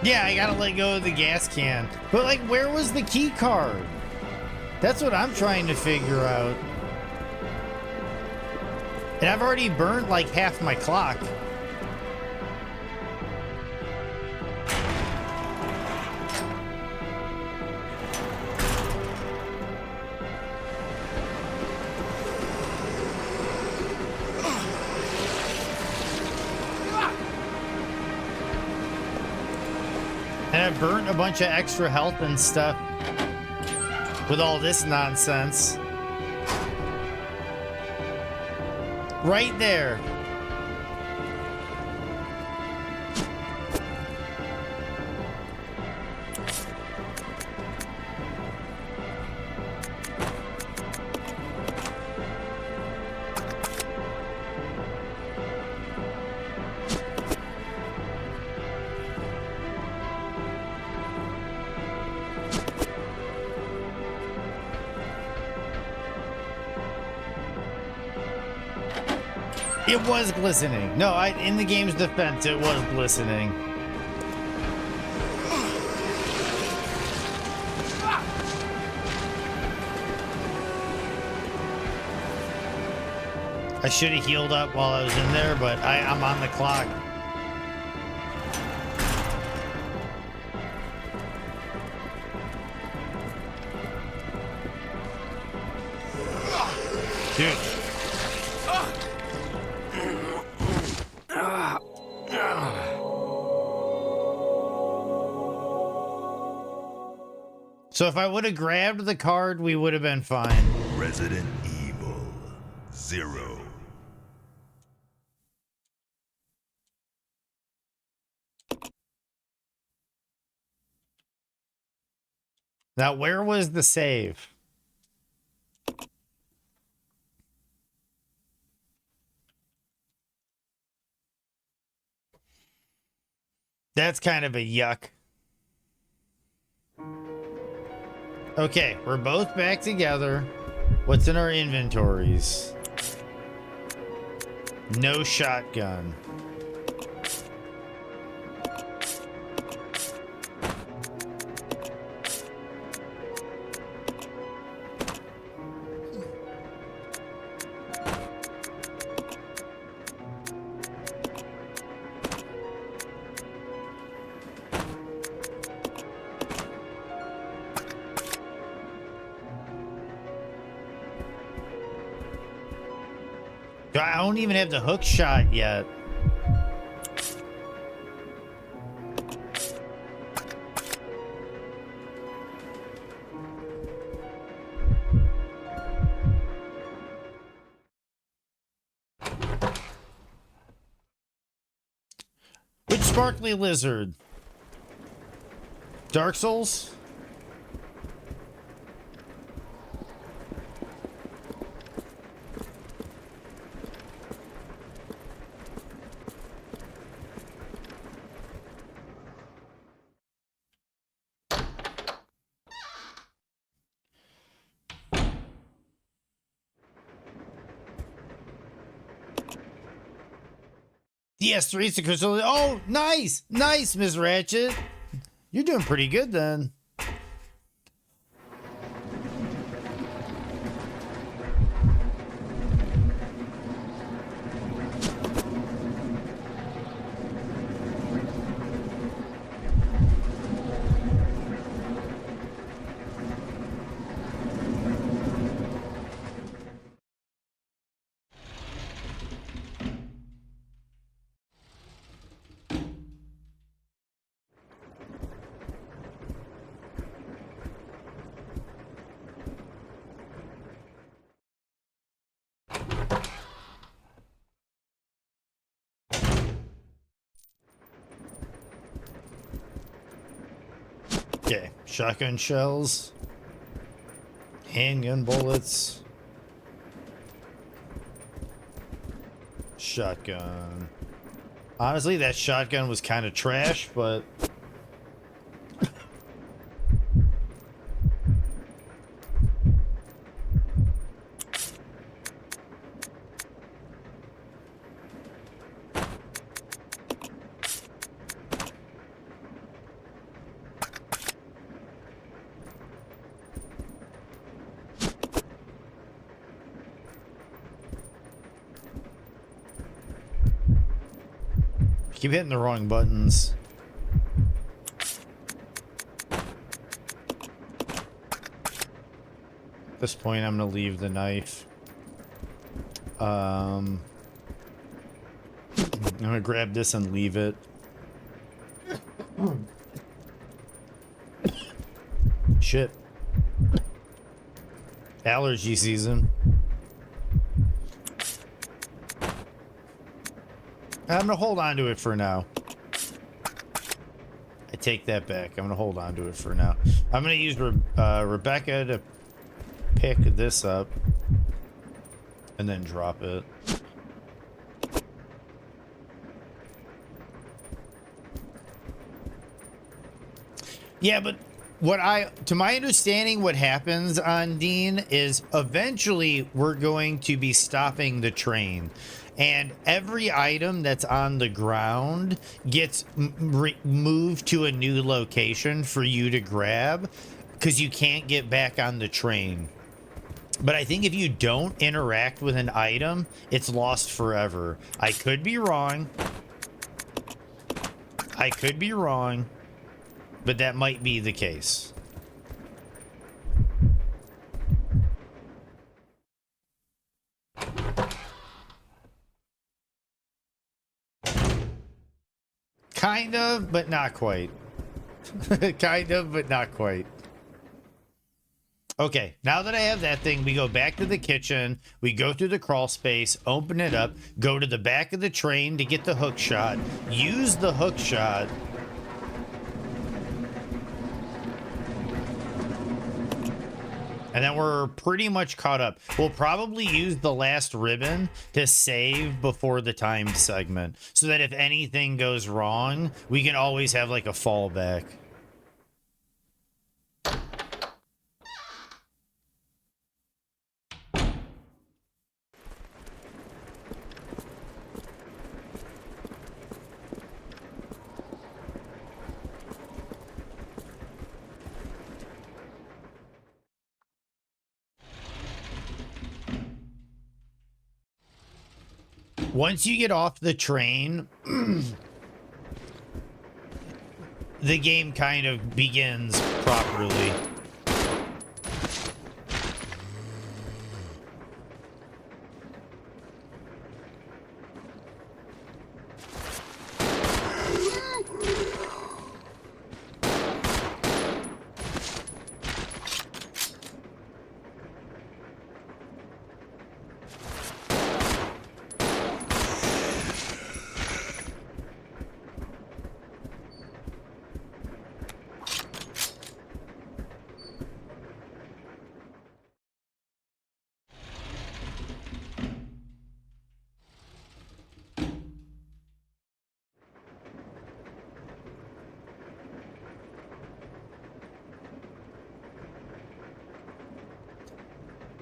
Yeah, I gotta let go of the gas can. But like, where was the key card? That's what I'm trying to figure out. And I've already burned like half my clock. And I burnt a bunch of extra health and stuff with all this nonsense. Right there. It was glistening. No, in the game's defense, it was glistening. I should have healed up while I was in there, but I'm on the clock. Dude. So if I would have grabbed the card, we would have been fine. Resident Evil 0. Now, where was the save? That's kind of a yuck. Okay, we're both back together. What's in our inventories? No shotgun. I don't even have the hook shot yet. Which sparkly lizard? Dark Souls? DS3 is the crystal. Oh, nice. Nice, Miss Ratchet. You're doing pretty good then. Okay, shotgun shells, handgun bullets, shotgun. Honestly, that shotgun was kind of trash, but keep hitting the wrong buttons. At this point, I'm gonna leave the knife. I'm gonna grab this and leave it. Shit. Allergy season. I'm gonna hold on to it for now. I take that back. I'm gonna hold on to it for now. I'm gonna use Rebecca to pick this up and then drop it. Yeah, but to my understanding, what happens on Dean is eventually we're going to be stopping the train. And every item that's on the ground gets moved to a new location for you to grab because you can't get back on the train. But I think if you don't interact with an item, it's lost forever. I could be wrong. I could be wrong, but that might be the case. Kind of, but not quite. Kind of, but not quite. Okay, now that I have that thing, we go back to the kitchen. We go through the crawl space, open it up, go to the back of the train to get the hook shot, use the hook shot. And then we're pretty much caught up. We'll probably use the last ribbon to save before the timed segment so that if anything goes wrong, we can always have like a fallback. Once you get off the train, the game kind of begins properly.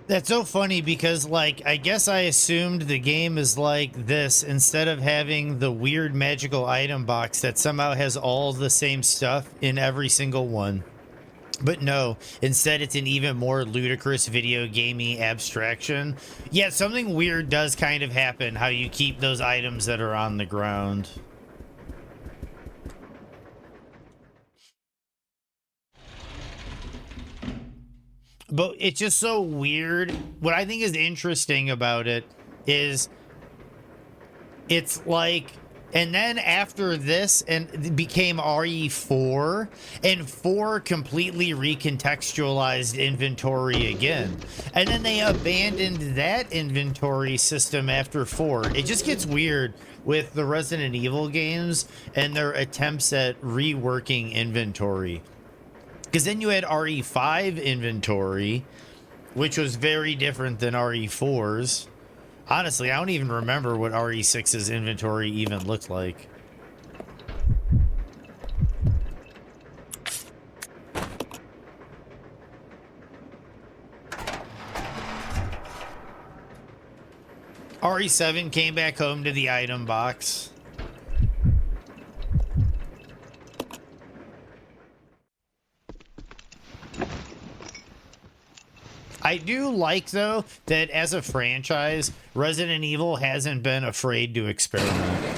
That's so funny because, like, I guess I assumed the game is like this instead of having the weird magical item box that somehow has all the same stuff in every single one. But no, instead it's an even more ludicrous video gamey abstraction. Yeah, something weird does kind of happen, how you keep those items that are on the ground. But it's just so weird. What I think is interesting about it is it's like, and then after this, and it became RE4, and 4 completely recontextualized inventory again. And then they abandoned that inventory system after 4. It just gets weird with the Resident Evil games and their attempts at reworking inventory. Because then you had RE5 inventory, which was very different than RE4's. Honestly, I don't even remember what RE6's inventory even looked like. RE7 came back home to the item box. I do like, though, that as a franchise, Resident Evil hasn't been afraid to experiment.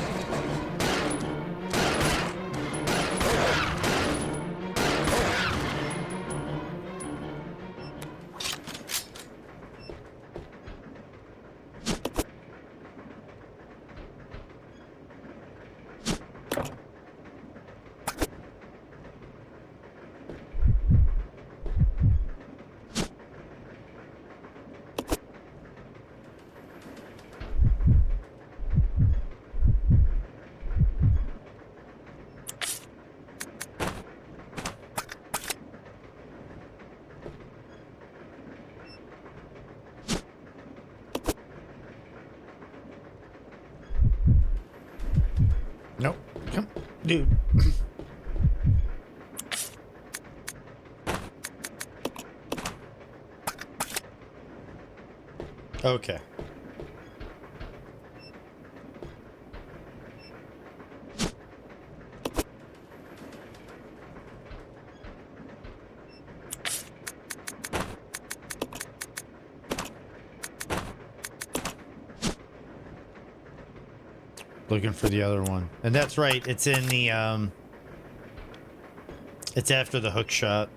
Nope. Come, dude. Okay. Looking for the other one. And that's right, it's in the, it's after the hook shot.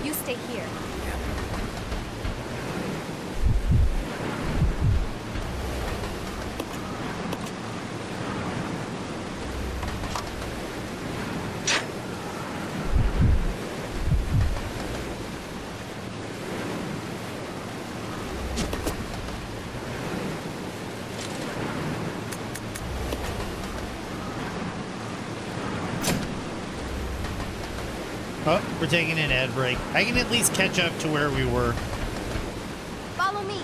You stay here. Oh, we're taking an ad break. I can at least catch up to where we were. Follow me.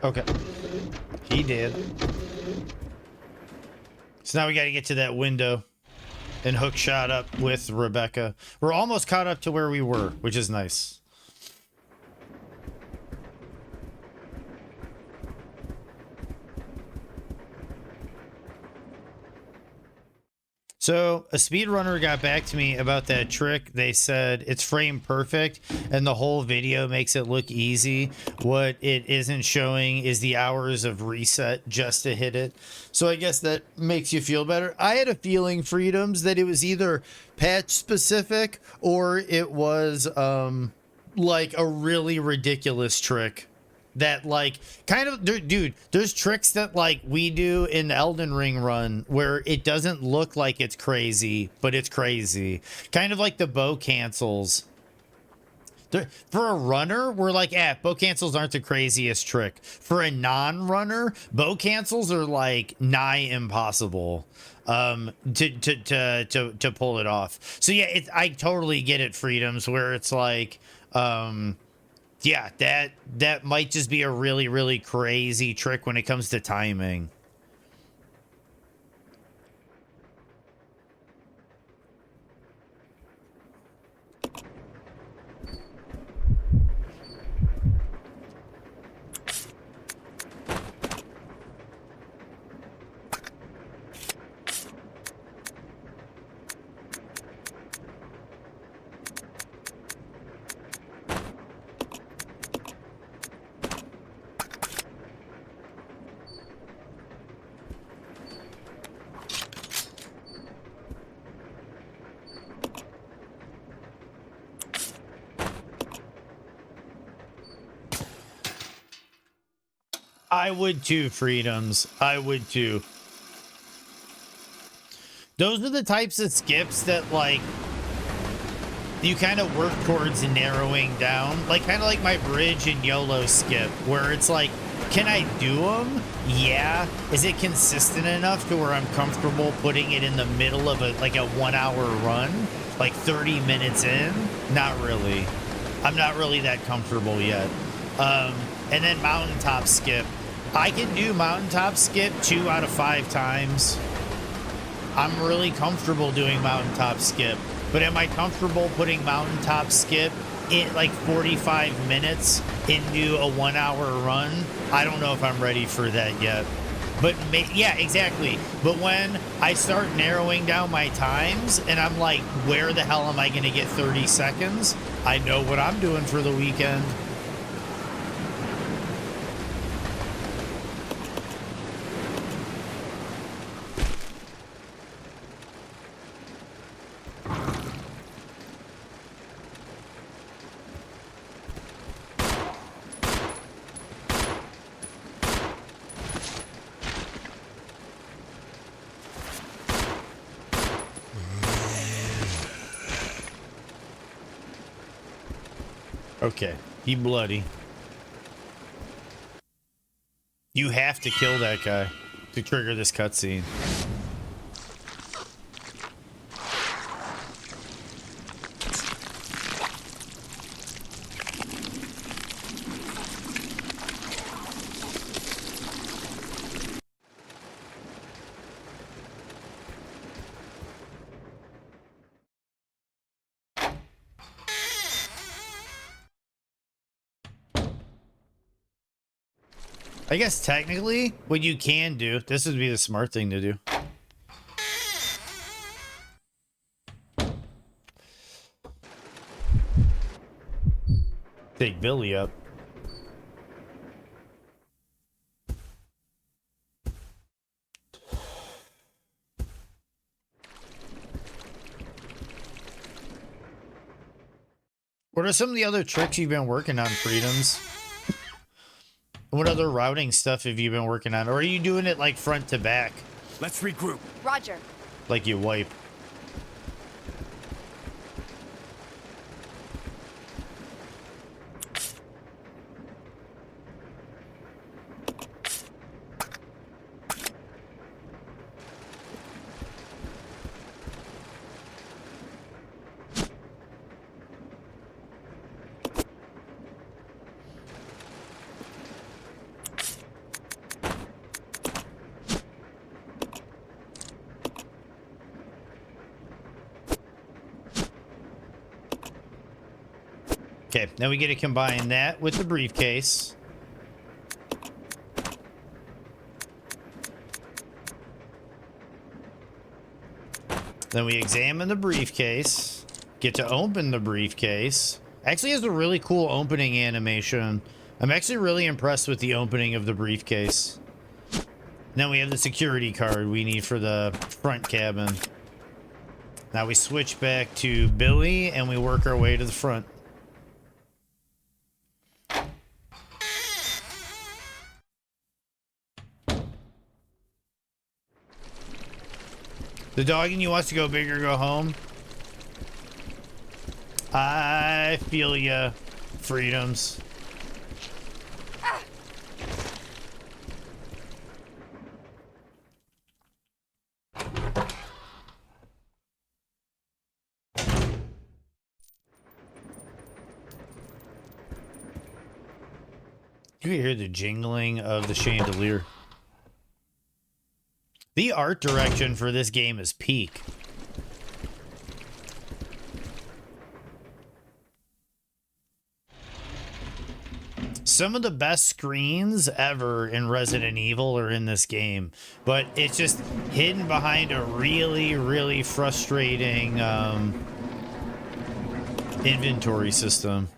Okay. He did. So now we got to get to that window and hook shot up with Rebecca. We're almost caught up to where we were, which is nice. So a speedrunner got back to me about that trick. They said it's frame perfect and the whole video makes it look easy. What it isn't showing is the hours of reset just to hit it. So I guess that makes you feel better. I had a feeling, Freedoms, that it was either patch specific or it was like a really ridiculous trick. That like kind of dude, there's tricks that like we do in the Elden Ring run where it doesn't look like it's crazy, but it's crazy. Kind of like the bow cancels. For a runner, we're like, bow cancels aren't the craziest trick. For a non-runner, bow cancels are like nigh impossible to pull it off. So yeah, I totally get it, Freedoms, where it's like yeah, that might just be a really, really crazy trick when it comes to timing. I would too, Freedoms. I would too. Those are the types of skips that, like, you kind of work towards narrowing down. Like, kind of like my bridge and YOLO skip, where it's like, can I do them? Yeah. Is it consistent enough to where I'm comfortable putting it in the middle of a 1 hour run? Like 30 minutes in? Not really. I'm not really that comfortable yet. And then mountaintop skip. I can do mountaintop skip 2 out of 5 times. I'm really comfortable doing mountaintop skip, but am I comfortable putting mountaintop skip in like 45 minutes into a 1 hour run? I don't know if I'm ready for that yet. But yeah, exactly. But when I start narrowing down my times and I'm like, where the hell am I going to get 30 seconds? I know what I'm doing for the weekend. Okay, he bloody. You have to kill that guy to trigger this cutscene. I guess technically what you can do, this would be the smart thing to do. Take Billy up. What are some of the other tricks you've been working on, Freedoms? What other routing stuff have you been working on? Or are you doing it like front to back? Let's regroup. Roger. Like you wipe. Okay, now we get to combine that with the briefcase. Then we examine the briefcase. Get to open the briefcase. Actually has a really cool opening animation. I'm actually really impressed with the opening of the briefcase. Then we have the security card we need for the front cabin. Now we switch back to Billy and we work our way to the front. The dog in you wants to go big or go home. I feel ya. Freedoms. You can hear the jingling of the chandelier. The art direction for this game is peak. Some of the best screens ever in Resident Evil are in this game, but it's just hidden behind a really, really frustrating inventory system.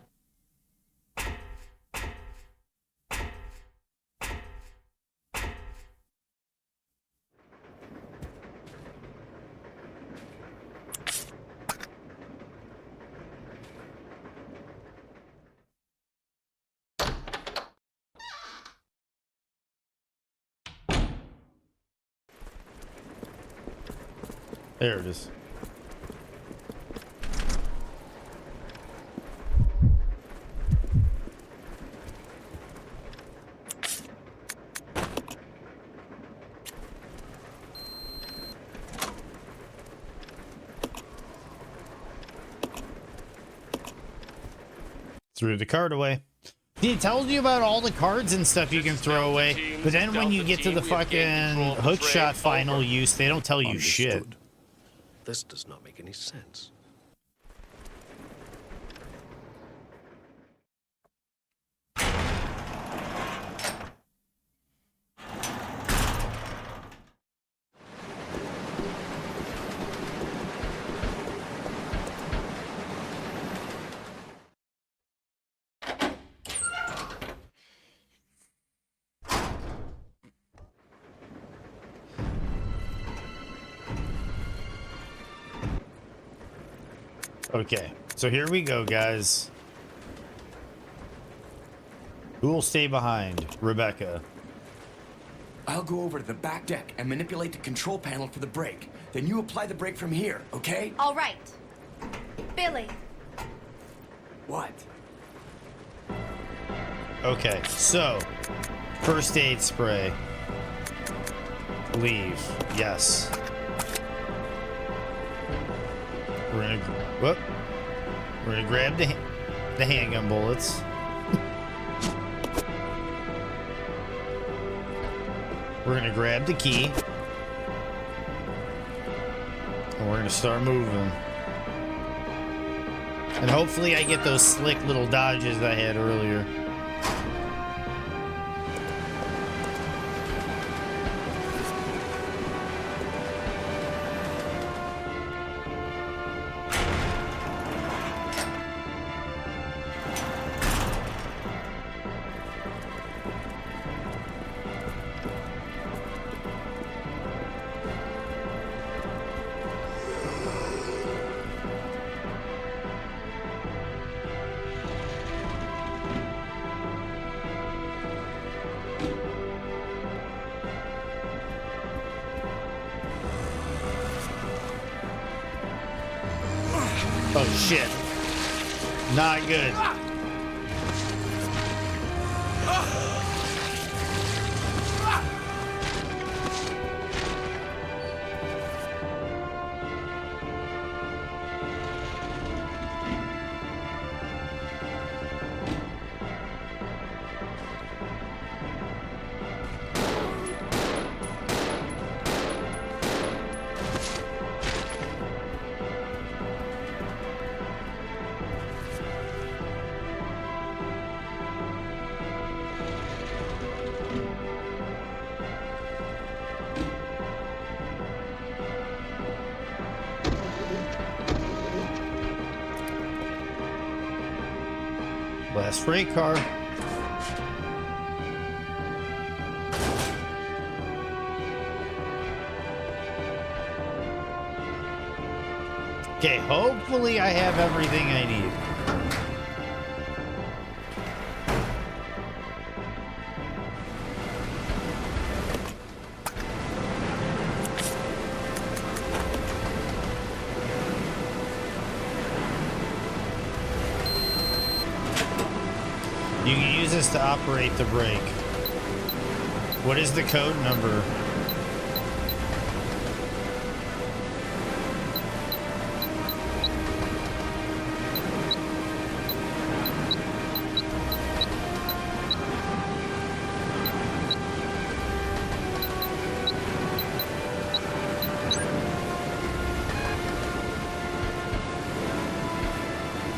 There it is. Threw the card away. He tells you about all the cards and stuff you can throw away, but then when you get to the fucking hookshot final use, they don't tell you shit. This does not make any sense. Okay, so here we go, guys. Who will stay behind? Rebecca. I'll go over to the back deck and manipulate the control panel for the brake. Then you apply the brake from here, okay? All right. Billy. What? Okay, so first aid spray. Leave. Yes. We're gonna grab the handgun bullets. We're gonna grab the key. And we're gonna start moving. And hopefully I get those slick little dodges I had earlier. Oh shit. Not good. Last freight car. Okay, hopefully I have everything I need. You can use this to operate the brake. What is the code number?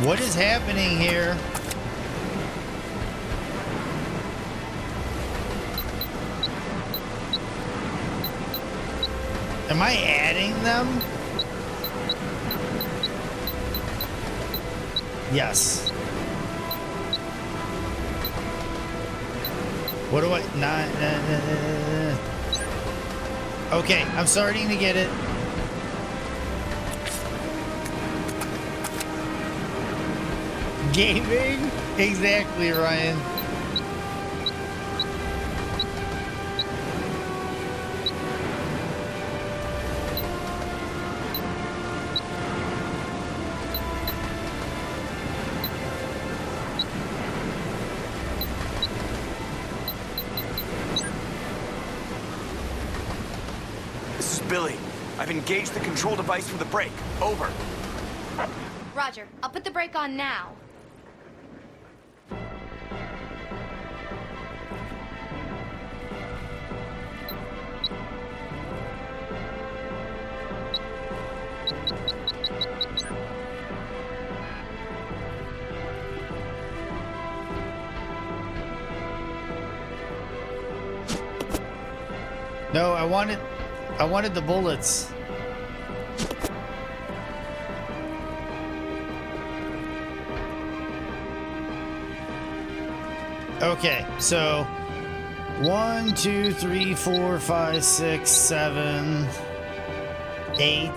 What is happening here? Am I adding them? Yes. What do I not? Okay, I'm starting to get it. Gaming? Exactly, Ryan. This is Billy. I've engaged the control device for the brake. Over. Roger. I'll put the brake on now. No, I wanted the bullets. Okay, so 1, 2, 3, 4, 5, 6, 7, 8.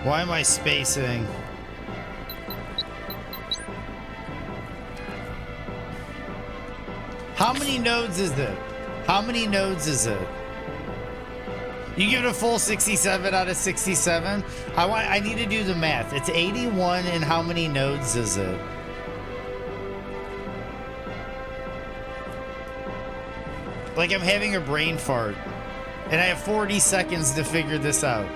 Why am I spacing? How many nodes is it? How many nodes is it? You give it a full 67 out of 67? I need to do the math. It's 81, and how many nodes is it? Like I'm having a brain fart. And I have 40 seconds to figure this out.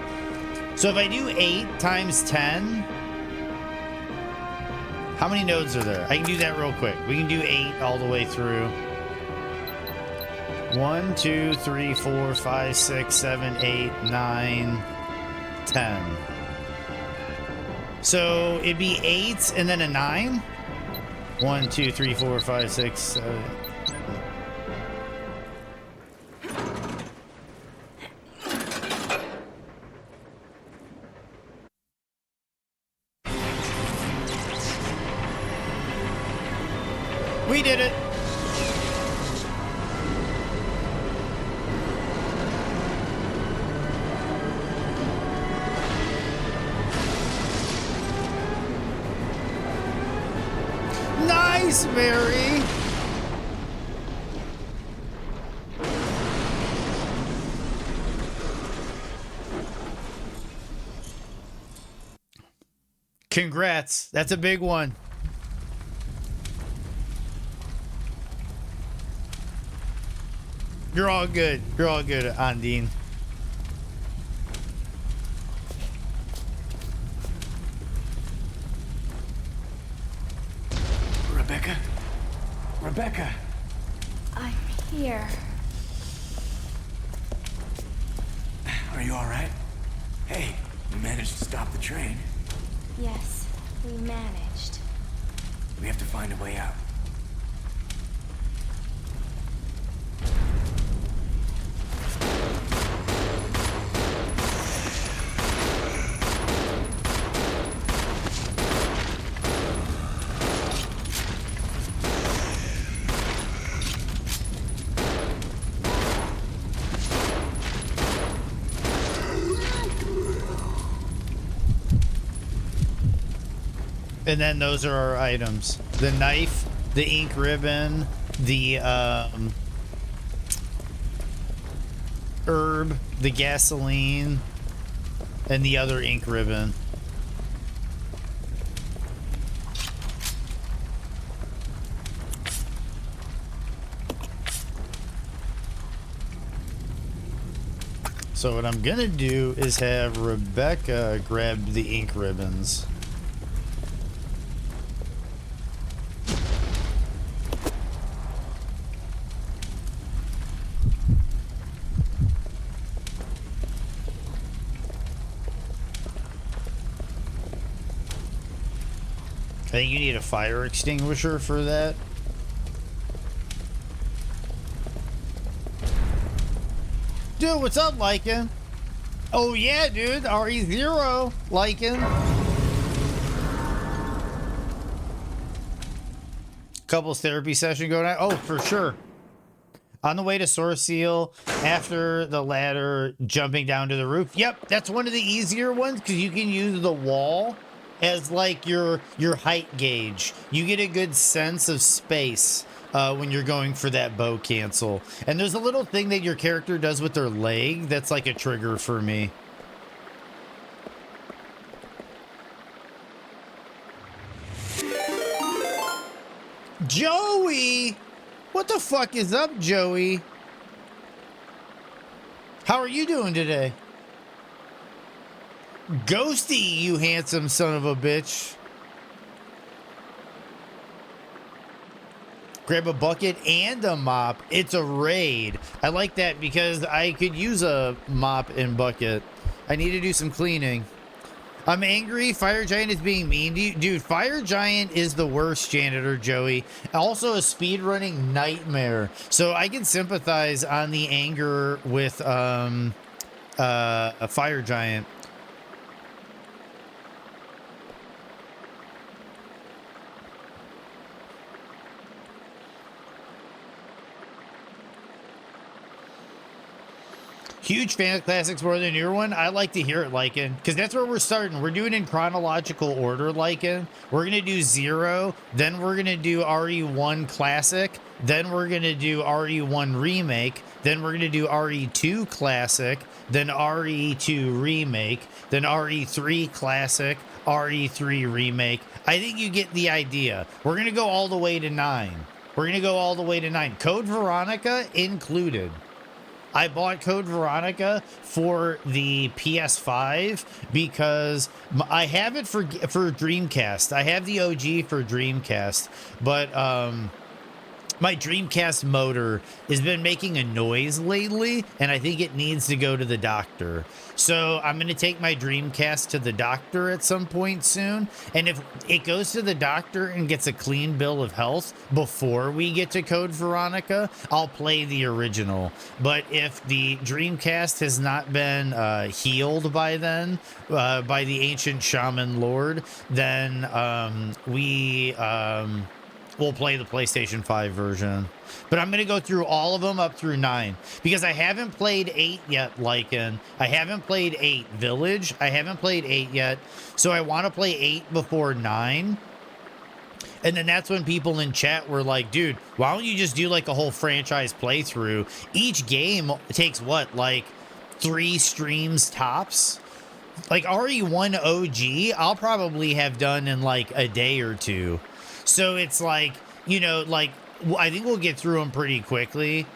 So if I do 8 times 10, how many nodes are there? I can do that real quick. We can do 8 all the way through. 1, 2, 3, 4, 5, 6, 7, 8, 9, 10. So it'd be 8 and then a 9. 1, 2, 3, 4, 5, 6, 7. We did it. Nice, Mary. Congrats. That's a big one. You're all good. You're all good, Andine. Rebecca? Rebecca! I'm here. Are you alright? Hey, we managed to stop the train. Yes, we managed. We have to find a way out. And then those are our items. The knife, the ink ribbon, the herb, the gasoline, and the other ink ribbon. So what I'm gonna do is have Rebecca grab the ink ribbons. I think you need a fire extinguisher for that. Dude, what's up, Lycan? Oh yeah, dude, RE0, Lycan. Couples therapy session going on. Oh, for sure. On the way to Source Seal, after the ladder, jumping down to the roof. Yep, that's one of the easier ones because you can use the wall as like your height gauge. You get a good sense of space when you're going for that bow cancel. And there's a little thing that your character does with their leg that's like a trigger for me. Joey! What the fuck is up, Joey? How are you doing today? Ghosty, you handsome son of a bitch. Grab a bucket and a mop. It's a raid. I like that because I could use a mop and bucket. I need to do some cleaning. I'm angry. Fire Giant is being mean to you. Dude, Fire Giant is the worst janitor, Joey. Also a speedrunning nightmare. So I can sympathize on the anger with a Fire Giant. Huge fan of classics more than the newer one. I like to hear it, Lycan, because that's where we're starting. We're doing in chronological order, Lycan. We're going to do 0, then we're going to do RE1 Classic, then we're going to do RE1 Remake, then we're going to do RE2 Classic, then RE2 Remake, then RE3 Classic, RE3 Remake. I think you get the idea. We're going to go all the way to 9. We're going to go all the way to 9. Code Veronica included. I bought Code Veronica for the PS5 because I have it for Dreamcast. I have the OG for Dreamcast, but my Dreamcast motor has been making a noise lately, and I think it needs to go to the doctor. So I'm going to take my Dreamcast to the doctor at some point soon. And if it goes to the doctor and gets a clean bill of health before we get to Code Veronica, I'll play the original. But if the Dreamcast has not been healed by then, by the ancient shaman lord, then we'll play the PlayStation 5 version. But I'm going to go through all of them up through 9. Because I haven't played 8 yet, Lycan. I haven't played 8 Village. I haven't played 8 yet. So I want to play 8 before 9. And then that's when people in chat were like, dude, why don't you just do like a whole franchise playthrough? Each game takes what, like 3 streams tops? Like RE1 OG, I'll probably have done in like a day or 2. So it's like, you know, like, I think we'll get through them pretty quickly.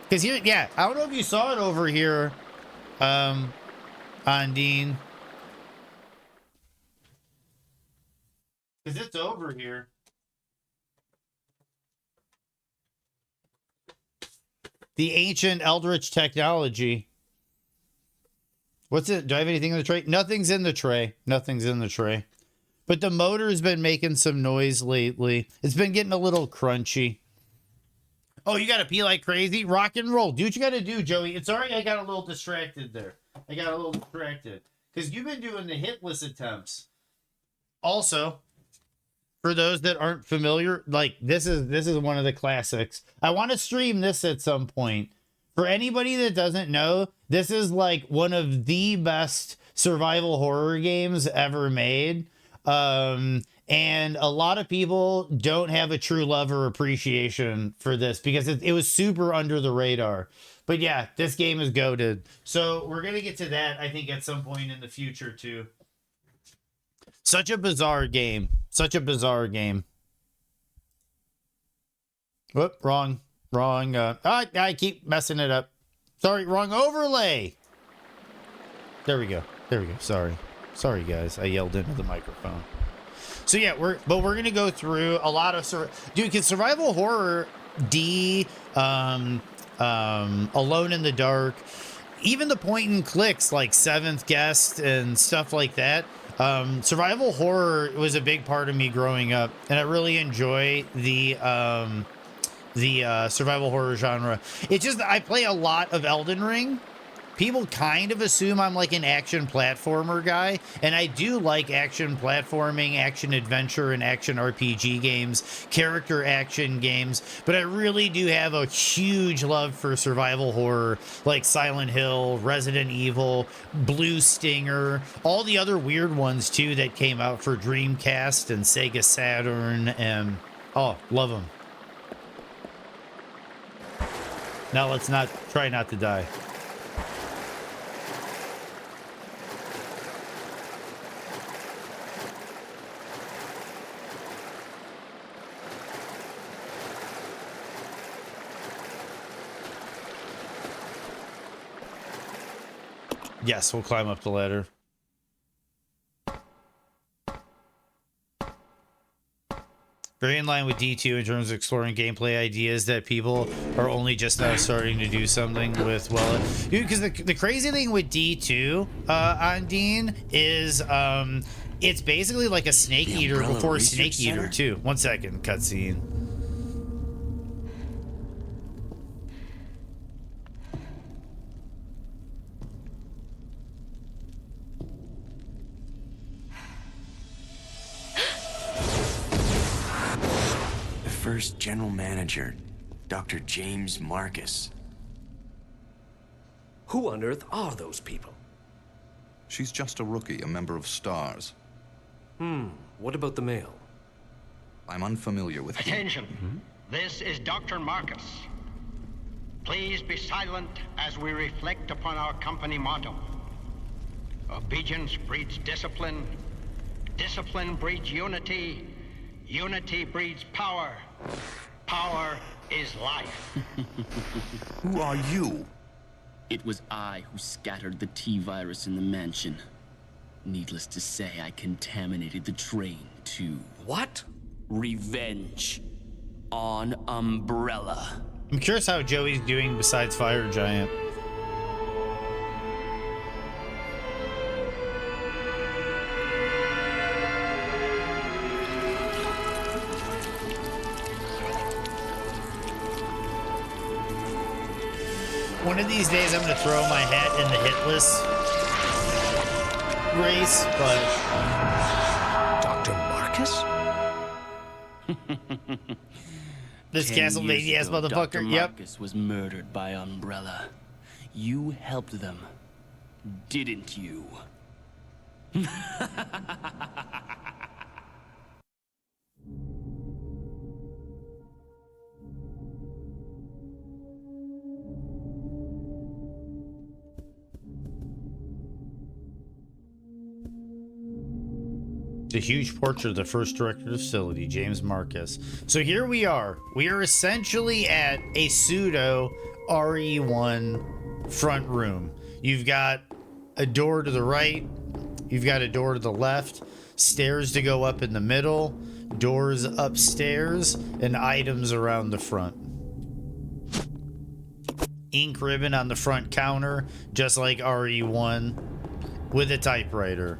Because here, yeah, I don't know if you saw it over here, Ondine. Because it's over here. The ancient Eldritch technology. What's it? Do I have anything in the tray? Nothing's in the tray. Nothing's in the tray. But the motor's been making some noise lately. It's been getting a little crunchy. Oh, you got to pee like crazy? Rock and roll. Do what you got to do, Joey. It's alright. I got a little distracted there. I got a little distracted. Because you've been doing the hitless attempts. Also, for those that aren't familiar, like this is one of the classics. I want to stream this at some point. For anybody that doesn't know, this is like one of the best survival horror games ever made. And a lot of people don't have a true love or appreciation for this because it was super under the radar. But yeah, this game is goated. So we're going to get to that, I think, at some point in the future, too. Such a bizarre game. Such a bizarre game. Whoop, wrong. I keep messing it up. Sorry, wrong overlay. There we go. Sorry, guys. I yelled into the microphone. So yeah, we're gonna go through a lot of because survival horror, Alone in the Dark, even the point and clicks like Seventh Guest and stuff like that. Survival horror was a big part of me growing up, and I really enjoy the survival horror genre. It's just I play a lot of Elden Ring. People kind of assume I'm like an action platformer guy, and I do like action platforming, action adventure, and action RPG games, character action games, but I really do have a huge love for survival horror, like Silent Hill, Resident Evil, Blue Stinger, all the other weird ones too that came out for Dreamcast and Sega Saturn, and oh, love them. Now let's try not to die. Yes, we'll climb up the ladder. Very in line with D2 in terms of exploring gameplay ideas that people are only just now starting to do something with. Well, dude, because the crazy thing with D2 on Dean is it's basically like a Snake Eater before Snake Eater too. 1 second, cutscene. First general manager, Dr. James Marcus. Who on earth are those people? She's just a rookie, a member of STARS. What about the male? I'm unfamiliar with him. Attention. This is Dr. Marcus. Please be silent as we reflect upon our company motto. Obedience breeds discipline. Discipline breeds unity. Unity breeds power. Power is life. Who are you? It was I who scattered the T-virus in the mansion. Needless to say, I contaminated the train, too. What? Revenge. On Umbrella. I'm curious how Joey's doing besides Fire Giant. One of these days I'm going to throw my hat in the hitless race, but... Dr. Marcus? This Castlevania-ass motherfucker, Dr. Marcus was murdered by Umbrella. You helped them, didn't you? The huge portrait of the first director of the facility, James Marcus. So here we are. We are essentially at a pseudo RE1 front room. You've got a door to the right. You've got a door to the left. Stairs to go up in the middle. Doors upstairs. And items around the front. Ink ribbon on the front counter, just like RE1, with a typewriter.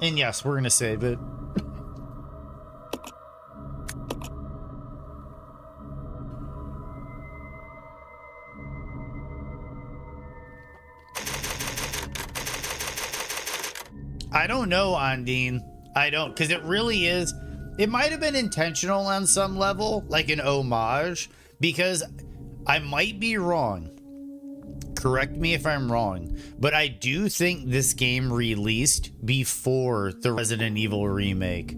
And yes, we're gonna save it. I don't know, Ondine. I don't, because it really is. It might have been intentional on some level, like an homage, because I might be wrong. Correct me if I'm wrong, but I do think this game released before the Resident Evil remake.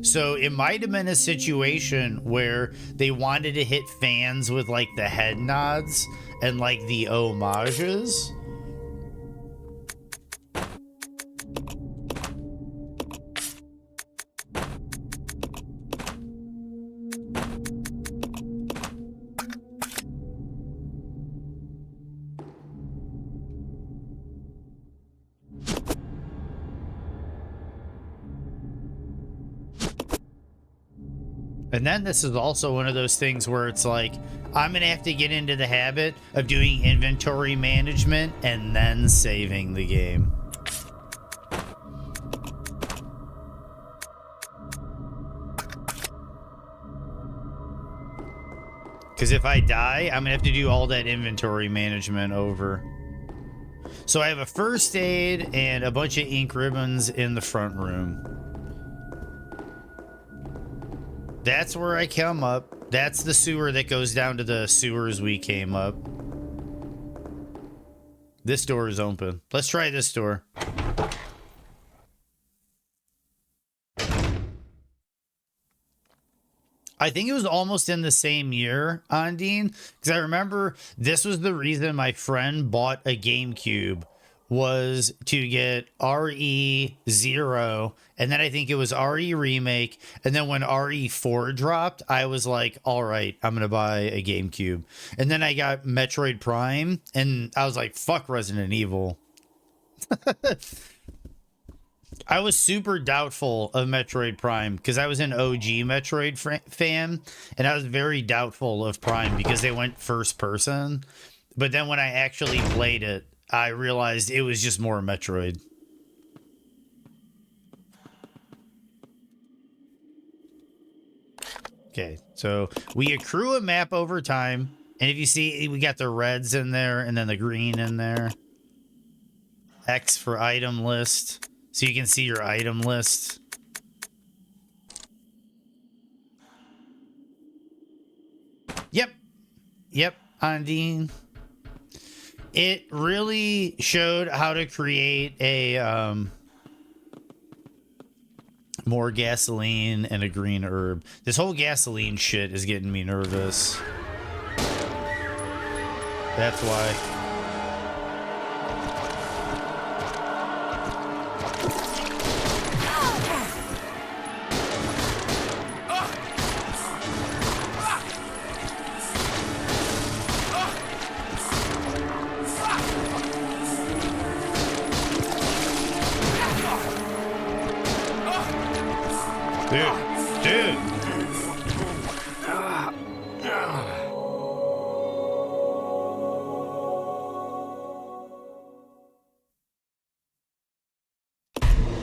So it might have been a situation where they wanted to hit fans with like the head nods and like the homages. And then this is also one of those things where it's like, I'm going to have to get into the habit of doing inventory management and then saving the game. Because if I die, I'm going to have to do all that inventory management over. So I have a first aid and a bunch of ink ribbons in the front room. That's where I come up. That's the sewer that goes down to the sewers we came up. This door is open. Let's try this door. I think it was almost in the same year, Ondine, because I remember this was the reason my friend bought a GameCube, was to get RE0, and then I think it was RE Remake, and then when RE4 dropped, I was like, all right, I'm going to buy a GameCube. And then I got Metroid Prime, and I was like, fuck Resident Evil. I was super doubtful of Metroid Prime because I was an OG Metroid fan, and I was very doubtful of Prime because they went first person. But then when I actually played it, I realized it was just more Metroid. Okay, so we accrue a map over time, and if you see, we got the reds in there and then the green in there. X for item list. So you can see your item list. Yep. Yep, Ondine. It really showed how to create a more gasoline and a green herb. This whole gasoline shit is getting me nervous. That's why.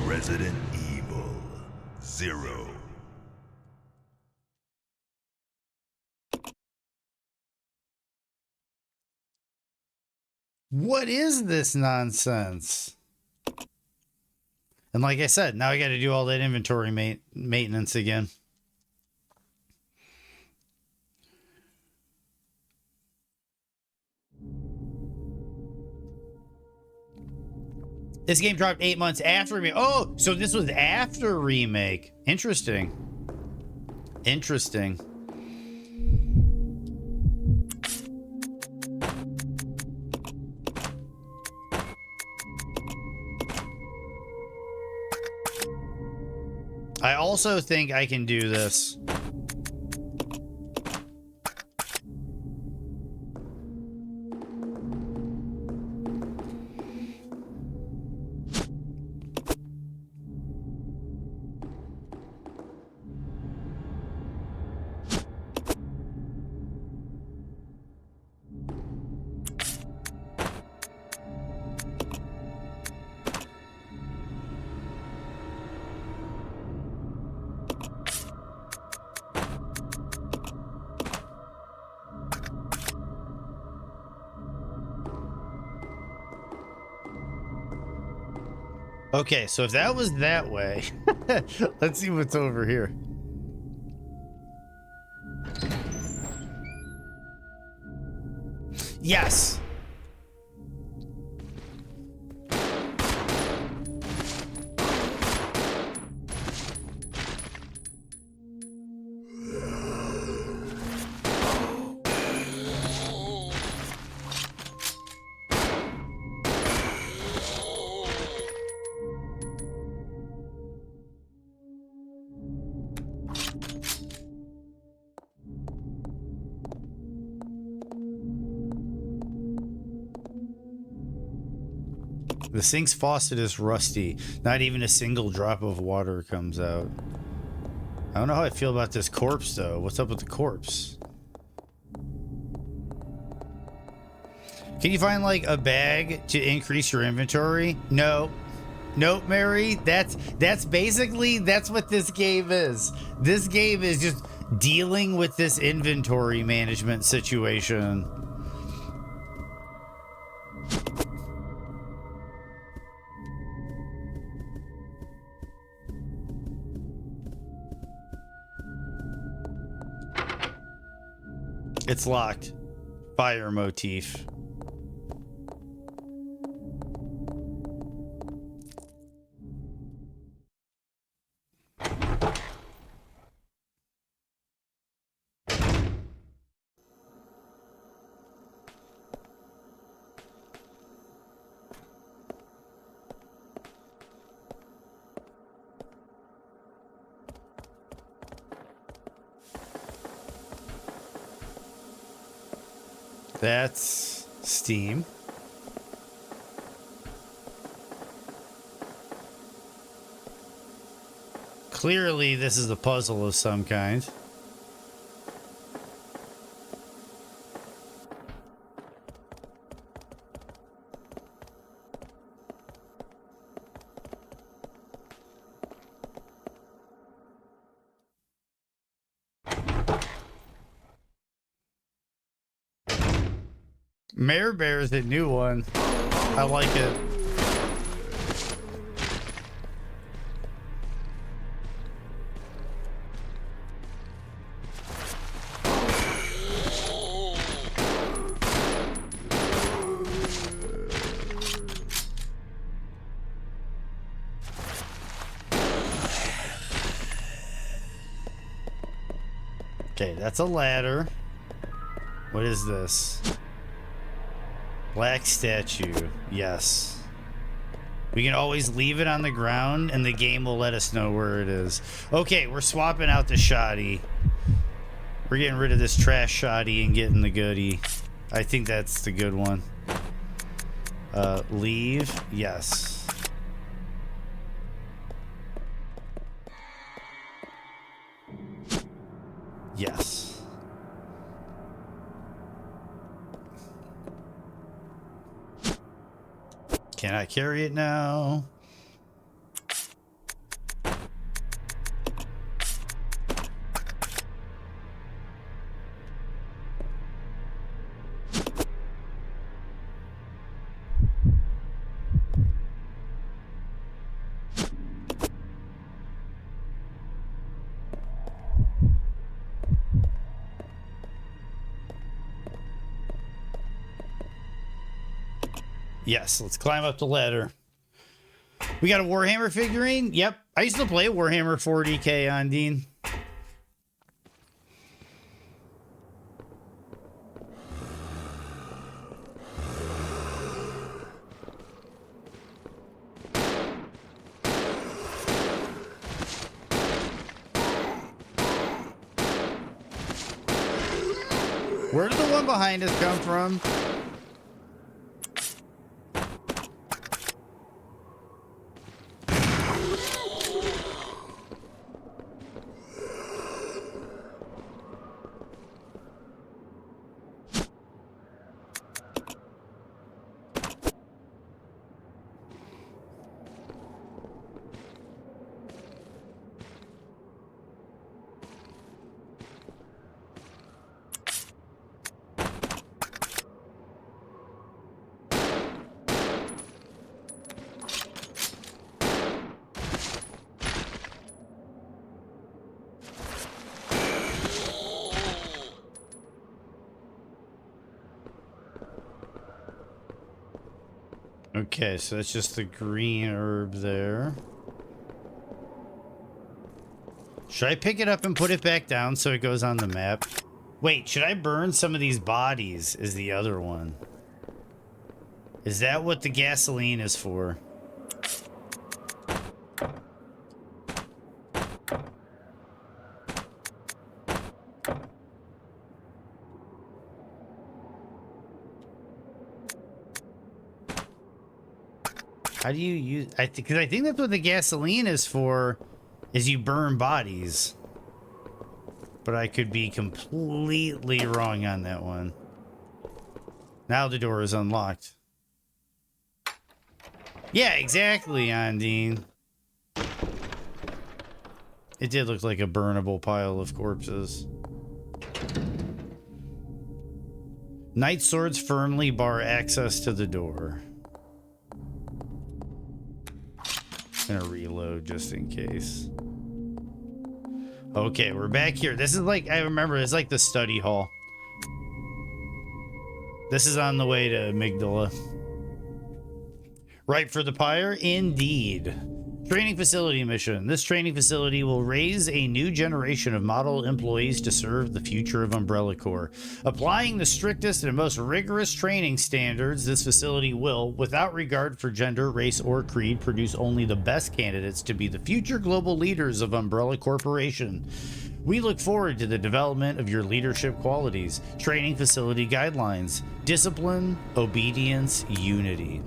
Resident Evil 0. What is this nonsense? And like I said, now I got to do all that inventory maintenance again. This game dropped 8 months after remake. Oh, so this was after remake. Interesting. Interesting. I also think I can do this. Okay, so if that was that way, let's see what's over here. Yes. The sink's faucet is rusty. Not even a single drop of water comes out. I don't know how I feel about this corpse, though. What's up with the corpse? Can you find, like, a bag to increase your inventory? No. Nope, Mary. That's basically, that's what this game is. This game is just dealing with this inventory management situation. It's locked. Fire motif. That's steam. Clearly, this is a puzzle of some kind. Mare Bear is a new one. I like it. Okay, that's a ladder. What is this? Black statue. Yes. We can always leave it on the ground and the game will let us know where it is. Okay, we're swapping out the shoddy. We're getting rid of this trash shoddy and getting the goodie. I think that's the good one. Leave. Yes. Yes. Can I carry it now? Yes, let's climb up the ladder. We got a Warhammer figurine? Yep. I used to play Warhammer 40k on Dean. Where did the one behind us come from? Okay, so that's just the green herb there. Should I pick it up and put it back down so it goes on the map? Wait, should I burn some of these bodies is the other one. Is that what the gasoline is for? How do you use... because I think that's what the gasoline is for, is you burn bodies. But I could be completely wrong on that one. Now the door is unlocked. Yeah, exactly, Ondine. It did look like a burnable pile of corpses. Knight swords firmly bar access to the door. Gonna reload just in case. Okay, we're back here. This is like, I remember, it's like the study hall. This is on the way to Amygdala. Ripe for the pyre? Indeed. Training facility mission. This training facility will raise a new generation of model employees to serve the future of Umbrella Corps. Applying the strictest and most rigorous training standards, this facility will, without regard for gender, race, or creed, produce only the best candidates to be the future global leaders of Umbrella Corporation. We look forward to the development of your leadership qualities, training facility guidelines, discipline, obedience, unity.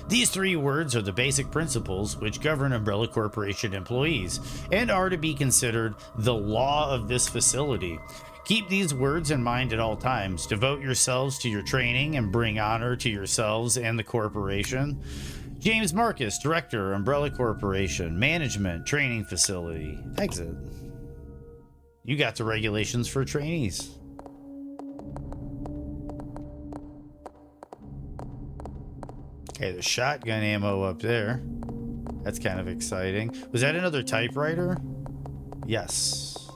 These three words are the basic principles which govern Umbrella Corporation employees and are to be considered the law of this facility. Keep these words in mind at all times. Devote yourselves to your training and bring honor to yourselves and the corporation. James Marcus, Director, Umbrella Corporation, Management, Training Facility. Exit. You got the regulations for trainees. Okay, there's shotgun ammo up there. That's kind of exciting. Was that another typewriter? Yes.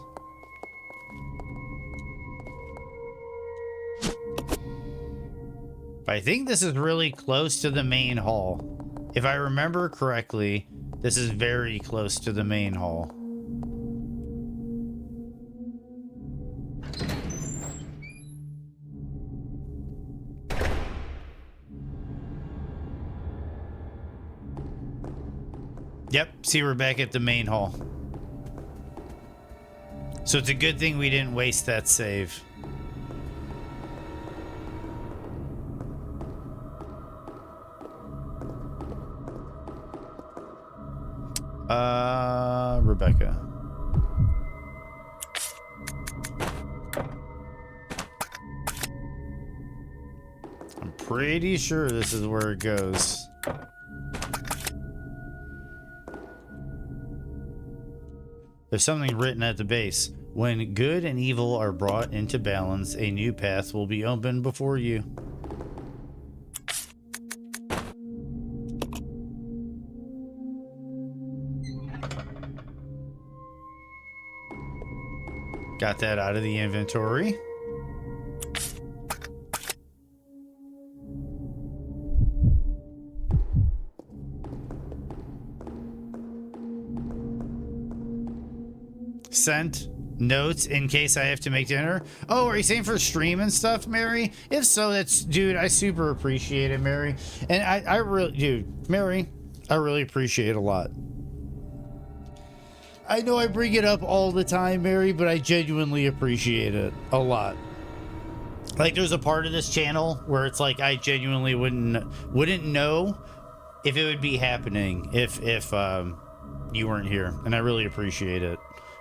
I think this is really close to the main hall. If I remember correctly, this is very close to the main hall. Yep, see, we're back at the main hall. So it's a good thing we didn't waste that save. Rebecca. I'm pretty sure this is where it goes. There's something written at the base. When good and evil are brought into balance, a new path will be opened before you. Got that out of the inventory. Sent notes in case I have to make dinner. Oh, are you saying for stream and stuff, Mary? If so, that's, dude, I super appreciate it, Mary. And I really, dude, Mary, I really appreciate it a lot. I know I bring it up all the time, Mary, but I genuinely appreciate it a lot. Like, there's a part of this channel where it's like I genuinely wouldn't know if it would be happening if you weren't here, and I really appreciate it.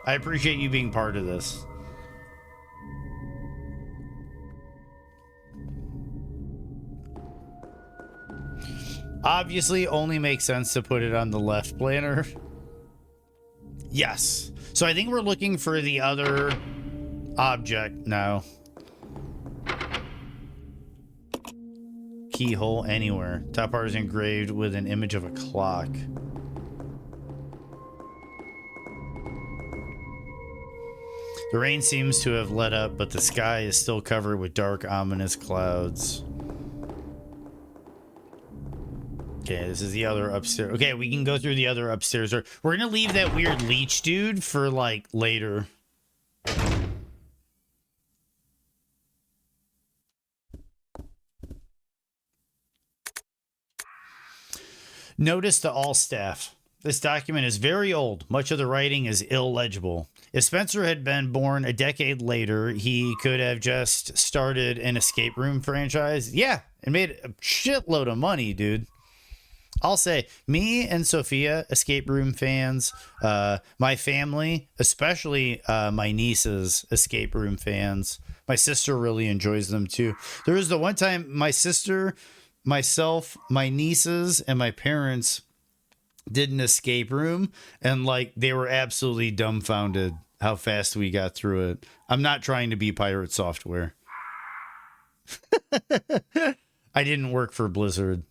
I appreciate you being part of this. Obviously, only makes sense to put it on the left planner. Yes. So I think we're looking for the other object now. Keyhole anywhere. Top part is engraved with an image of a clock. The rain seems to have let up, but the sky is still covered with dark, ominous clouds. Okay, this is the other upstairs. Okay, we can go through the other upstairs. We're gonna leave that weird leech dude for like later. Notice to all staff. This document is very old. Much of the writing is illegible. If Spencer had been born a decade later, he could have just started an escape room franchise. Yeah, and made a shitload of money, dude. I'll say, me and Sophia, escape room fans, my family, especially my nieces, escape room fans. My sister really enjoys them too. There was the one time my sister, myself, my nieces, and my parents did an escape room, and like they were absolutely dumbfounded how fast we got through it. I'm not trying to be pirate software. I didn't work for Blizzard.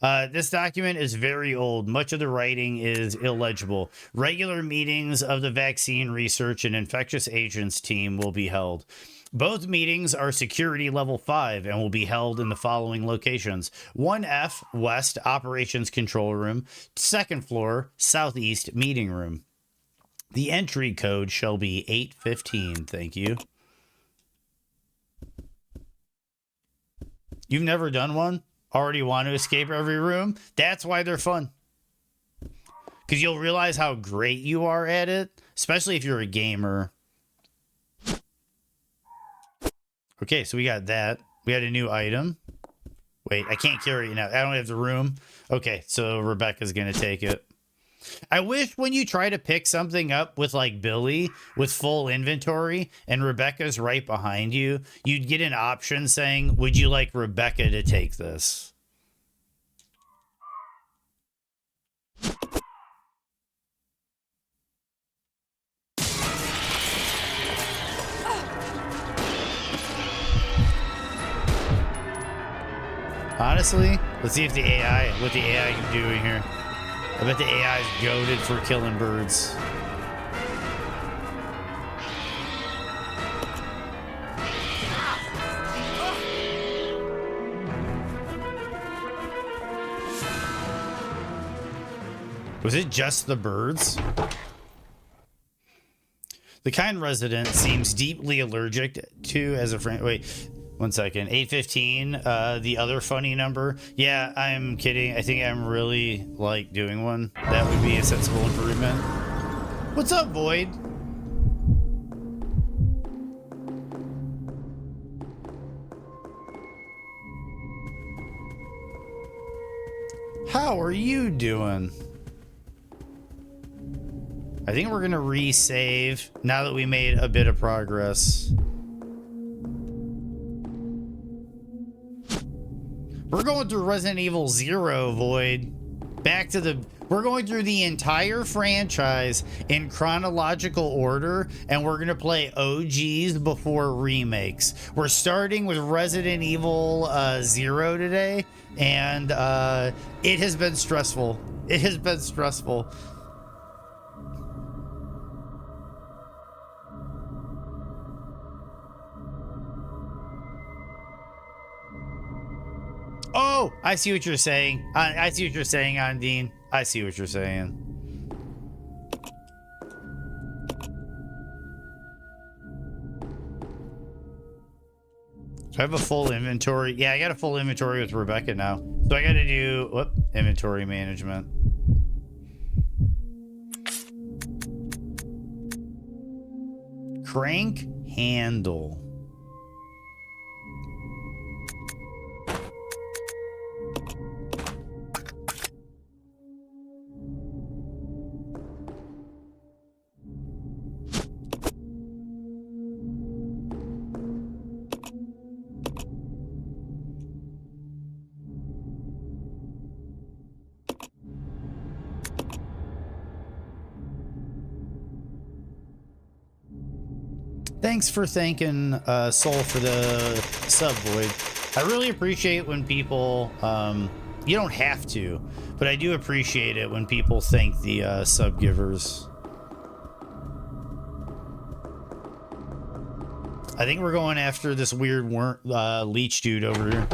This document is very old. Much of the writing is illegible. Regular meetings of the vaccine research and infectious agents team will be held. Both meetings are security level 5 and will be held in the following locations. 1F West Operations Control Room, 2nd floor Southeast Meeting Room. The entry code shall be 815. Thank you. You've never done one? Already want to escape every room? That's why they're fun. Because you'll realize how great you are at it, especially if you're a gamer. Okay, so we got that. We had a new item. Wait, I can't carry it now. I don't have the room. Okay, so Rebecca's going to take it. I wish when you try to pick something up with like Billy with full inventory and Rebecca's right behind you, you'd get an option saying, would you like Rebecca to take this? Honestly, let's see if what the AI can do in here. I bet the AI is goated for killing birds. Was it just the birds? The kind resident seems deeply allergic to as a friend. Wait. 1 second. 815, the other funny number. Yeah, I'm kidding. I think I'm really like doing one. That would be a sensible improvement. What's up, Void? How are you doing? I think we're gonna resave now that we made a bit of progress. We're going through Resident Evil 0, Void. We're going through the entire franchise in chronological order, and we're going to play OGs before remakes. We're starting with Resident Evil 0 today, and it has been stressful. It has been stressful. Oh, I see what you're saying. I see what you're saying, Andine. I see what you're saying. Do I have a full inventory? Yeah, I got a full inventory with Rebecca now. So I got to do inventory management. Crank handle. Thanks for thanking Soul for the sub, Void. I really appreciate when people, you don't have to, but I do appreciate it when people thank the sub givers. I think we're going after this weird leech dude over here.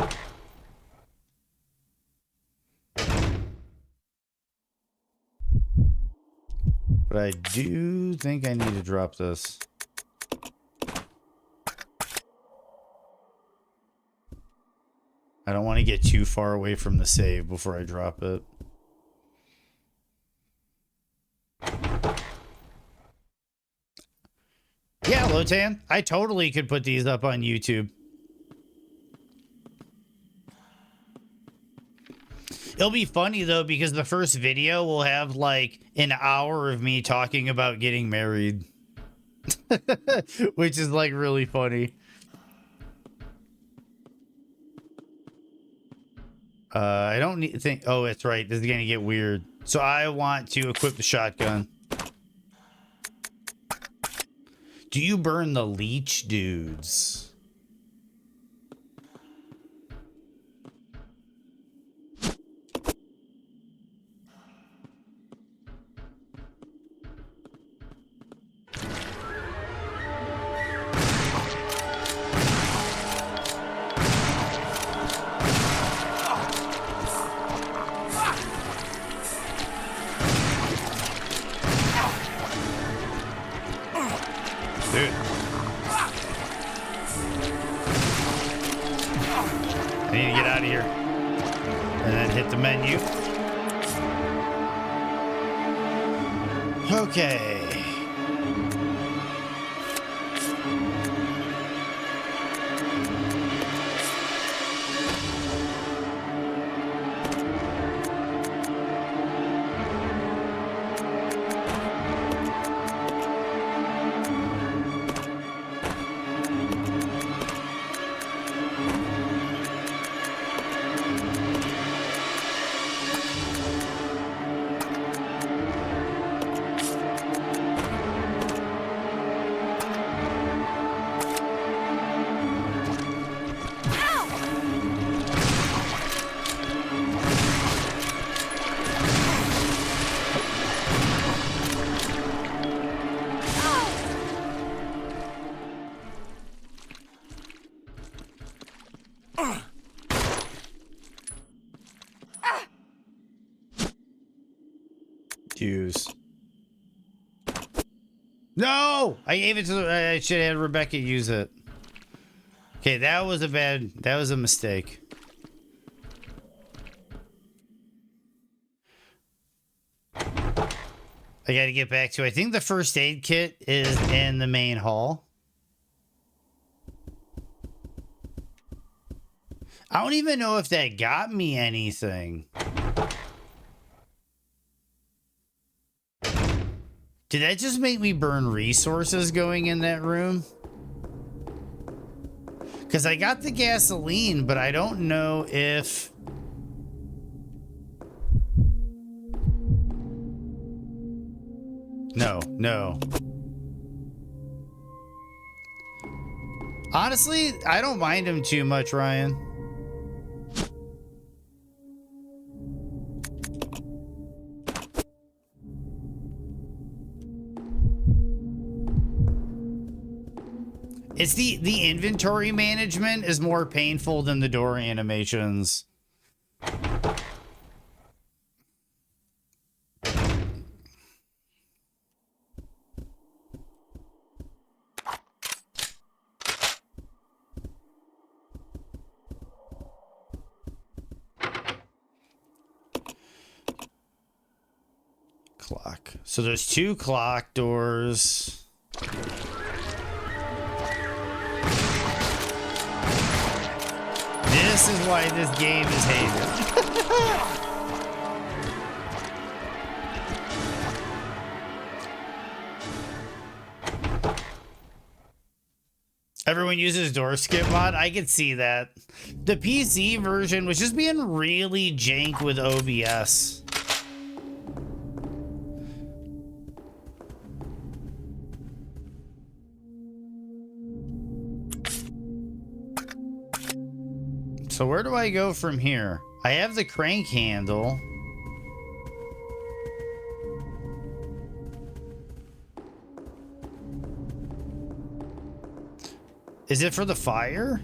But I do think I need to drop this. I don't want to get too far away from the save before I drop it. Yeah, Lotan, I totally could put these up on YouTube. It'll be funny though, because the first video will have like an hour of me talking about getting married. Which is like really funny. I don't need to think. Oh, that's right. This is going to get weird. So I want to equip the shotgun. Do you burn the leech dudes? Dude. I need to get out of here. And then hit the menu. Okay. Use. No! I gave it to I should have had Rebecca use it. Okay, that was a mistake. I gotta get back to, I think the first aid kit is in the main hall. I don't even know if that got me anything. Did that just make me burn resources going in that room? Because I got the gasoline, but I don't know if... No. Honestly, I don't mind him too much, Ryan. It's the inventory management is more painful than the door animations. Clock. So there's 2 clock doors. This is why this game is hated. Everyone uses door skip mod. I could see that. The PC version was just being really jank with OBS. So where do I go from here? I have the crank handle. Is it for the fire?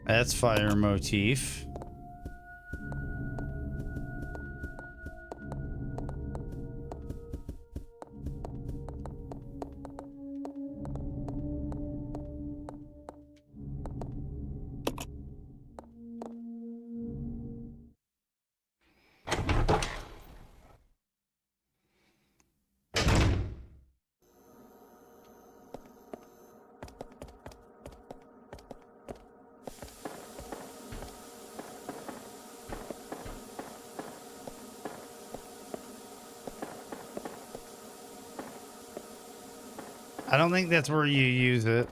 That's fire motif. I don't think that's where you use it.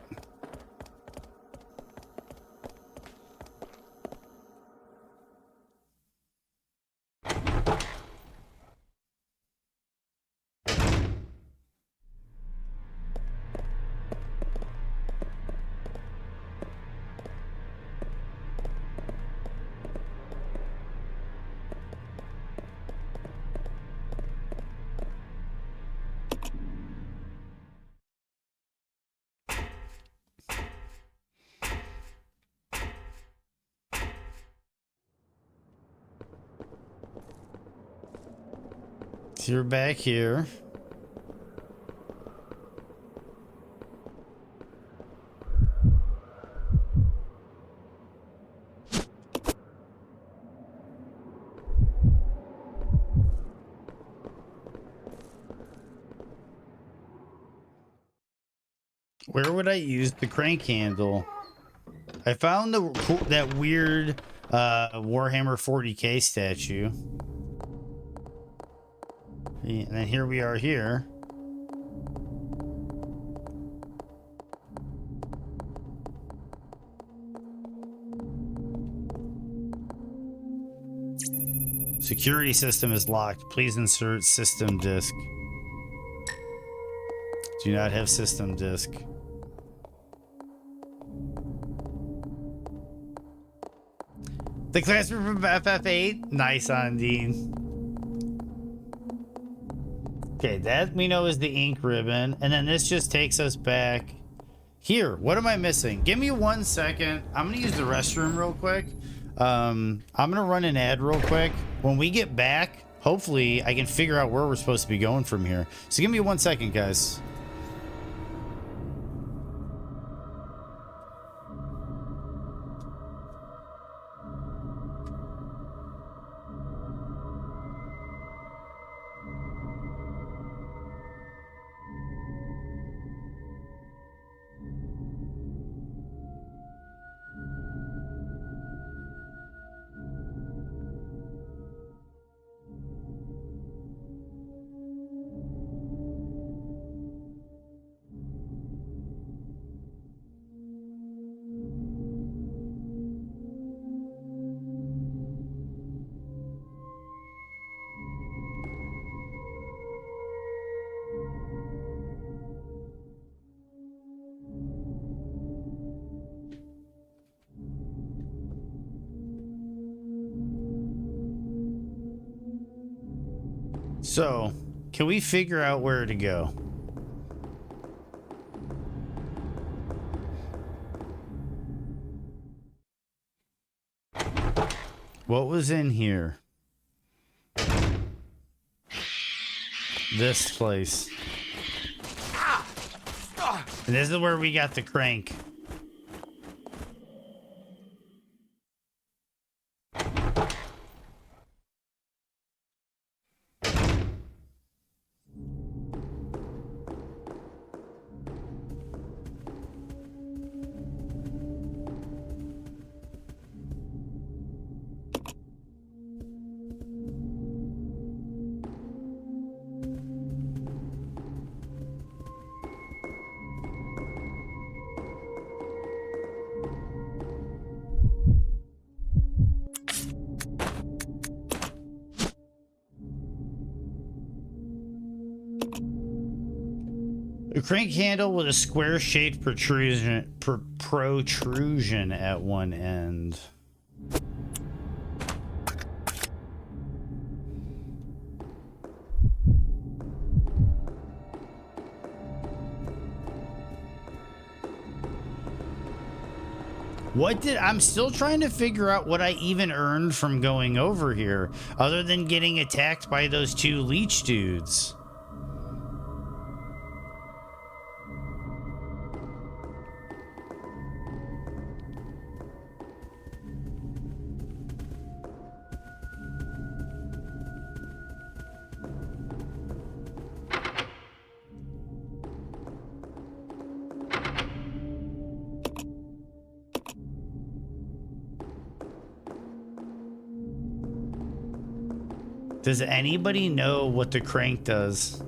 So you're back here. Where would I use the crank handle? I found that weird Warhammer 40k statue. And then here we are here. Security system is locked. Please insert system disk. Do not have system disk. The classroom from FF8. Nice on Dean. Okay, that we know is the ink ribbon. And then this just takes us back here. What am I missing? Give me 1 second. I'm going to use the restroom real quick. I'm going to run an ad real quick. When we get back, hopefully I can figure out where we're supposed to be going from here. So give me 1 second, guys. So, can we figure out where to go? What was in here? This place. And this is where we got the crank. A crank handle with a square-shaped protrusion at one end. I'm still trying to figure out what I even earned from going over here, other than getting attacked by those two leech dudes. Does anybody know what the crank does?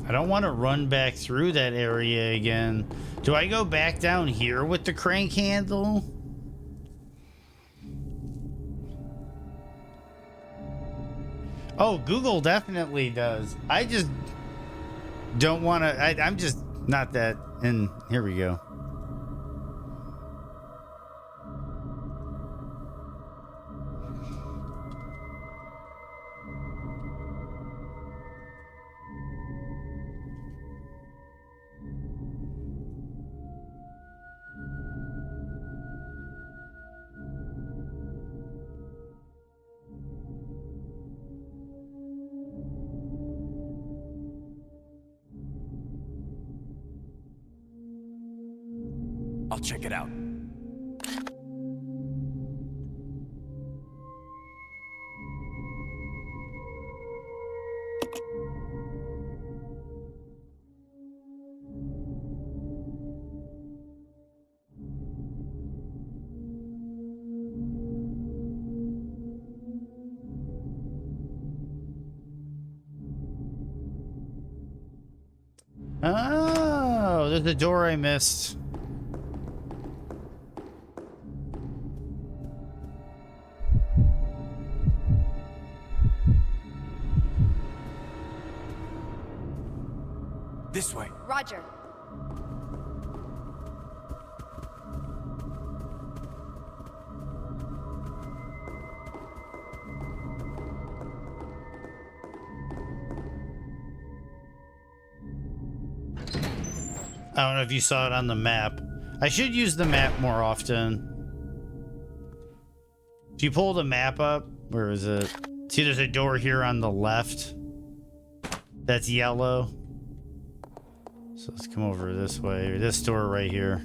I don't want to run back through that area again. Do I go back down here with the crank handle? Oh, Google definitely does. I just don't want to. I'm just not that. And here we go. I'll check it out. Oh, there's a door I missed. This way. Roger. I don't know if you saw it on the map. I should use the map more often. If you pull the map up, where is it? See, there's a door here on the left. That's yellow. So let's come over this way. Or this door right here.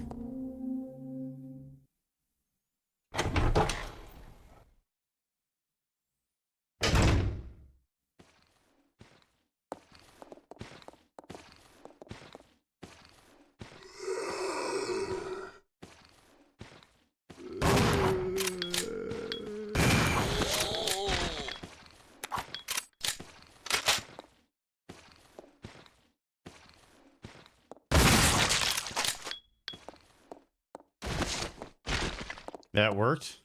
That worked.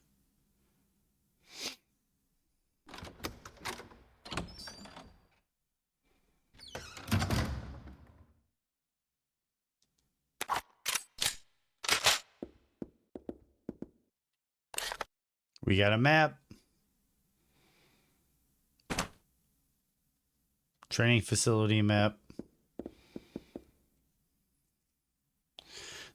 We got a map. Training facility map.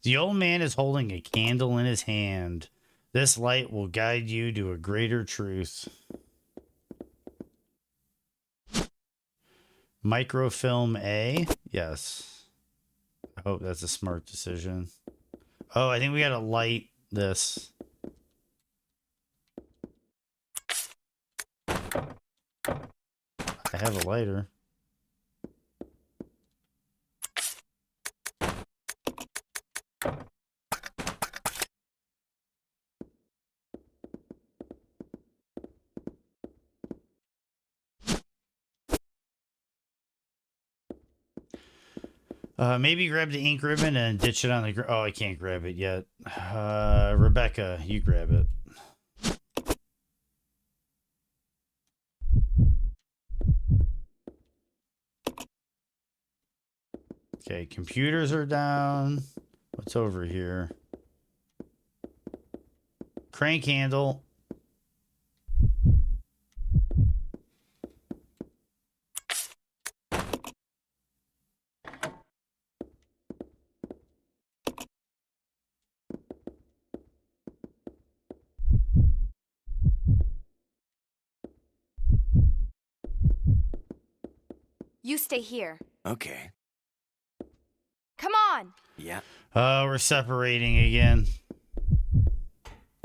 The old man is holding a candle in his hand. This light will guide you to a greater truth. Microfilm A? Yes. I hope that's a smart decision. Oh, I think we gotta light this. I have a lighter. Maybe grab the ink ribbon and ditch it on the ground. Oh, I can't grab it yet. Rebecca, you grab it. Okay, computers are down. What's over here? Crank handle. You stay here. Okay. Come on! Yeah. Oh, we're separating again.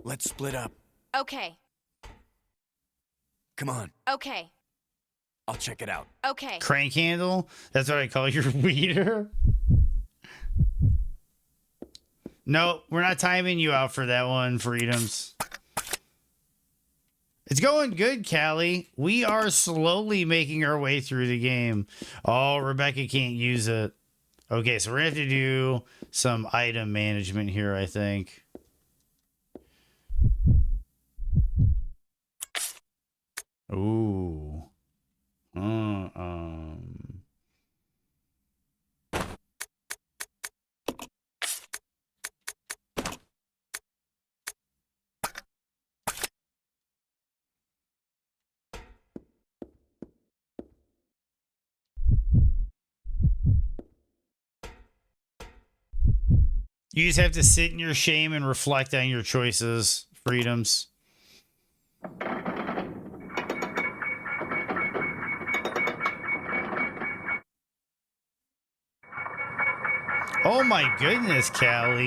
Let's split up. Okay. Come on. Okay. I'll check it out. Okay. Crank handle? That's what I call your weeder? No, we're not timing you out for that one, Freedoms. It's going good, Callie. We are slowly making our way through the game. Oh, Rebecca can't use it. Okay, so we're going to have to do some item management here, I think. Ooh. You just have to sit in your shame and reflect on your choices, Freedoms. Oh my goodness, Callie.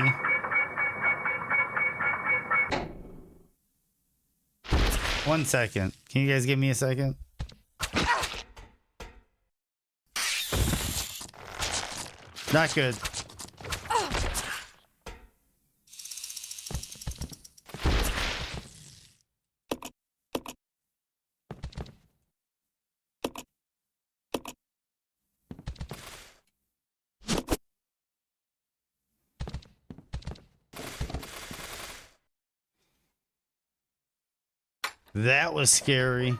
One second. Can you guys give me a second? Not good. That was scary.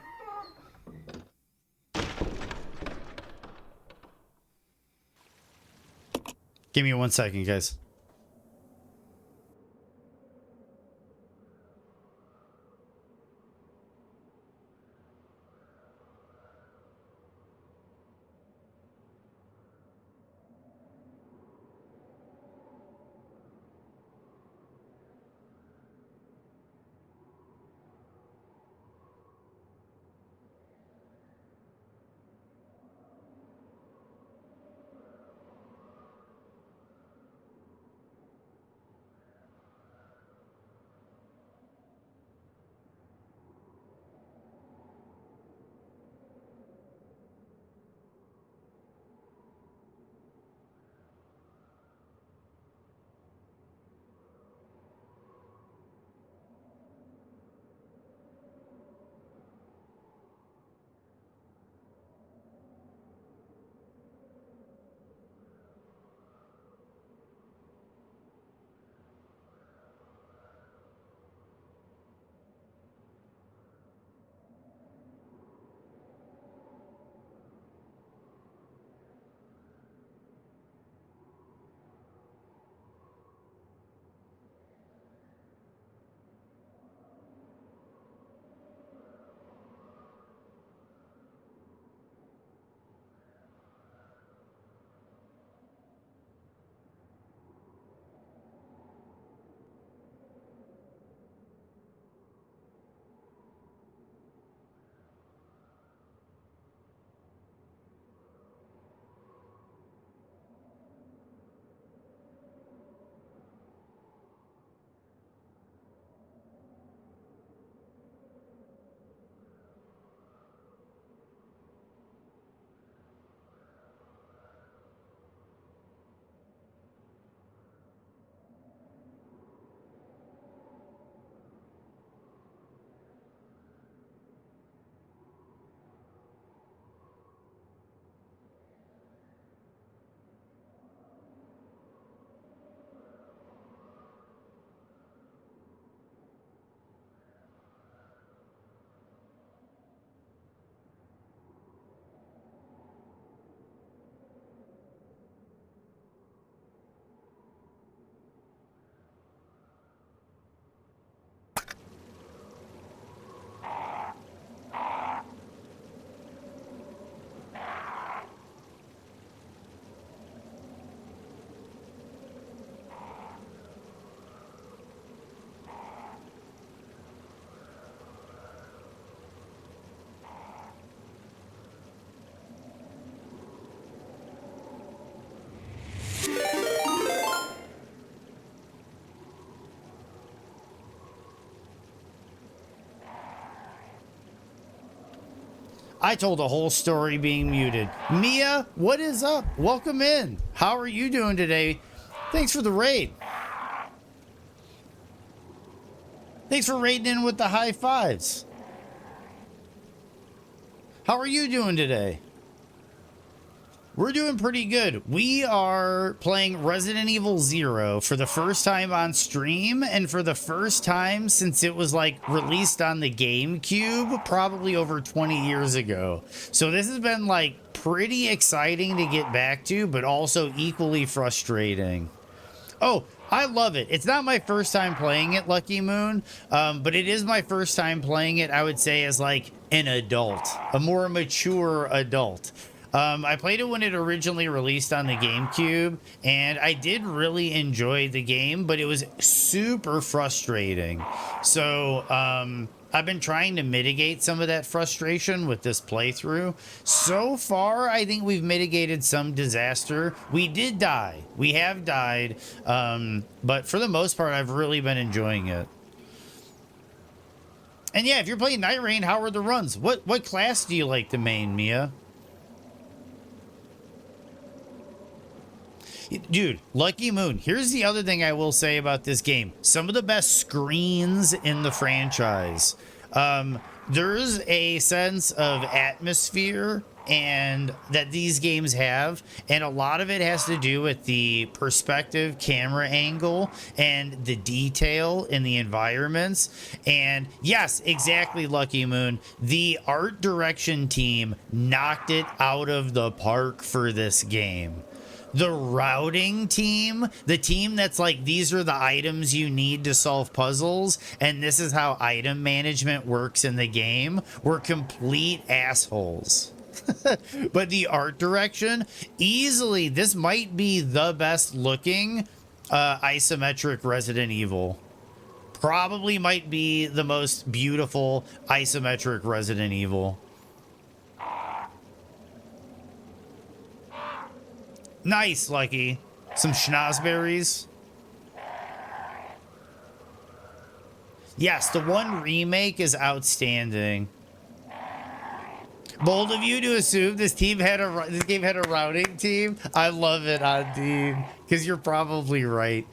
Give me 1 second, guys. I told a whole story being muted. Mia, what is up? Welcome in. How are you doing today? Thanks for the raid. Thanks for raiding in with the high fives. How are you doing today? We're doing pretty good. We are playing Resident Evil 0 for the first time on stream, and for the first time since it was like released on the GameCube probably over 20 years ago. So this has been like pretty exciting to get back to, but also equally frustrating. Oh, I love it. It's not my first time playing it, Lucky Moon, but it is my first time playing it, I would say, as like an adult, a more mature adult. I played it when it originally released on the GameCube, and I did really enjoy the game, but it was super frustrating. So, I've been trying to mitigate some of that frustration with this playthrough. So far, I think we've mitigated some disaster. We did die. We have died. But for the most part, I've really been enjoying it. And yeah, if you're playing Night Rain, how are the runs? What class do you like to main, Mia? Dude, Lucky Moon, here's the other thing I will say about this game. Some of the best screens in the franchise. There's a sense of atmosphere and that these games have, and a lot of it has to do with the perspective, camera angle, and the detail in the environments. And yes, exactly, Lucky Moon, the art direction team knocked it out of the park for this game. The routing team, the team that's like, these are the items you need to solve puzzles, and this is how item management works in the game, were complete assholes. But the art direction, easily, this might be the best looking isometric Resident Evil. Probably might be the most beautiful isometric Resident Evil. Nice, Lucky. Some schnozberries. Yes, the one remake is outstanding. Bold of you to assume this game had a routing team. I love it, Dean, because you're probably right.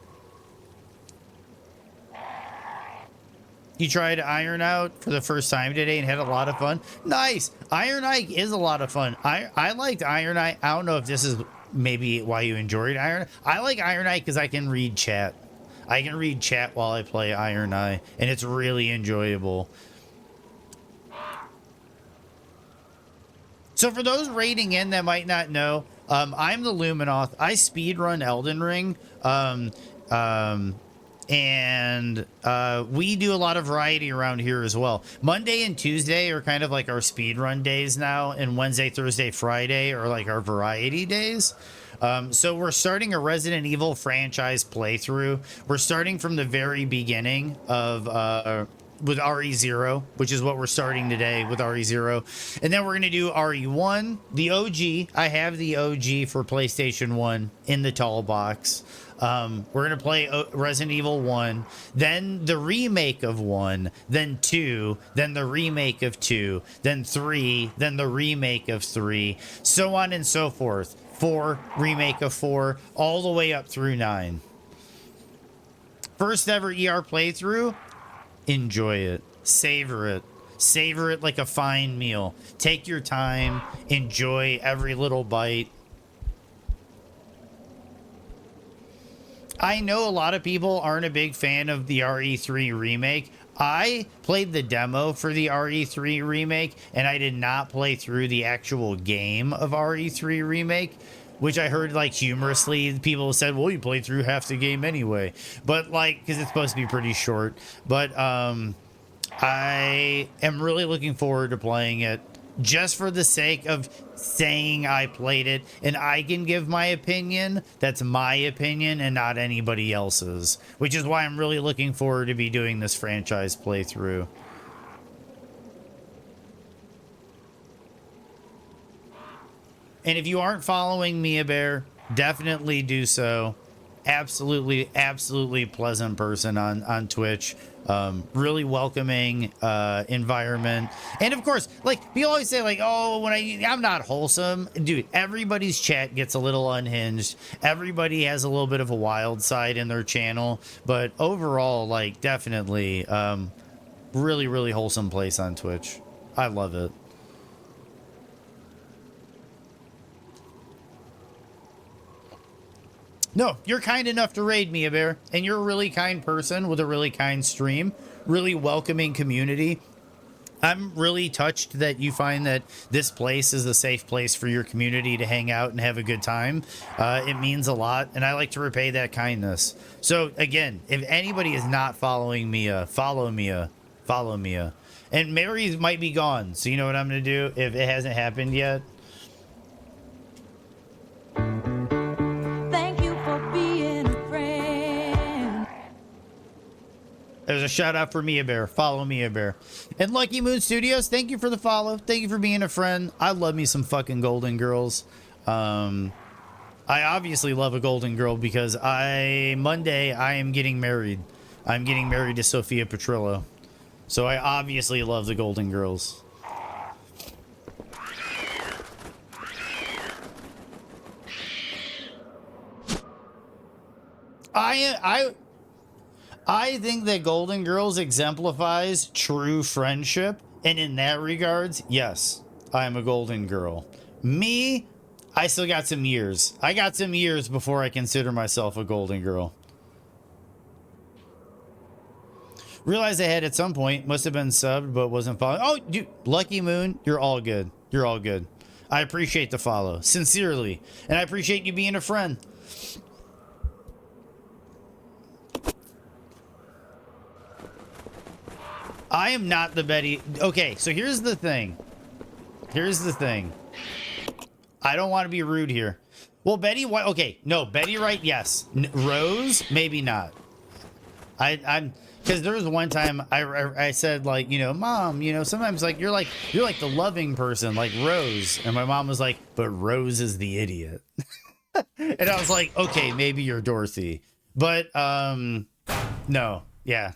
You tried Iron Out for the first time today and had a lot of fun. Nice. Iron Ike is a lot of fun. I liked Iron Ike. I don't know if this is maybe why you enjoyed Iron. I like Iron Eye because I can read chat. I can read chat while I play Iron Eye, and it's really enjoyable. So for those raiding in that might not know, I'm the Luminoth. I speedrun Elden Ring. And we do a lot of variety around here as well. Monday and Tuesday are kind of like our speedrun days now, and Wednesday, Thursday, Friday are like our variety days. So we're starting a Resident Evil franchise playthrough. We're starting from the very beginning of with RE0, which is what we're starting today with RE0. And then we're going to do RE1, the OG. I have the OG for PlayStation 1 in the tall box. We're going to play Resident Evil 1, then the remake of 1, then 2, then the remake of 2, then 3, then the remake of 3, so on and so forth. 4, remake of 4, all the way up through 9. First ever ER playthrough. Enjoy it. Savor it. Savor it like a fine meal. Take your time. Enjoy every little bite. I know a lot of people aren't a big fan of the RE3 remake. I played the demo for the RE3 remake, and I did not play through the actual game of RE3 remake, which I heard, like, humorously, people said, well, you played through half the game anyway. But, like, because it's supposed to be pretty short. But I am really looking forward to playing it, just for the sake of saying I played it, and I can give my opinion. That's my opinion and not anybody else's, which is why I'm really looking forward to be doing this franchise playthrough. And if you aren't following Mia Bear, definitely do so. absolutely pleasant person on Twitch. Really welcoming environment. And of course, like we always say, like, oh, when I'm not wholesome, dude. Everybody's chat gets a little unhinged. Everybody has a little bit of a wild side in their channel, but overall, like, definitely really wholesome place on Twitch. I love it. No, you're kind enough to raid me, Bear, and you're a really kind person with a really kind stream, really welcoming community. I'm really touched that you find that this place is a safe place for your community to hang out and have a good time. It means a lot, and I like to repay that kindness. So again, if anybody is not following Mia, follow Mia. Follow Mia. And Mary might be gone, so you know what I'm going to do if it hasn't happened yet? Thank you for being a friend. There's a shout out for Mia Bear. Follow Mia Bear. And Lucky Moon Studios, thank you for the follow. Thank you for being a friend. I love me some fucking Golden Girls. I obviously love a Golden Girl because Monday I am getting married. I'm getting married to Sophia Petrillo. So I obviously love the Golden Girls. I think that Golden Girls exemplifies true friendship, and in that regards, yes, I'm a Golden Girl. Me, I still got some years. I got some years before I consider myself a Golden Girl. Realized I had at some point, must have been subbed, but wasn't following. Oh, dude, Lucky Moon, you're all good. You're all good. I appreciate the follow, sincerely, and I appreciate you being a friend. I am not the Betty. Okay, so here's the thing. Here's the thing. I don't want to be rude here. Well, Betty White. Okay, no, Betty Wright. Yes. Rose, maybe not. I'm because there was one time I said, like, you know, Mom, you know, sometimes like you're like the loving person, like Rose, and my mom was like, but Rose is the idiot. And I was like, okay, maybe you're Dorothy, but no, yeah.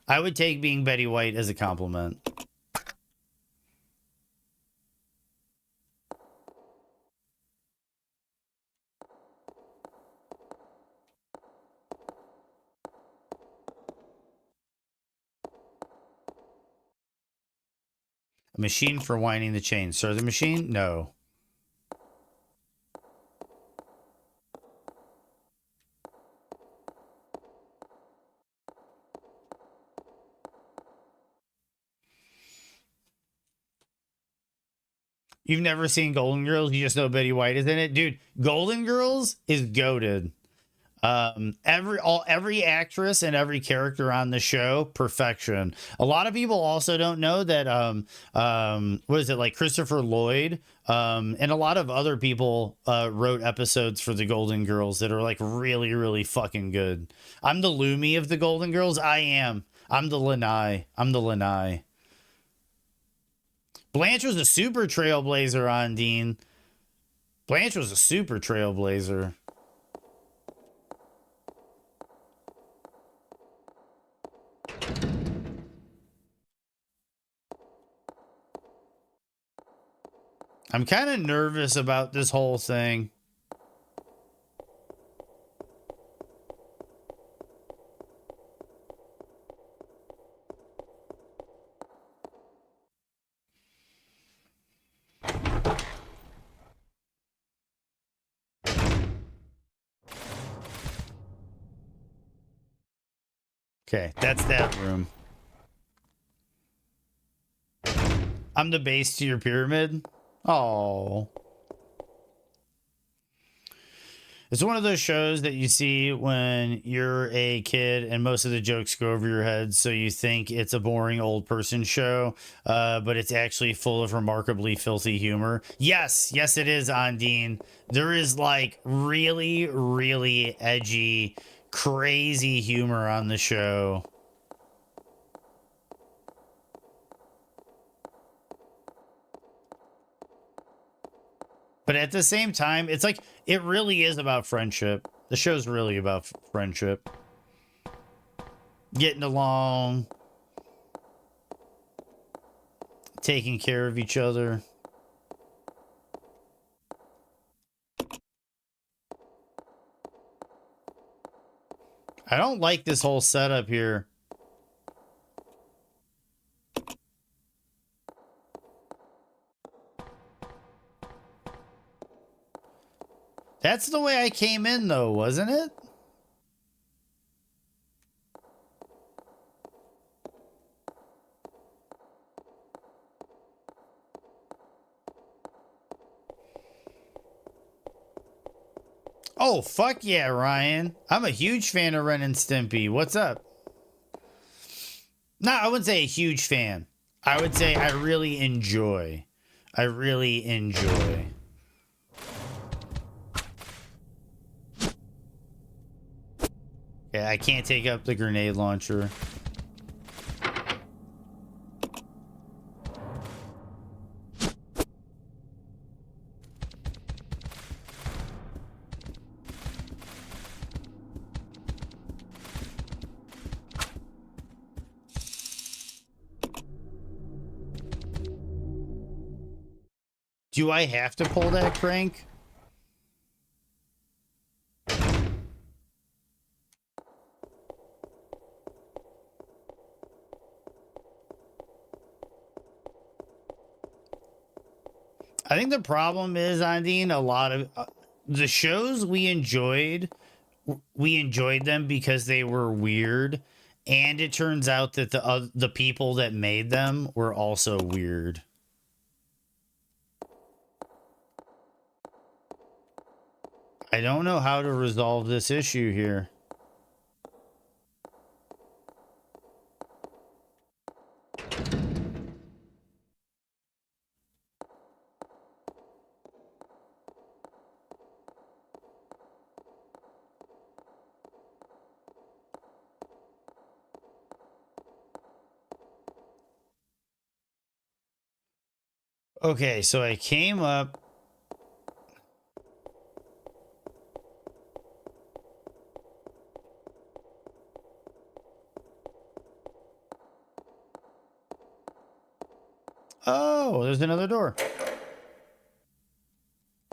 I would take being Betty White as a compliment. A machine for winding the chain. Sir, the machine? No. You've never seen Golden Girls? You just know Betty White is in it? Dude, Golden Girls is goated. Every actress and every character on the show, perfection. A lot of people also don't know that what is it, like Christopher Lloyd and a lot of other people wrote episodes for the Golden Girls that are like really fucking good. I'm the Lumi of the Golden Girls. I'm the Lanai. I'm the Lanai. Blanche was a super trailblazer on Dean. Blanche was a super trailblazer. I'm kind of nervous about this whole thing. Okay, that's that room. I'm the base to your pyramid. Oh. It's one of those shows that you see when you're a kid and most of the jokes go over your head, so you think it's a boring old person show, but it's actually full of remarkably filthy humor. Yes, it is, Ondine. There is like really edgy, crazy humor on the show. But at the same time, it's like, it really is about friendship. The show's really about friendship. Getting along. Taking care of each other. I don't like this whole setup here. That's the way I came in, though, wasn't it? Oh, fuck yeah, Ryan. I'm a huge fan of Ren and Stimpy. What's up? No, I wouldn't say a huge fan. I would say I really enjoy. I really enjoy. Yeah, I can't take up the grenade launcher. Do I have to pull that crank? I think the problem is, Andine, a lot of the shows we enjoyed them because they were weird, and it turns out that the people that made them were also weird. I don't know how to resolve this issue here. Okay, so I came up. Oh, there's another door.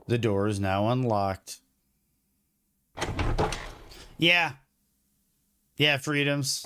The door is now unlocked. Yeah. Yeah, freedoms.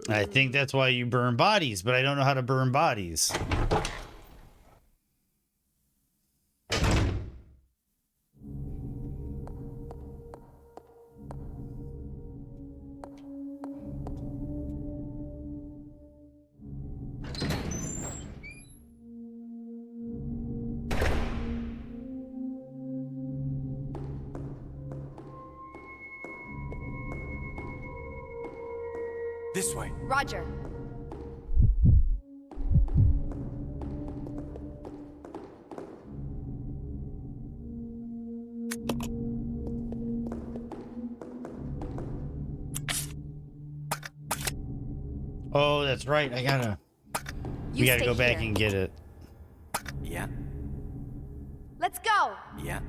I think that's why you burn bodies, but I don't know how to burn bodies. This way. Roger. Oh, that's right. We gotta go back and get it. Yeah. Let's go. Yeah.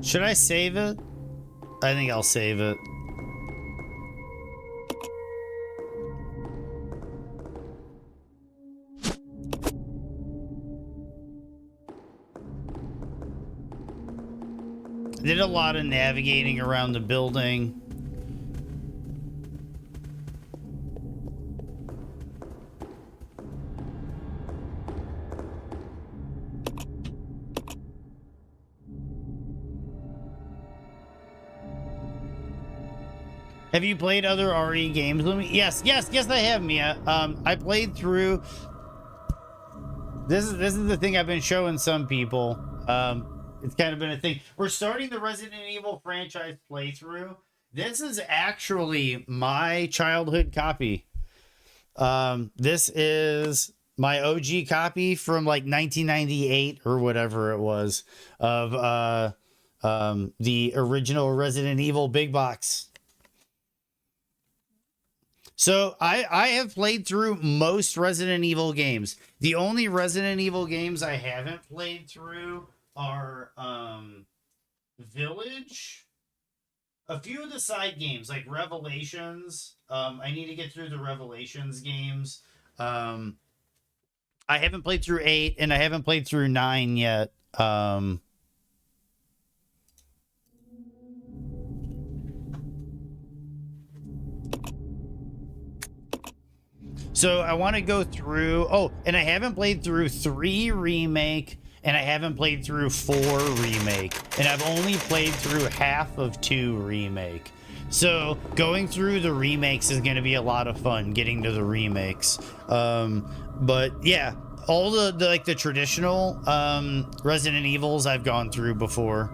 Should I save it? I think I'll save it. Did a lot of navigating around the building. Have you played other RE games? Yes, I have, Mia. I played through. This is the thing I've been showing some people. It's kind of been a thing. We're starting the Resident Evil franchise playthrough. This is actually my childhood copy. This is my OG copy from like 1998 or whatever it was of the original Resident Evil big box. So I have played through most Resident Evil games. The only Resident Evil games I haven't played through are Village, a few of the side games like Revelations. I need to get through the Revelations games. I haven't played through 8 and I haven't played through 9 yet. So I want to go through. Oh, and I haven't played through 3 remake, and I haven't played through 4 remake, and I've only played through half of 2 remake. So going through the remakes is going to be a lot of fun. Getting to the remakes, but yeah, all the like the traditional Resident Evils I've gone through before.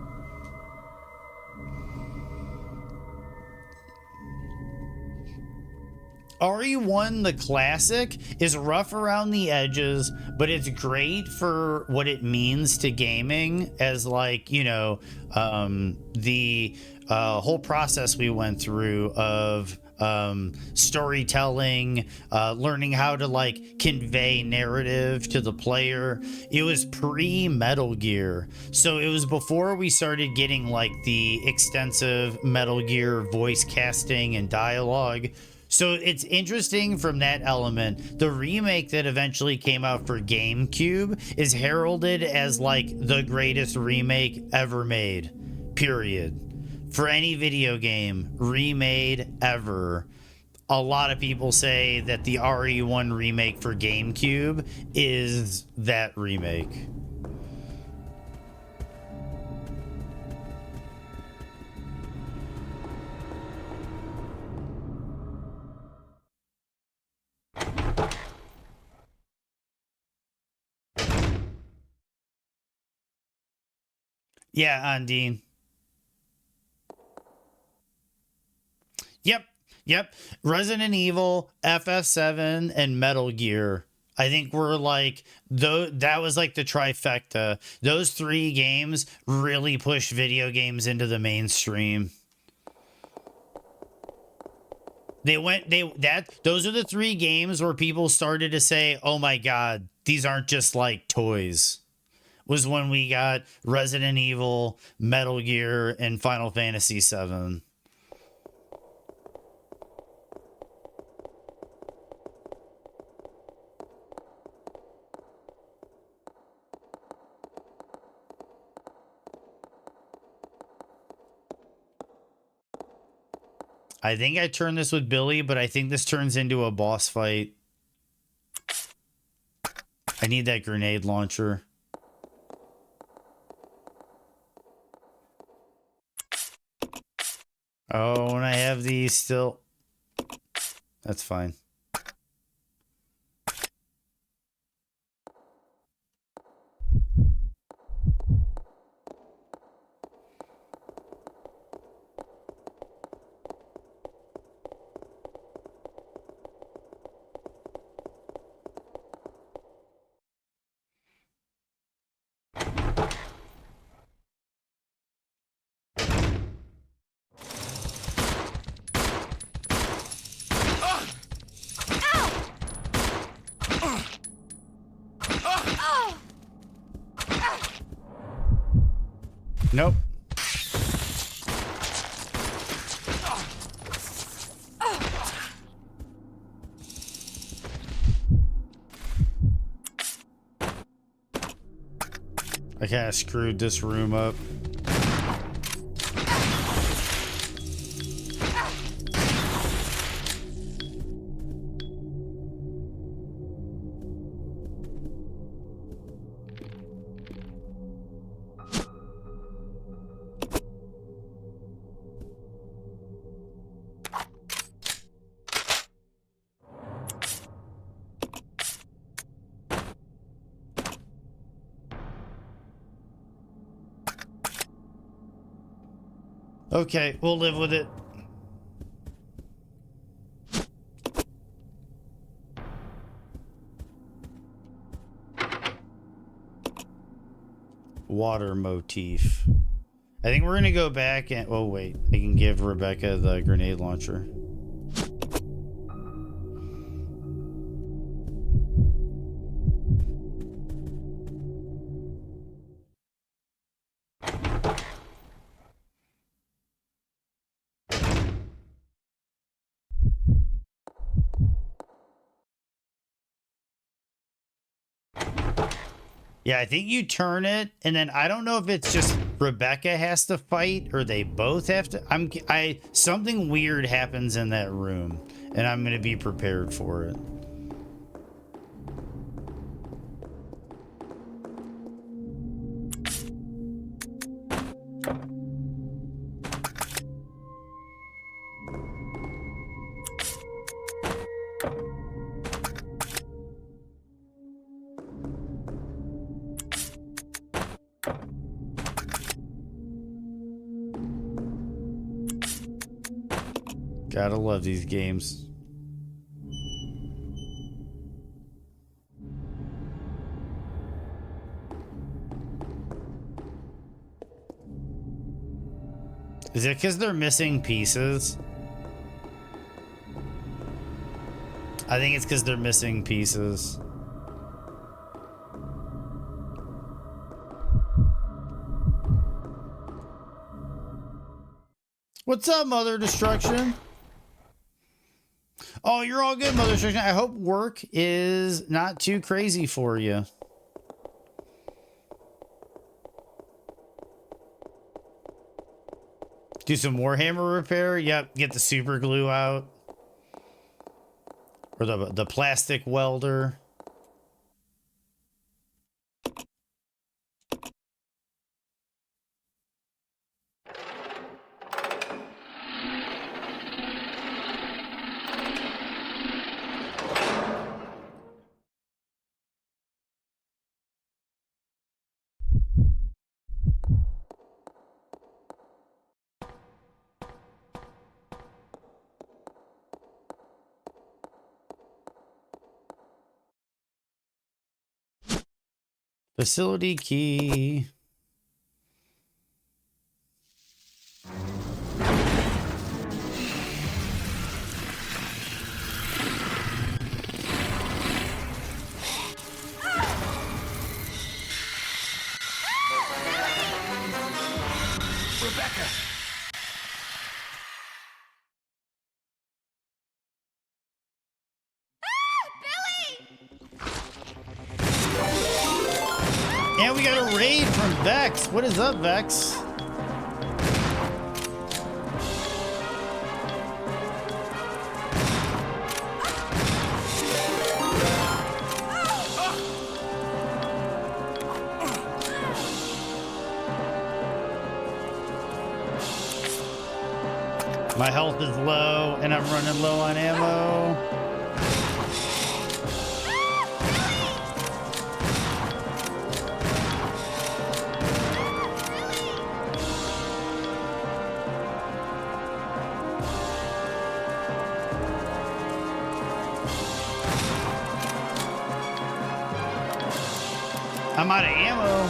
RE1, the classic, is rough around the edges, but it's great for what it means to gaming as like, you know, the whole process we went through of storytelling, learning how to like convey narrative to the player. It was pre-Metal Gear. So it was before we started getting like the extensive Metal Gear voice casting and dialogue. So it's interesting from that element. The remake that eventually came out for GameCube is heralded as like the greatest remake ever made, period. For any video game remade ever. A lot of people say that the RE1 remake for GameCube is that remake. Yeah, Undine. Yep. Resident Evil, FF7, and Metal Gear. I think we're like, that was like the trifecta. Those 3 games really pushed video games into the mainstream. Those are the 3 games where people started to say, oh my God, these aren't just like toys. Was when we got Resident Evil, Metal Gear, and Final Fantasy VII. I think I turned this with Billy, but I think this turns into a boss fight. I need that grenade launcher. Oh, and I have these still. That's fine. Nope. I kind of screwed this room up. Okay, we'll live with it. Water motif. I think we're gonna go back and... Oh, wait. I can give Rebecca the grenade launcher. Yeah, I think you turn it, and then I don't know if it's just Rebecca has to fight or they both have to. Something weird happens in that room, and I'm gonna be prepared for it. Gotta love these games. Is it because they're missing pieces? I think it's because they're missing pieces. What's up, Mother Destruction? Oh, you're all good, Mother Destruction. I hope work is not too crazy for you. Do some Warhammer repair. Yep, get the super glue out. Or the plastic welder. Facility key. Rebecca! And we got a raid from Vex. What is up, Vex? My health is low, and I'm running low on ammo. I'm out of ammo.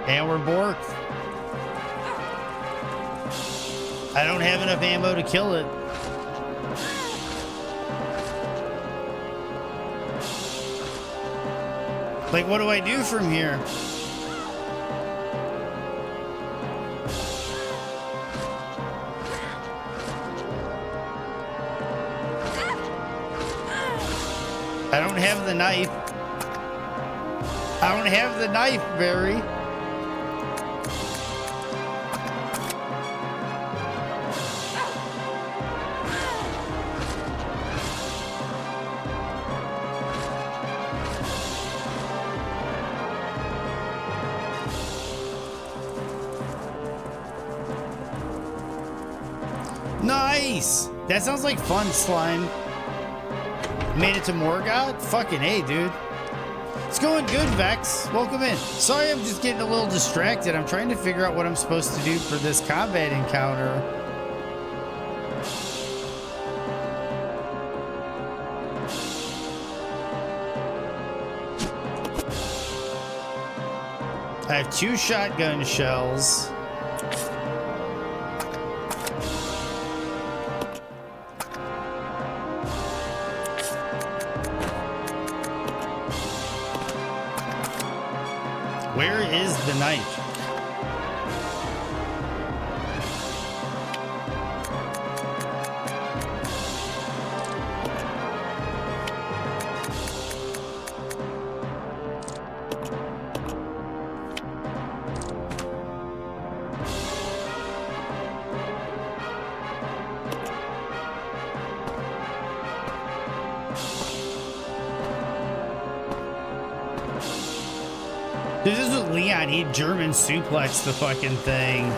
And we're borked. I don't have enough ammo to kill it. Like, what do I do from here? I don't have the knife. I don't have the knife, Barry. Nice! That sounds like fun, slime. Made it to Morgoth? Fucking A, dude. It's going good, Vex. Welcome in. Sorry, I'm just getting a little distracted. I'm trying to figure out what I'm supposed to do for this combat encounter. I have 2 shotgun shells. Where is the knife? Dude, this is Leon. He German suplex the fucking thing.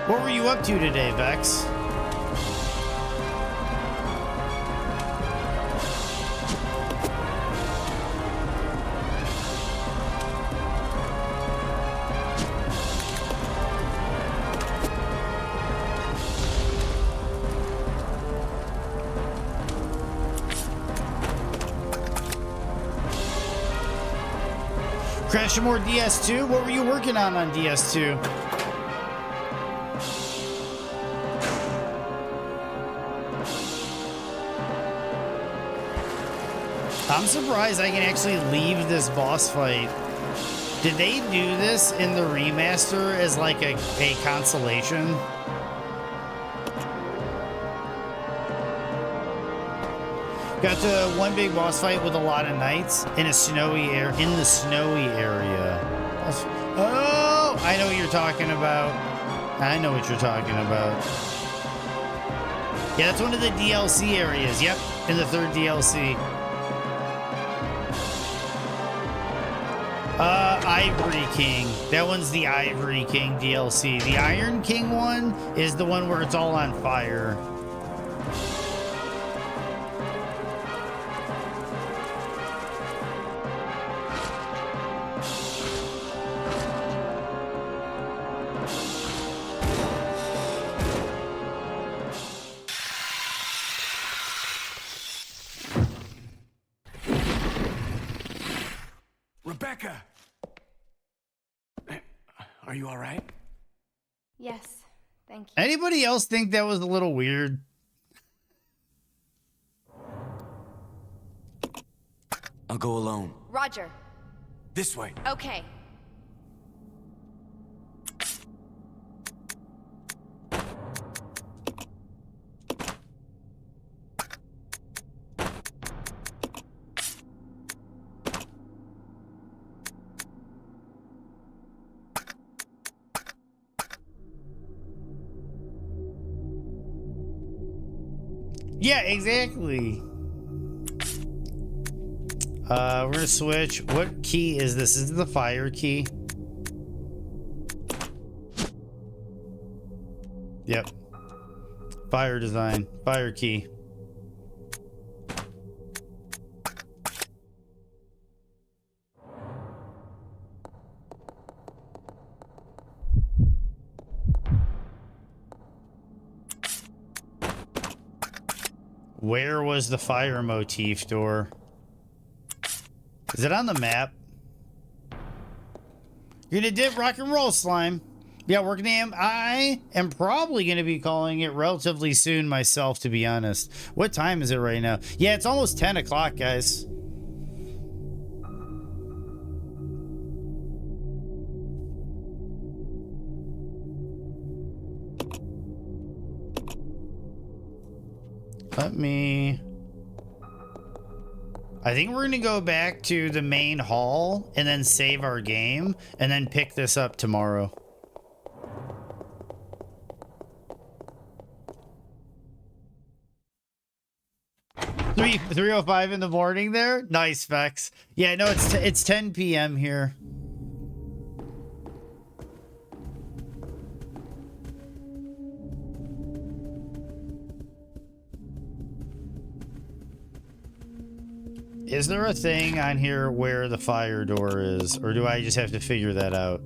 What were you up to today, Vex? Crash some more DS2? What were you working on DS2? I'm surprised I can actually leave this boss fight. Did they do this in the remaster as like a consolation? Got to one big boss fight with a lot of knights in a snowy area. Oh, I know what you're talking about. I know what you're talking about. Yeah, that's one of the DLC areas. Yep, in the 3rd DLC. Ivory King. That one's the Ivory King DLC. The Iron King one is the one where it's all on fire. Rebecca! Are you all right? Yes, thank you. Anybody else think that was a little weird? I'll go alone. Roger. This way. Okay. Yeah, exactly. We're gonna switch. What key is this? Is it the fire key? Yep. Fire design. Fire key. Where was the fire motif door? Is it on the map? You're gonna dip rock and roll, slime. Yeah, working name. I am probably gonna be calling it relatively soon myself, to be honest. What time is it right now? Yeah, it's almost 10 o'clock, guys. I think we're going to go back to the main hall and then save our game and then pick this up tomorrow. Three 3:05 in the morning there. Nice, Vex. Yeah, no, it's 10 p.m. here. Is there a thing on here where the fire door is, or do I just have to figure that out?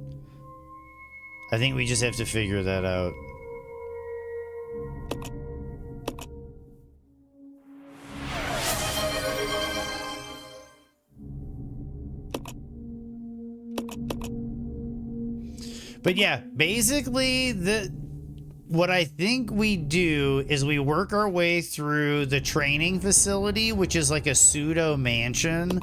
I think we just have to figure that out. But yeah, basically what I think we do is we work our way through the training facility, which is like a pseudo mansion,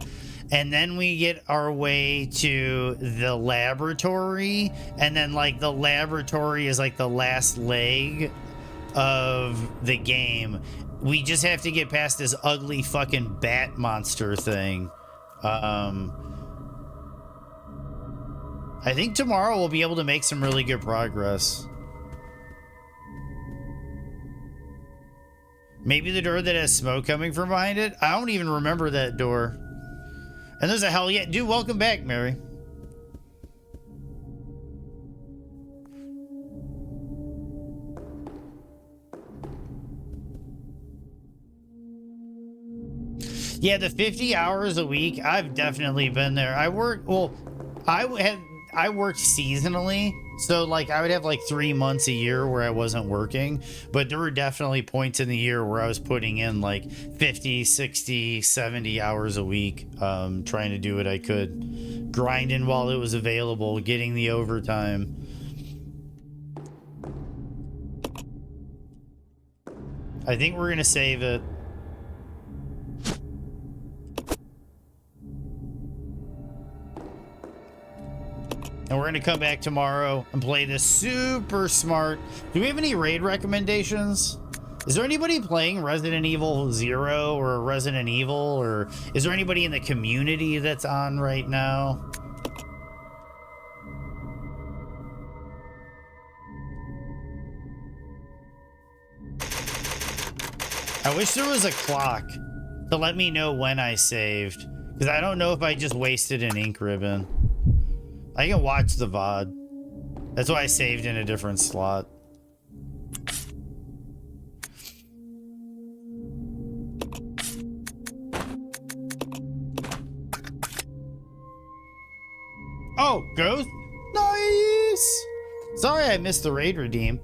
and then we get our way to the laboratory, and then like the laboratory is like the last leg of the game. We just have to get past this ugly fucking bat monster thing. I think tomorrow we'll be able to make some really good progress. Maybe the door that has smoke coming from behind it? I don't even remember that door. And there's a hell yeah. Dude, welcome back, Mary. Yeah, the 50 hours a week, I've definitely been there. I worked seasonally, so like I would have like 3 months a year where I wasn't working, but there were definitely points in the year where I was putting in like 50, 60, 70 hours a week, trying to do what I could, grinding while it was available, getting the overtime. I think we're gonna save it. And we're going to come back tomorrow and play this super smart. Do we have any raid recommendations? Is there anybody playing Resident Evil 0 or Resident Evil? Or is there anybody in the community that's on right now? I wish there was a clock to let me know when I saved. Because I don't know if I just wasted an ink ribbon. I can watch the VOD. That's why I saved in a different slot. Oh, Ghost? Nice! Sorry I missed the raid redeem.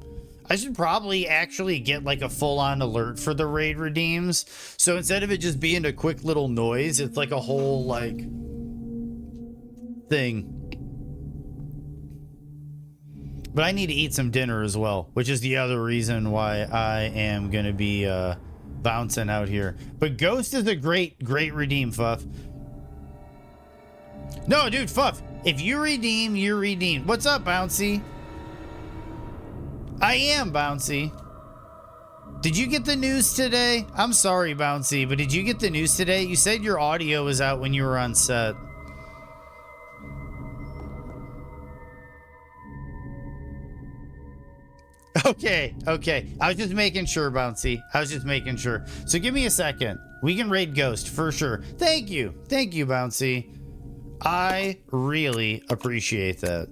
I should probably actually get like a full-on alert for the raid redeems. So instead of it just being a quick little noise, it's like a whole like thing. But I need to eat some dinner as well, which is the other reason why I am going to be bouncing out here. But Ghost is a great redeem, Fuff. No, dude, Fuff, if you redeem, you're redeemed. What's up, Bouncy? I am Bouncy. Did you get the news today? I'm sorry, Bouncy, but did you get the news today? You said your audio was out when you were on set. Okay. I was just making sure, Bouncy. I was just making sure. So give me a second. We can raid Ghost for sure. Thank you, Bouncy. I really appreciate that.